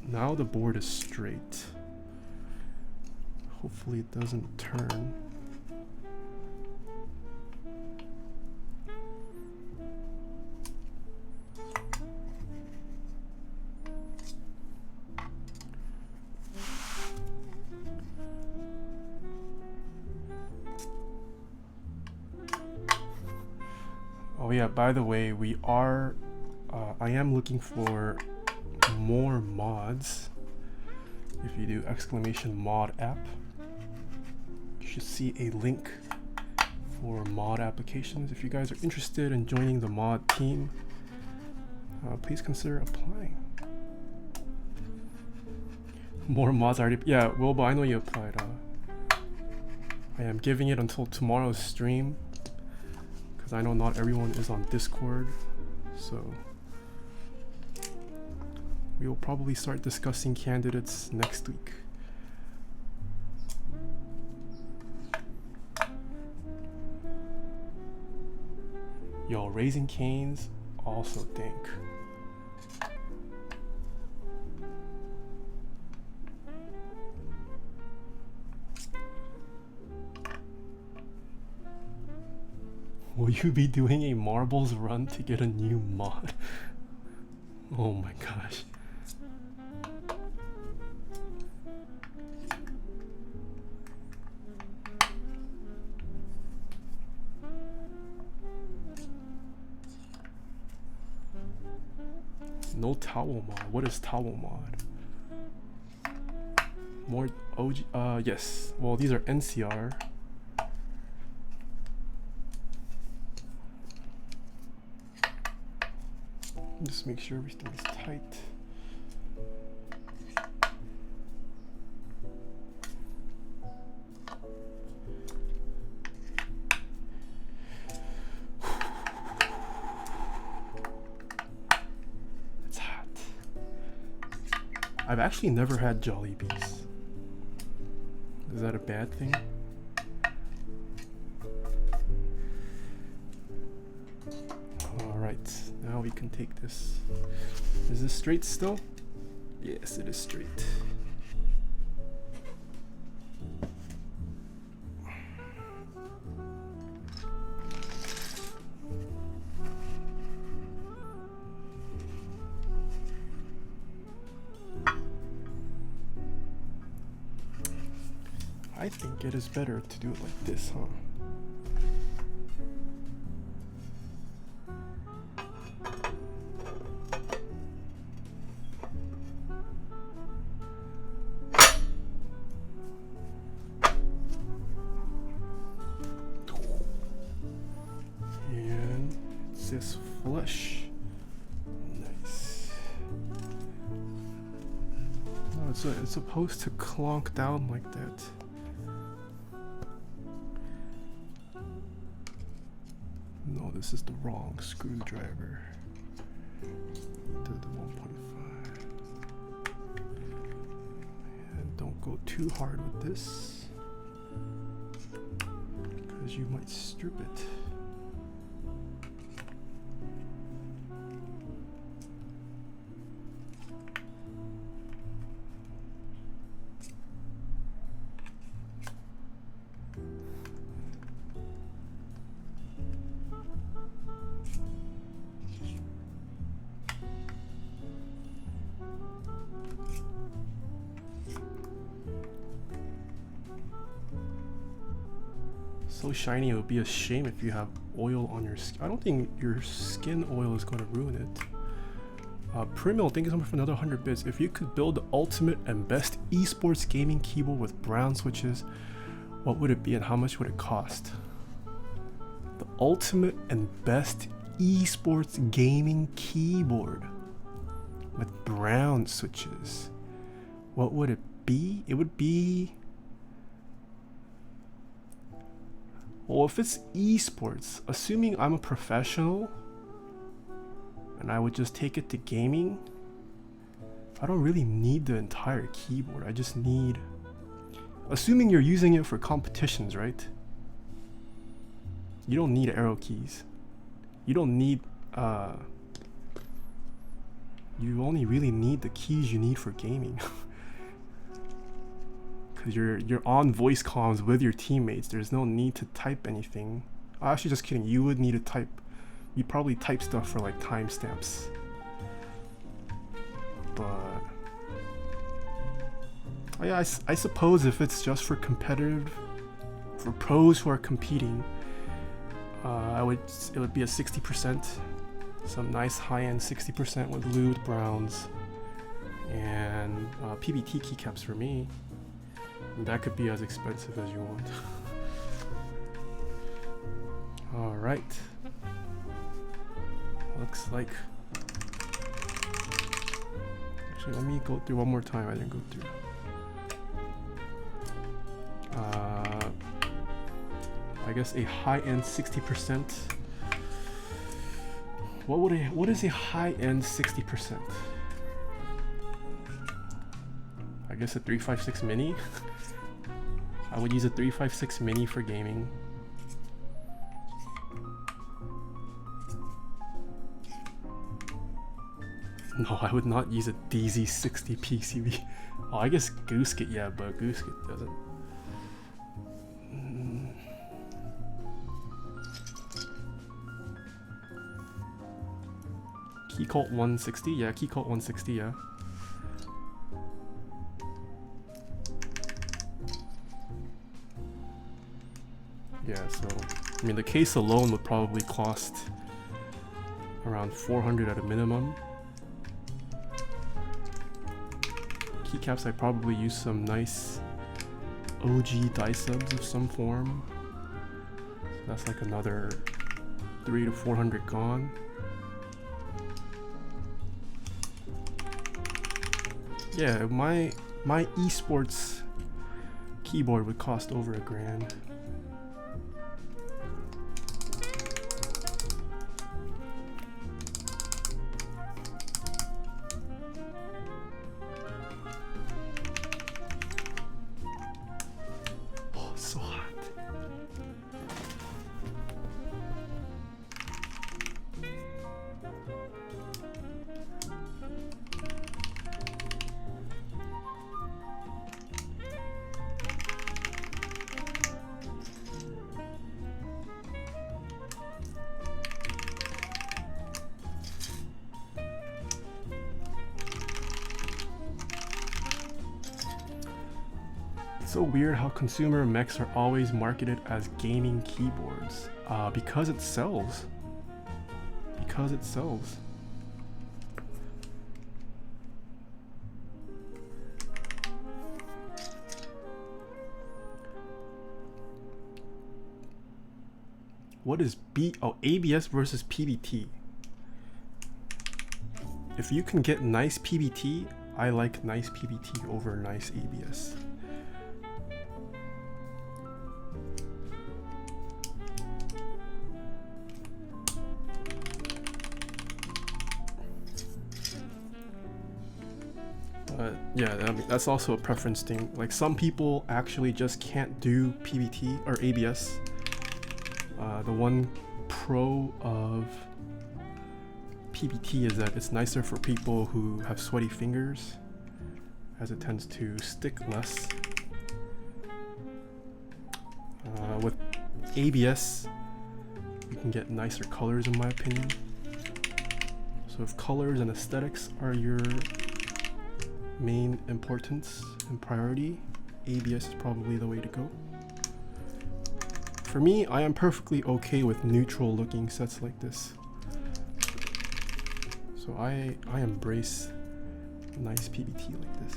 S1: Now the board is straight. Hopefully it doesn't turn. Oh yeah, by the way, I am looking for more mods. If you do !mod app, you should see a link for mod applications. If you guys are interested in joining the mod team, please consider applying. More mods already. Yeah, Wilbur, I know you applied. I am giving it until tomorrow's stream because I know not everyone is on Discord, so we will probably start discussing candidates next week. Yo, Raising Cane's also dink. Will you be doing a marbles run to get a new mod? Oh my gosh. No towel mod. What is towel mod? More OG. Yes. Well, these are NCR. Just make sure everything is tight. I've actually never had Jollibees. Is that a bad thing? Alright, now we can take this. Is this straight still? Yes, it is straight. I think it is better to do it like this, huh? And it says flush. Nice. No, it's supposed to clonk down like that. No, this is the wrong screwdriver. Do the 1.5. And don't go too hard with this, because you might strip it. So shiny, it would be a shame if you have oil on your skin. I don't think your skin oil is going to ruin it. Primil, thank you so much for another 100 bits. If you could build the ultimate and best esports gaming keyboard with brown switches, what would it be and how much would it cost? The ultimate and best esports gaming keyboard with brown switches. What would it be? It would be... Well, if it's esports, assuming I'm a professional and I would just take it to gaming, I don't really need the entire keyboard. I just need... Assuming you're using it for competitions, right? You don't need arrow keys. You don't need... You only really need the keys you need for gaming. You're on voice comms with your teammates. There's no need to type anything. Actually, just kidding. You would need to type. You'd probably type stuff for like timestamps. But yeah, I suppose if it's just for competitive, for pros who are competing, it would be a 60%, some nice high-end 60% with lubed browns, and PBT keycaps for me. That could be as expensive as you want. Alright. Looks like... Actually, let me go through one more time. I didn't go through. I guess a high-end 60%. What is a high-end 60%? I guess a 356 mini. I would use a 356 mini for gaming. No, I would not use a DZ60 PCB. Oh, I guess Goosekit, yeah, but Goosekit doesn't. Keycult 160, yeah, Keycult 160, yeah. Yeah, so I mean the case alone would probably cost around 400 at a minimum. Keycaps, I probably use some nice OG die subs of some form. So that's like another 300 to 400 gone. Yeah, my esports keyboard would cost over $1,000. It's so weird how consumer mechs are always marketed as gaming keyboards. Because it sells. Because it sells. What is ABS versus PBT? If you can get nice PBT, I like nice PBT over nice ABS. Yeah, I mean, that's also a preference thing. Like, some people actually just can't do PBT or ABS. The one pro of PBT is that it's nicer for people who have sweaty fingers, as it tends to stick less. With ABS, you can get nicer colors in my opinion. So if colors and aesthetics are your main importance and priority, ABS is probably the way to go. For me, I am perfectly okay with neutral looking sets like this. So I embrace nice PBT like this.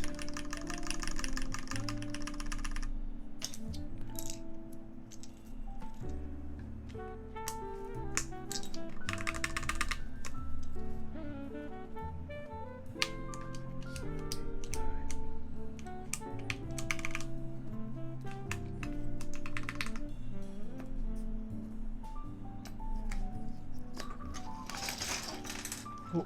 S1: Oh.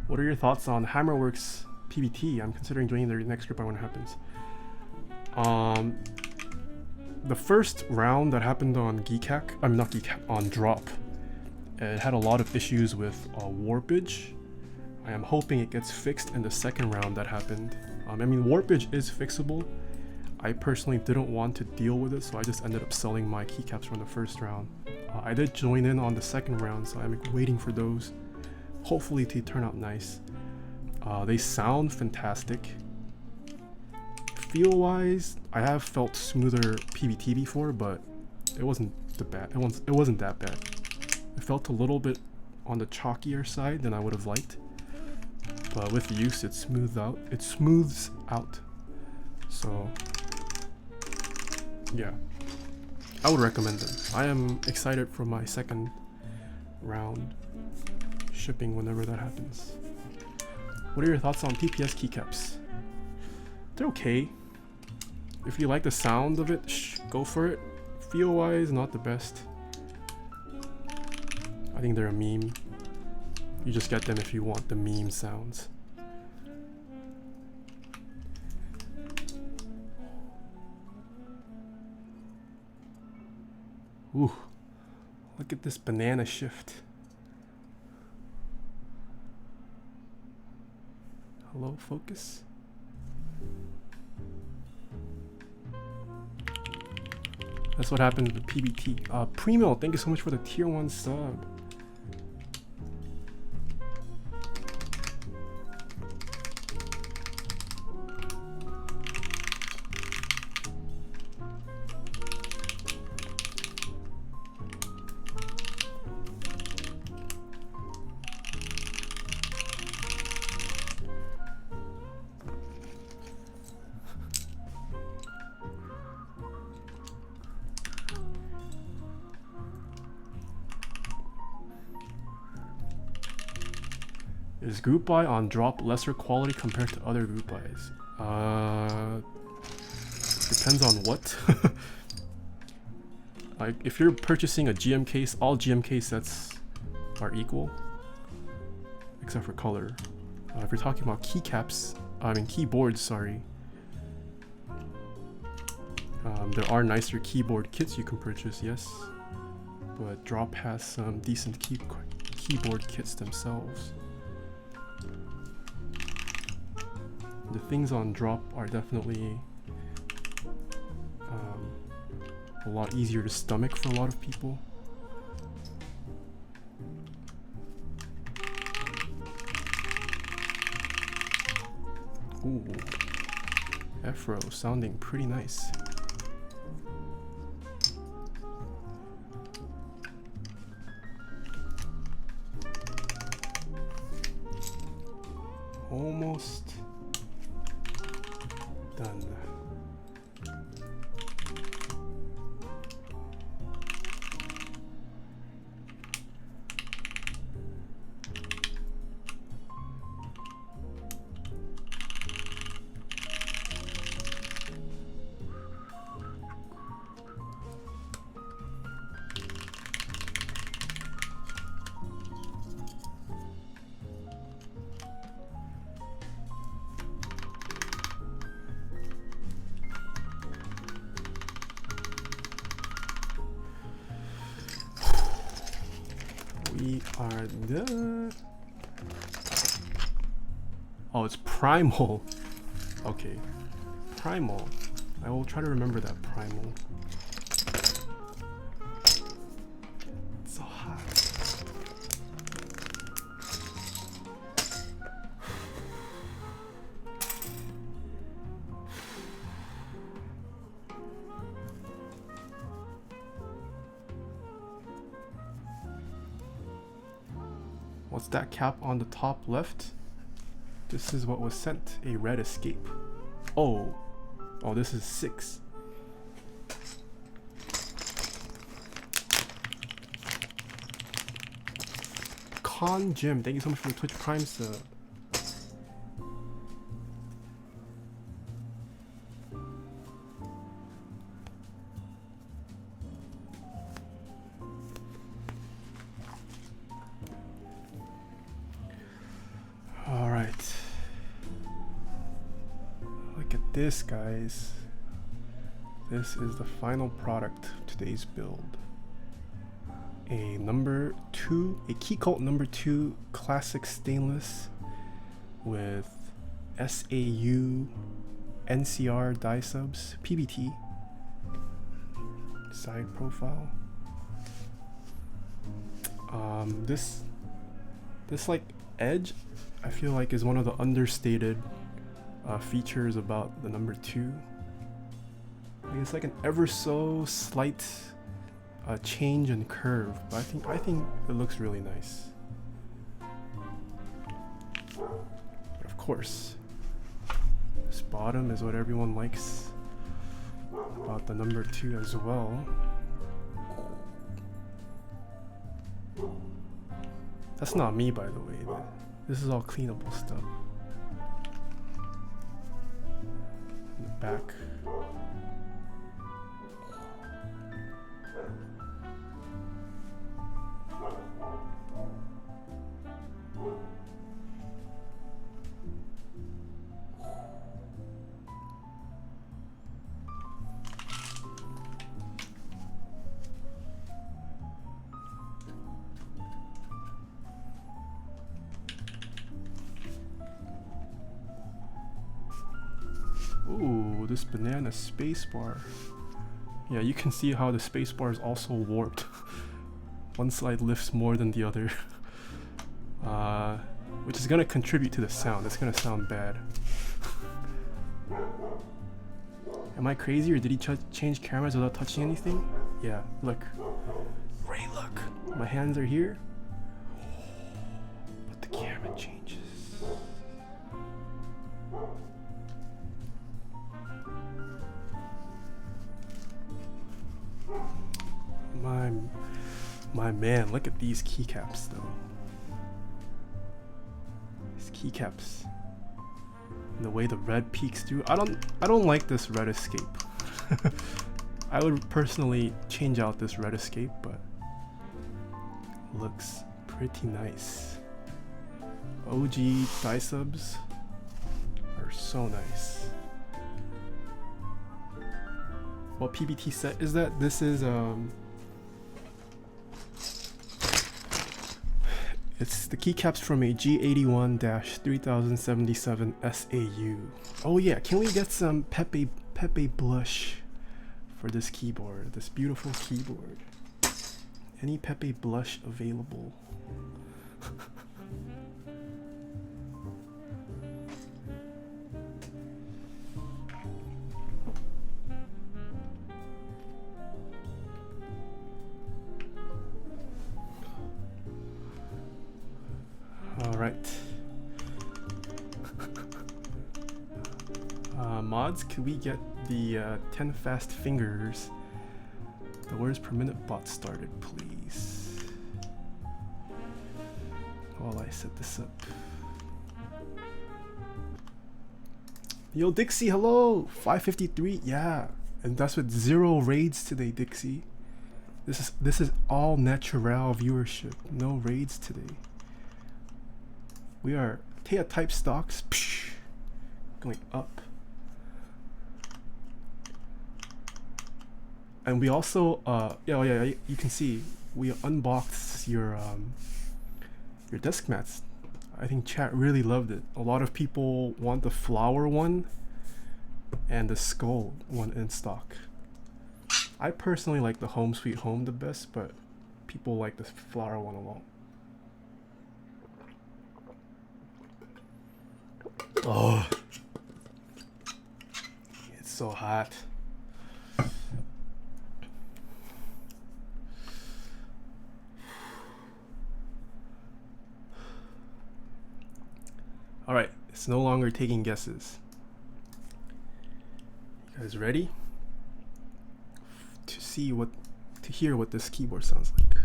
S1: What are your thoughts on Hammerworks PBT? I'm considering joining their next group when it happens. The first round that happened on on Drop, it had a lot of issues with warpage. I am hoping it gets fixed in the second round that happened. I mean, warpage is fixable. I personally didn't want to deal with it, so I just ended up selling my keycaps from the first round. I did join in on the second round, so I'm waiting for those, hopefully to turn out nice. They sound fantastic. Feel wise, I have felt smoother PBT before, but it wasn't it wasn't that bad. It felt a little bit on the chalkier side than I would have liked, but with use it smooths out. So yeah, I would recommend them. I am excited for my second round shipping whenever that happens. What are your thoughts on PPS keycaps? They're okay. If you like the sound of it, go for it. Feel wise, not the best. I think they're a meme. You just get them if you want the meme sounds. Ooh, look at this banana shift. Hello, focus. That's what happened with the PBT. Primo, thank you so much for the tier 1 sub. Is group buy on Drop lesser quality compared to other group buys? Depends on what. Like, if you're purchasing a GM case, all GM case sets are equal, except for color. If you're talking about keyboards, sorry. There are nicer keyboard kits you can purchase, yes, but Drop has some decent keyboard kits themselves. The things on drop are definitely a lot easier to stomach for a lot of people. Ooh, Afro sounding pretty nice. Almost done. We are done. Oh, it's primal. Okay, primal. I will try to remember that primal. It's so hot. What's that cap on the top left? This is what was sent, a red escape. Oh, this is 6. Con Jim, thank you so much for the Twitch Prime sub. This, guys, this is the final product of today's build. A Keycult No.2 classic stainless with SAU NCR die subs, PBT, side profile. This like edge, I feel like, is one of the understated features about the No.2. It's like an ever so slight change in curve, but I think it looks really nice. But of course, this bottom is what everyone likes about the No.2 as well. That's not me, by the way. This is all cleanable stuff. Back. Ooh, this banana spacebar. Yeah, you can see how the spacebar is also warped. One side lifts more than the other. Which is gonna contribute to the sound. It's gonna sound bad. Am I crazy, or did he change cameras without touching anything? Yeah, look. Ray, look. My hands are here. But the camera changes. My man, look at these keycaps though. These keycaps. And the way the red peeks through. I don't like this red escape. I would personally change out this red escape, but looks pretty nice. OG die subs are so nice. What PBT set is that? This is It's the keycaps from a G81-3077 SAU. Oh yeah, can we get some Pepe blush for this keyboard, this beautiful keyboard? Any Pepe blush available? All right. Mods, could we get the 10 fast fingers, the words per minute bot started, please? While I set this up. Yo, Dixie, hello! 553, yeah. And that's with 0 raids today, Dixie. This is all natural viewership, no raids today. We are Taeha type stocks going up, and we also yeah, you can see we unboxed your desk mats. I think chat really loved it. A lot of people want the flower one and the skull one in stock. I personally like the home sweet home the best, but people like the flower one a lot. Oh, it's so hot. All right, it's no longer taking guesses. You guys ready to hear what this keyboard sounds like?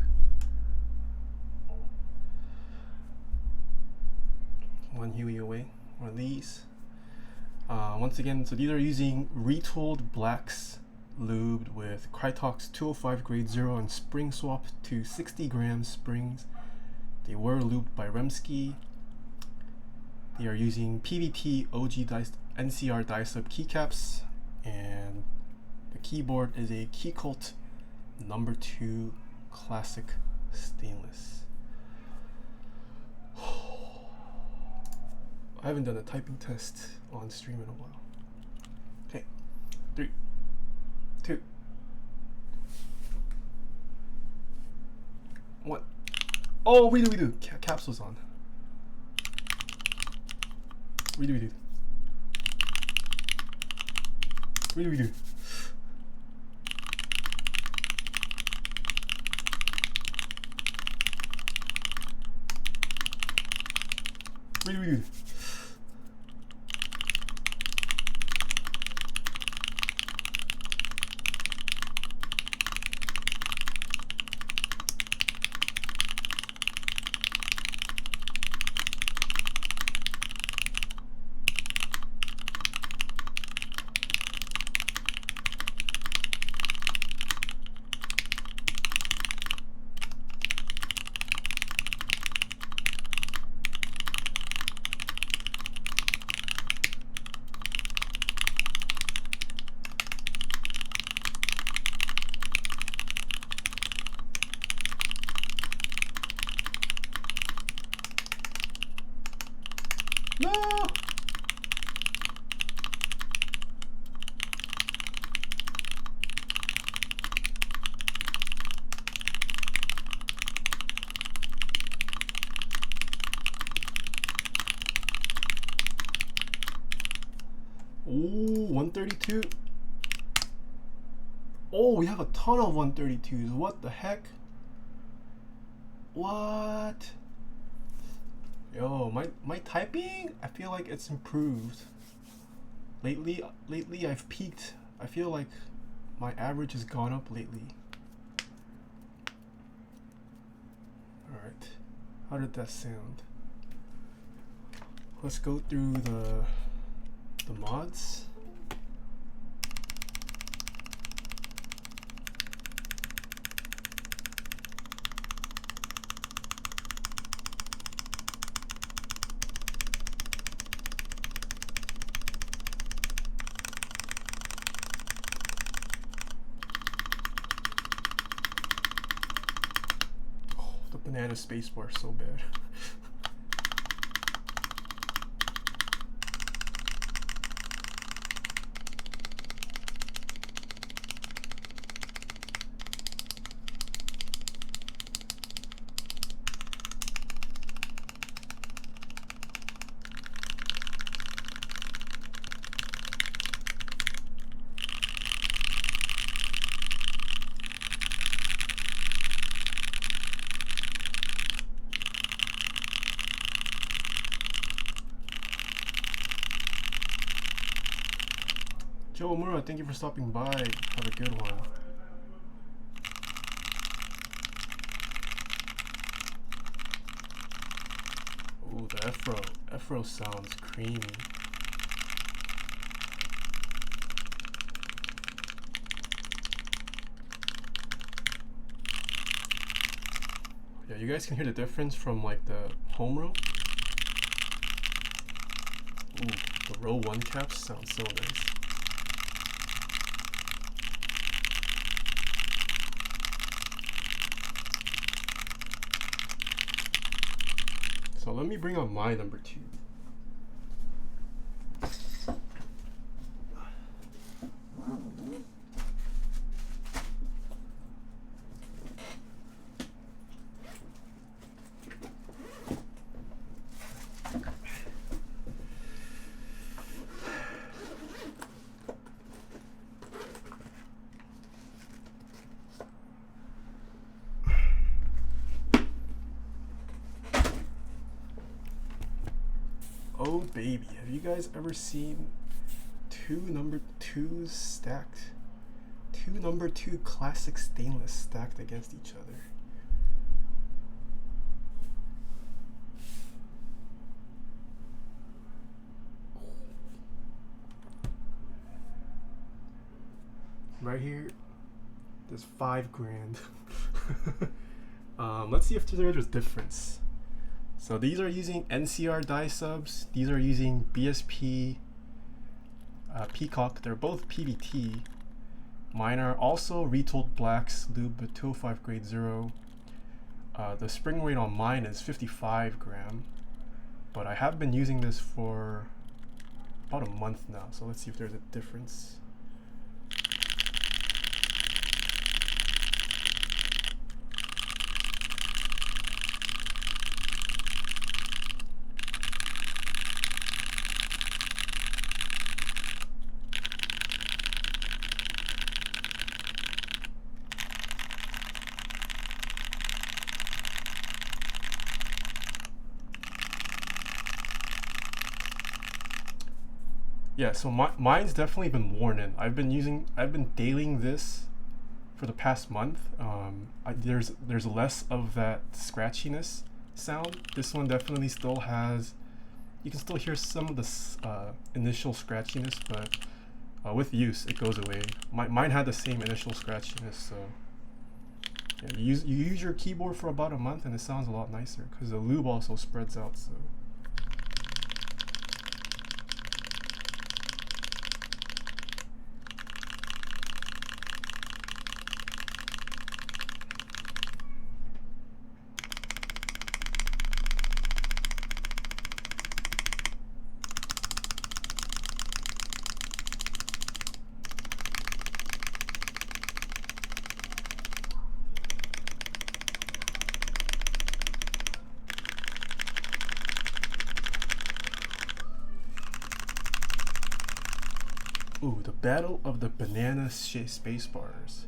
S1: One Huey away. One of these. Once again, so these are using retooled blacks lubed with Krytox 205 grade 0 and spring swap to 60 gram springs. They were lubed by Remsky. They are using PVT OG NCR die-sub keycaps, and the keyboard is a Keycult No.2 classic stainless. I haven't done a typing test on stream in a while. Okay, 3, 2, 1. Oh, we do. Capsules on. We do. No! Ooh, 132. Oh, we have a ton of 132s. What the heck? What? Yo, my typing, I feel like it's improved. Lately I've peaked. I feel like my average has gone up lately. Alright, how did that sound? Let's go through the mods. Banana spacebar so bad. Joe Omura, thank you for stopping by. Have a good one. Ooh, the Afro sounds creamy. Yeah, you guys can hear the difference from like the home row. Ooh, the row 1 caps sound so nice. So let me bring on my number 2. Oh baby, have you guys ever seen 2 number 2s stacked? 2 number 2 classic stainless stacked against each other. Right here, there's 5 grand. Let's see if there's a difference. So these are using NCR die subs. These are using BSP Peacock. They're both PBT. Mine are also retooled blacks, lube 205 grade 0. The spring weight on mine is 55 gram. But I have been using this for about a month now. So let's see if there's a difference. Yeah, so mine's definitely been worn in. I've been dailying this for the past month. There's less of that scratchiness sound. This one definitely still has. You can still hear some of the initial scratchiness, but with use it goes away. Mine had the same initial scratchiness, so yeah, you use your keyboard for about a month and it sounds a lot nicer because the lube also spreads out. So. Ooh, the battle of the banana space bars.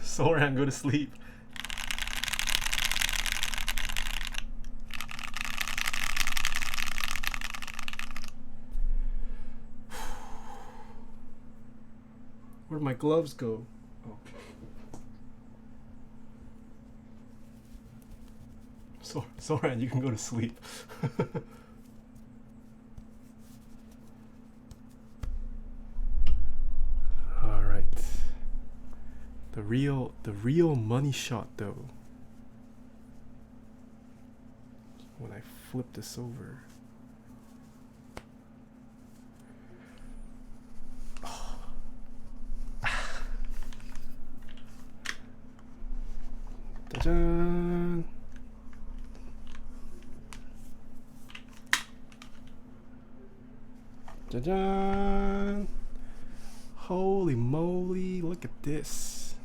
S1: Soran, go to sleep. Where'd my gloves go? Oh. Soran, you can go to sleep. All right. The real money shot though. When I flip this over. Ta-da! Ta-da! Holy moly, look at this.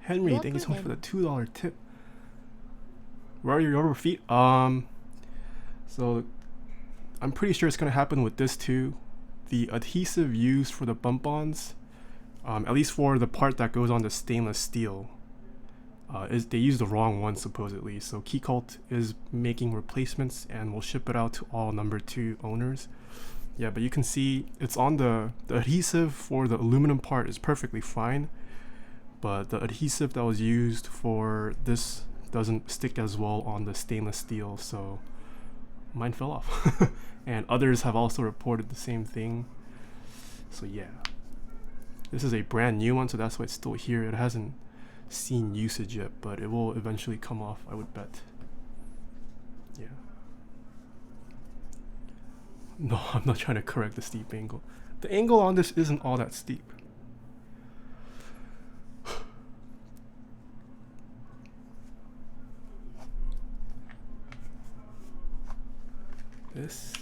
S1: Henry, thank you so much for the $2 tip. Where are your rubber feet? So I'm pretty sure it's gonna happen with this too. The adhesive used for the bump-ons, at least for the part that goes on the stainless steel, they used the wrong one supposedly. So Keycult is making replacements and will ship it out to all No.2 owners. Yeah, but you can see it's on the adhesive for the aluminum part is perfectly fine, but the adhesive that was used for this doesn't stick as well on the stainless steel, so mine fell off. And others have also reported the same thing. So yeah, this is a brand new one, so that's why it's still here. It hasn't seen usage yet, but it will eventually come off, I would bet. Yeah. No, I'm not trying to correct the steep angle. The angle on this isn't all that steep. This.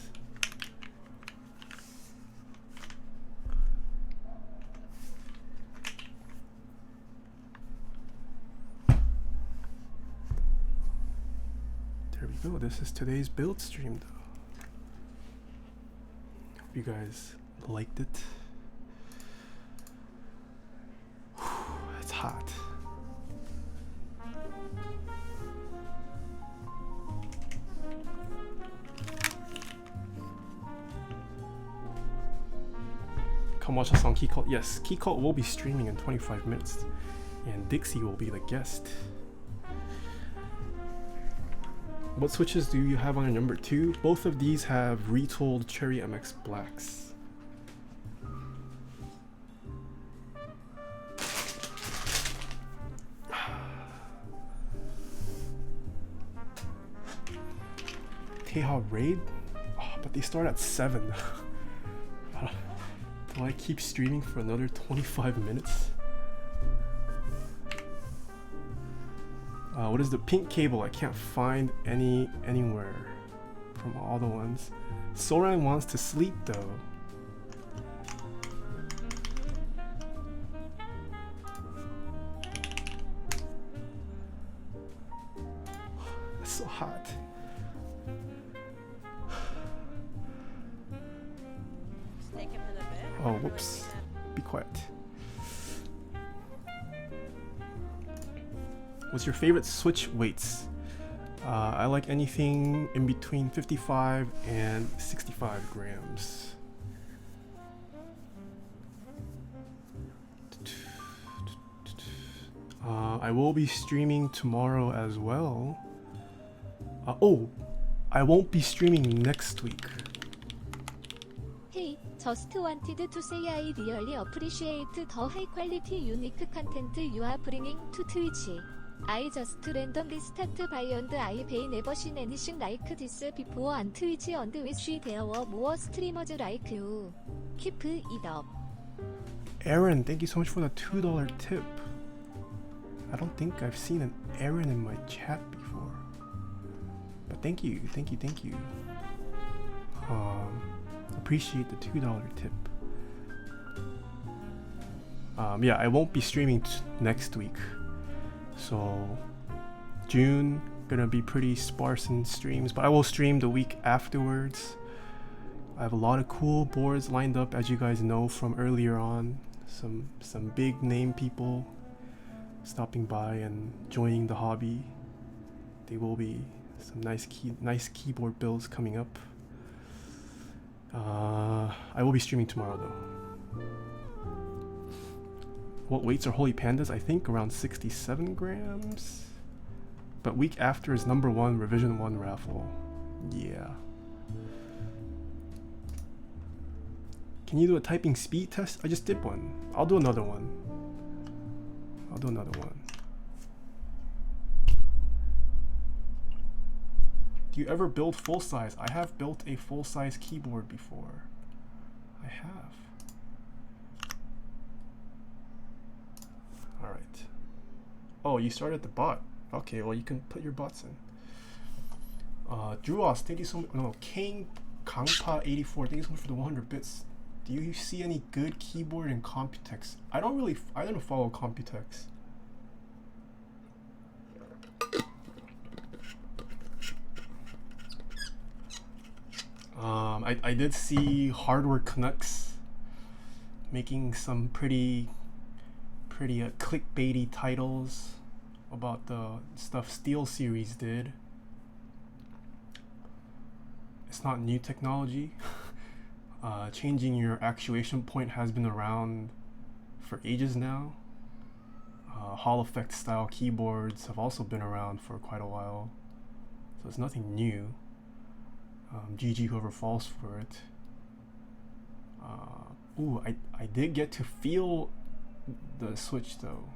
S1: There we go. This is today's build stream though. Hope you guys liked it. Whew, it's hot. Come watch us on Keycult. Yes, Keycult will be streaming in 25 minutes, and Dixie will be the guest. What switches do you have on your No.2? Both of these have retooled Cherry MX Blacks. Taeha Raid? Oh, but they start at 7. Do I keep streaming for another 25 minutes? What is the pink cable? I can't find anywhere from all the ones. Soldering wants to sleep though. It's so hot. Oh, whoops. Be quiet. What's your favorite switch weights? I like anything in between 55 and 65 grams. I will be streaming tomorrow as well. Oh, I won't be streaming next week.
S2: Hey, just wanted to say I really appreciate the high quality unique content you are bringing to Twitch. I just randomly start by and I pay never seen anything like this before on Twitch and wish there were more streamers like you. Keep it up.
S1: Aaron, thank you so much for the $2 tip. I don't think I've seen an Aaron in my chat before. But thank you. Appreciate the $2 tip. Yeah, I won't be streaming next week. So June gonna be pretty sparse in streams, but I will stream the week afterwards. I have a lot of cool boards lined up, as you guys know from earlier on. Some big name people stopping by and joining the hobby. There will be some nice keyboard builds coming up. I will be streaming tomorrow though. What weights are Holy Pandas? I think around 67 grams. But week after is #1 revision 1 raffle. Yeah. Can you do a typing speed test? I just did one. I'll do another one. Do you ever build full size? I have built a full size keyboard before. I have. Alright. Oh, you started the bot. Okay, well you can put your bots in. Druos, thank you so much. No, King Kangpa84, thank you so much for the 100 bits. Do you see any good keyboard in Computex? I don't follow Computex. I did see Hardware Canucks making some pretty clickbaity titles about the stuff SteelSeries did. It's not new technology. Changing your actuation point has been around for ages now. Hall effect style keyboards have also been around for quite a while, so it's nothing new. GG whoever falls for it. Ooh, I did get to feel the Switch though.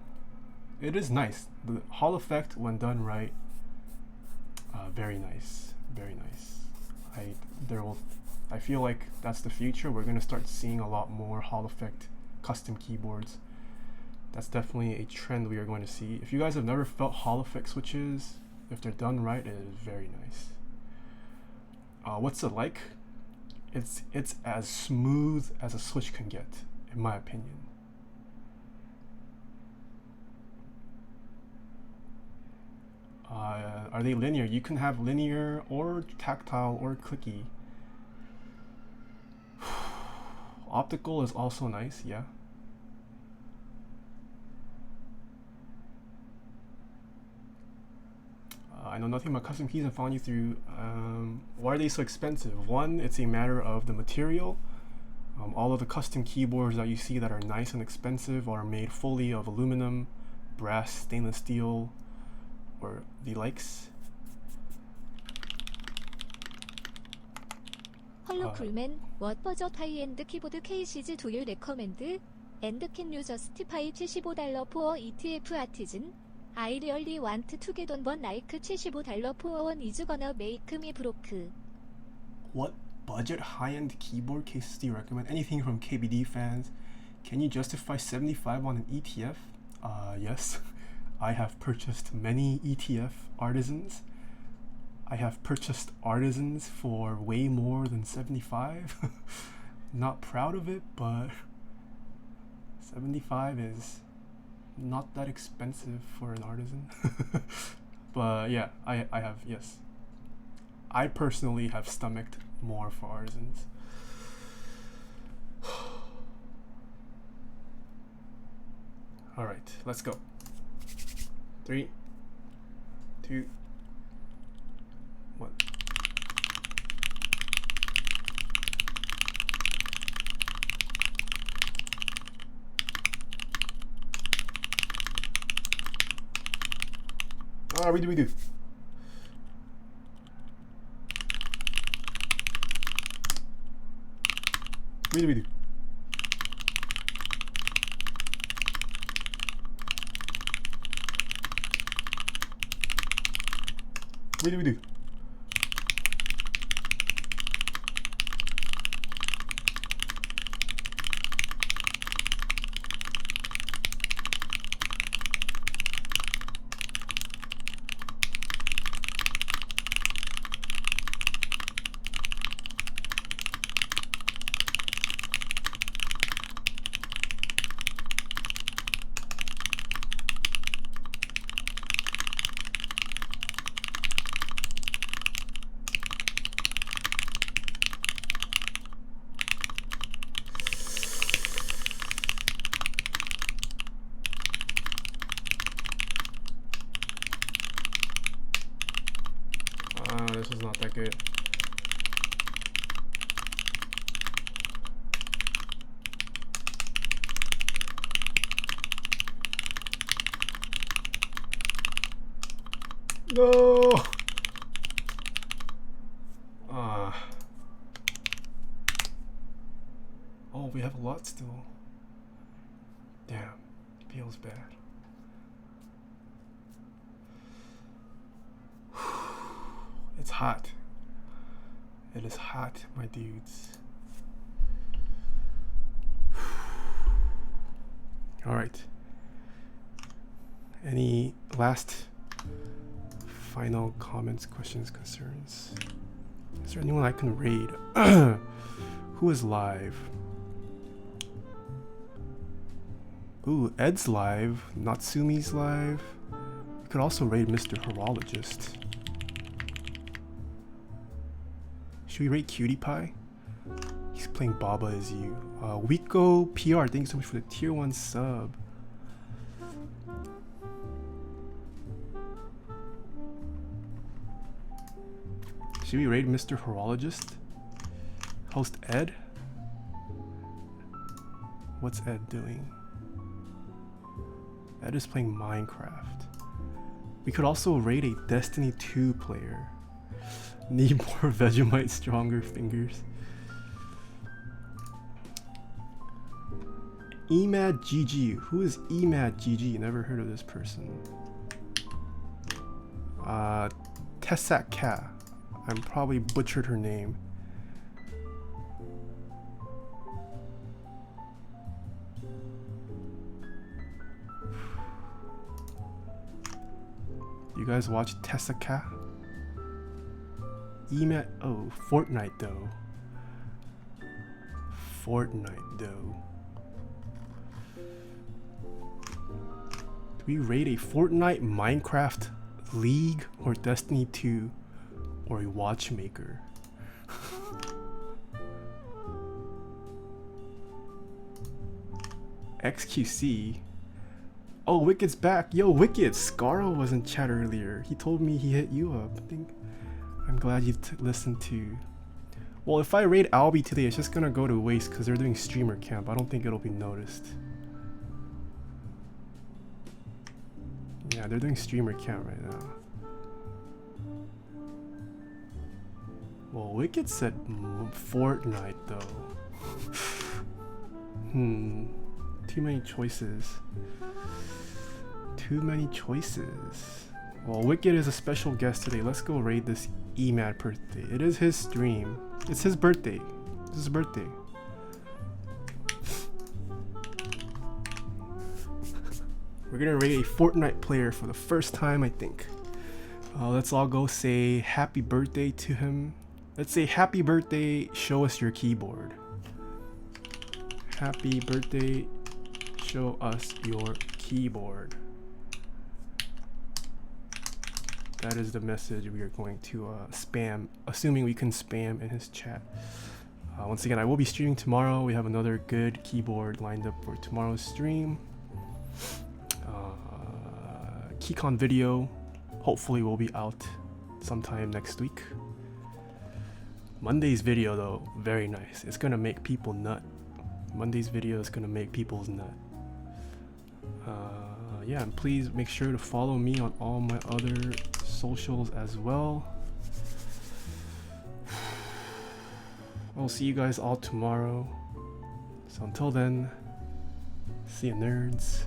S1: It is nice. The Hall effect, when done right, very nice, very nice. I feel like that's the future. We're gonna start seeing a lot more Hall effect custom keyboards. That's definitely a trend we are going to see. If you guys have never felt Hall effect switches, if they're done right, it is very nice. What's it like? It's as smooth as a Switch can get, in my opinion. Are they linear? You can have linear or tactile or clicky. Optical is also nice, yeah. I know nothing about custom keys and following you through. Why are they so expensive? One, it's a matter of the material. All of the custom keyboards that you see that are nice and expensive are made fully of aluminum, brass, stainless steel, or the likes.
S2: Hello Coolman, what budget high-end keyboard cases do you recommend? And can you justify $75 for ETF artisan? I really want to get on one like $75 for one is gonna make me broke.
S1: What budget high-end keyboard cases do you recommend? Anything from KBD fans? Can you justify $75 on an ETF? Yes. I have purchased many ETF artisans. I have purchased artisans for way more than $75. Not proud of it, but $75 is not that expensive for an artisan. But yeah, I have, yes. I personally have stomached more for artisans. All right, let's go. 3, 2, 1. Redo. Redo. Redo. This is not that good. No. Oh, we have a lot still. Damn, feels bad. It's hot. It is hot, my dudes. All right. Any last final comments, questions, concerns? Is there anyone I can raid? Who is live? Ooh, Ed's live. Natsumi's live. You could also raid Mr. Horologist. Should we rate Cutie Pie? He's playing Baba as you. Wiko PR, thank you so much for the tier 1 sub. Should we raid Mr. Horologist? Host Ed? What's Ed doing? Ed is playing Minecraft. We could also raid a Destiny 2 player. Need more Vegemite, stronger fingers. Emad GG. Who is Emad GG? Never heard of this person. Tessak Ka. I'm probably butchered her name. You guys watch Tessak Ka? Emad. Oh, Fortnite though. Fortnite though. Do we raid a Fortnite, Minecraft, League, or Destiny 2, or a watchmaker? XQC. Oh, Wicked's back. Yo, Wicked. Scaro was in chat earlier. He told me he hit you up. I think. I'm glad you listened to. Well, if I raid Albie today, it's just gonna go to waste because they're doing streamer camp. I don't think it'll be noticed. Yeah, they're doing streamer camp right now. Well, Wicked said Fortnite though. Too many choices. Too many choices. Well, Wicked is a special guest today. Let's go raid this Emad birthday. It is his stream. It's his birthday. It's his birthday. We're gonna raid a Fortnite player for the first time, I think. Let's all go say happy birthday to him. Let's say happy birthday, show us your keyboard. Happy birthday, show us your keyboard. That is the message we are going to spam, assuming we can spam in his chat. Once again, I will be streaming tomorrow. We have another good keyboard lined up for tomorrow's stream. Keycon video hopefully will be out sometime next week. Monday's video though, very nice. It's gonna make people nut. Monday's video is gonna make people's nut. Yeah, and please make sure to follow me on all my other socials as well. I'll see you guys all tomorrow. So until then, see you nerds.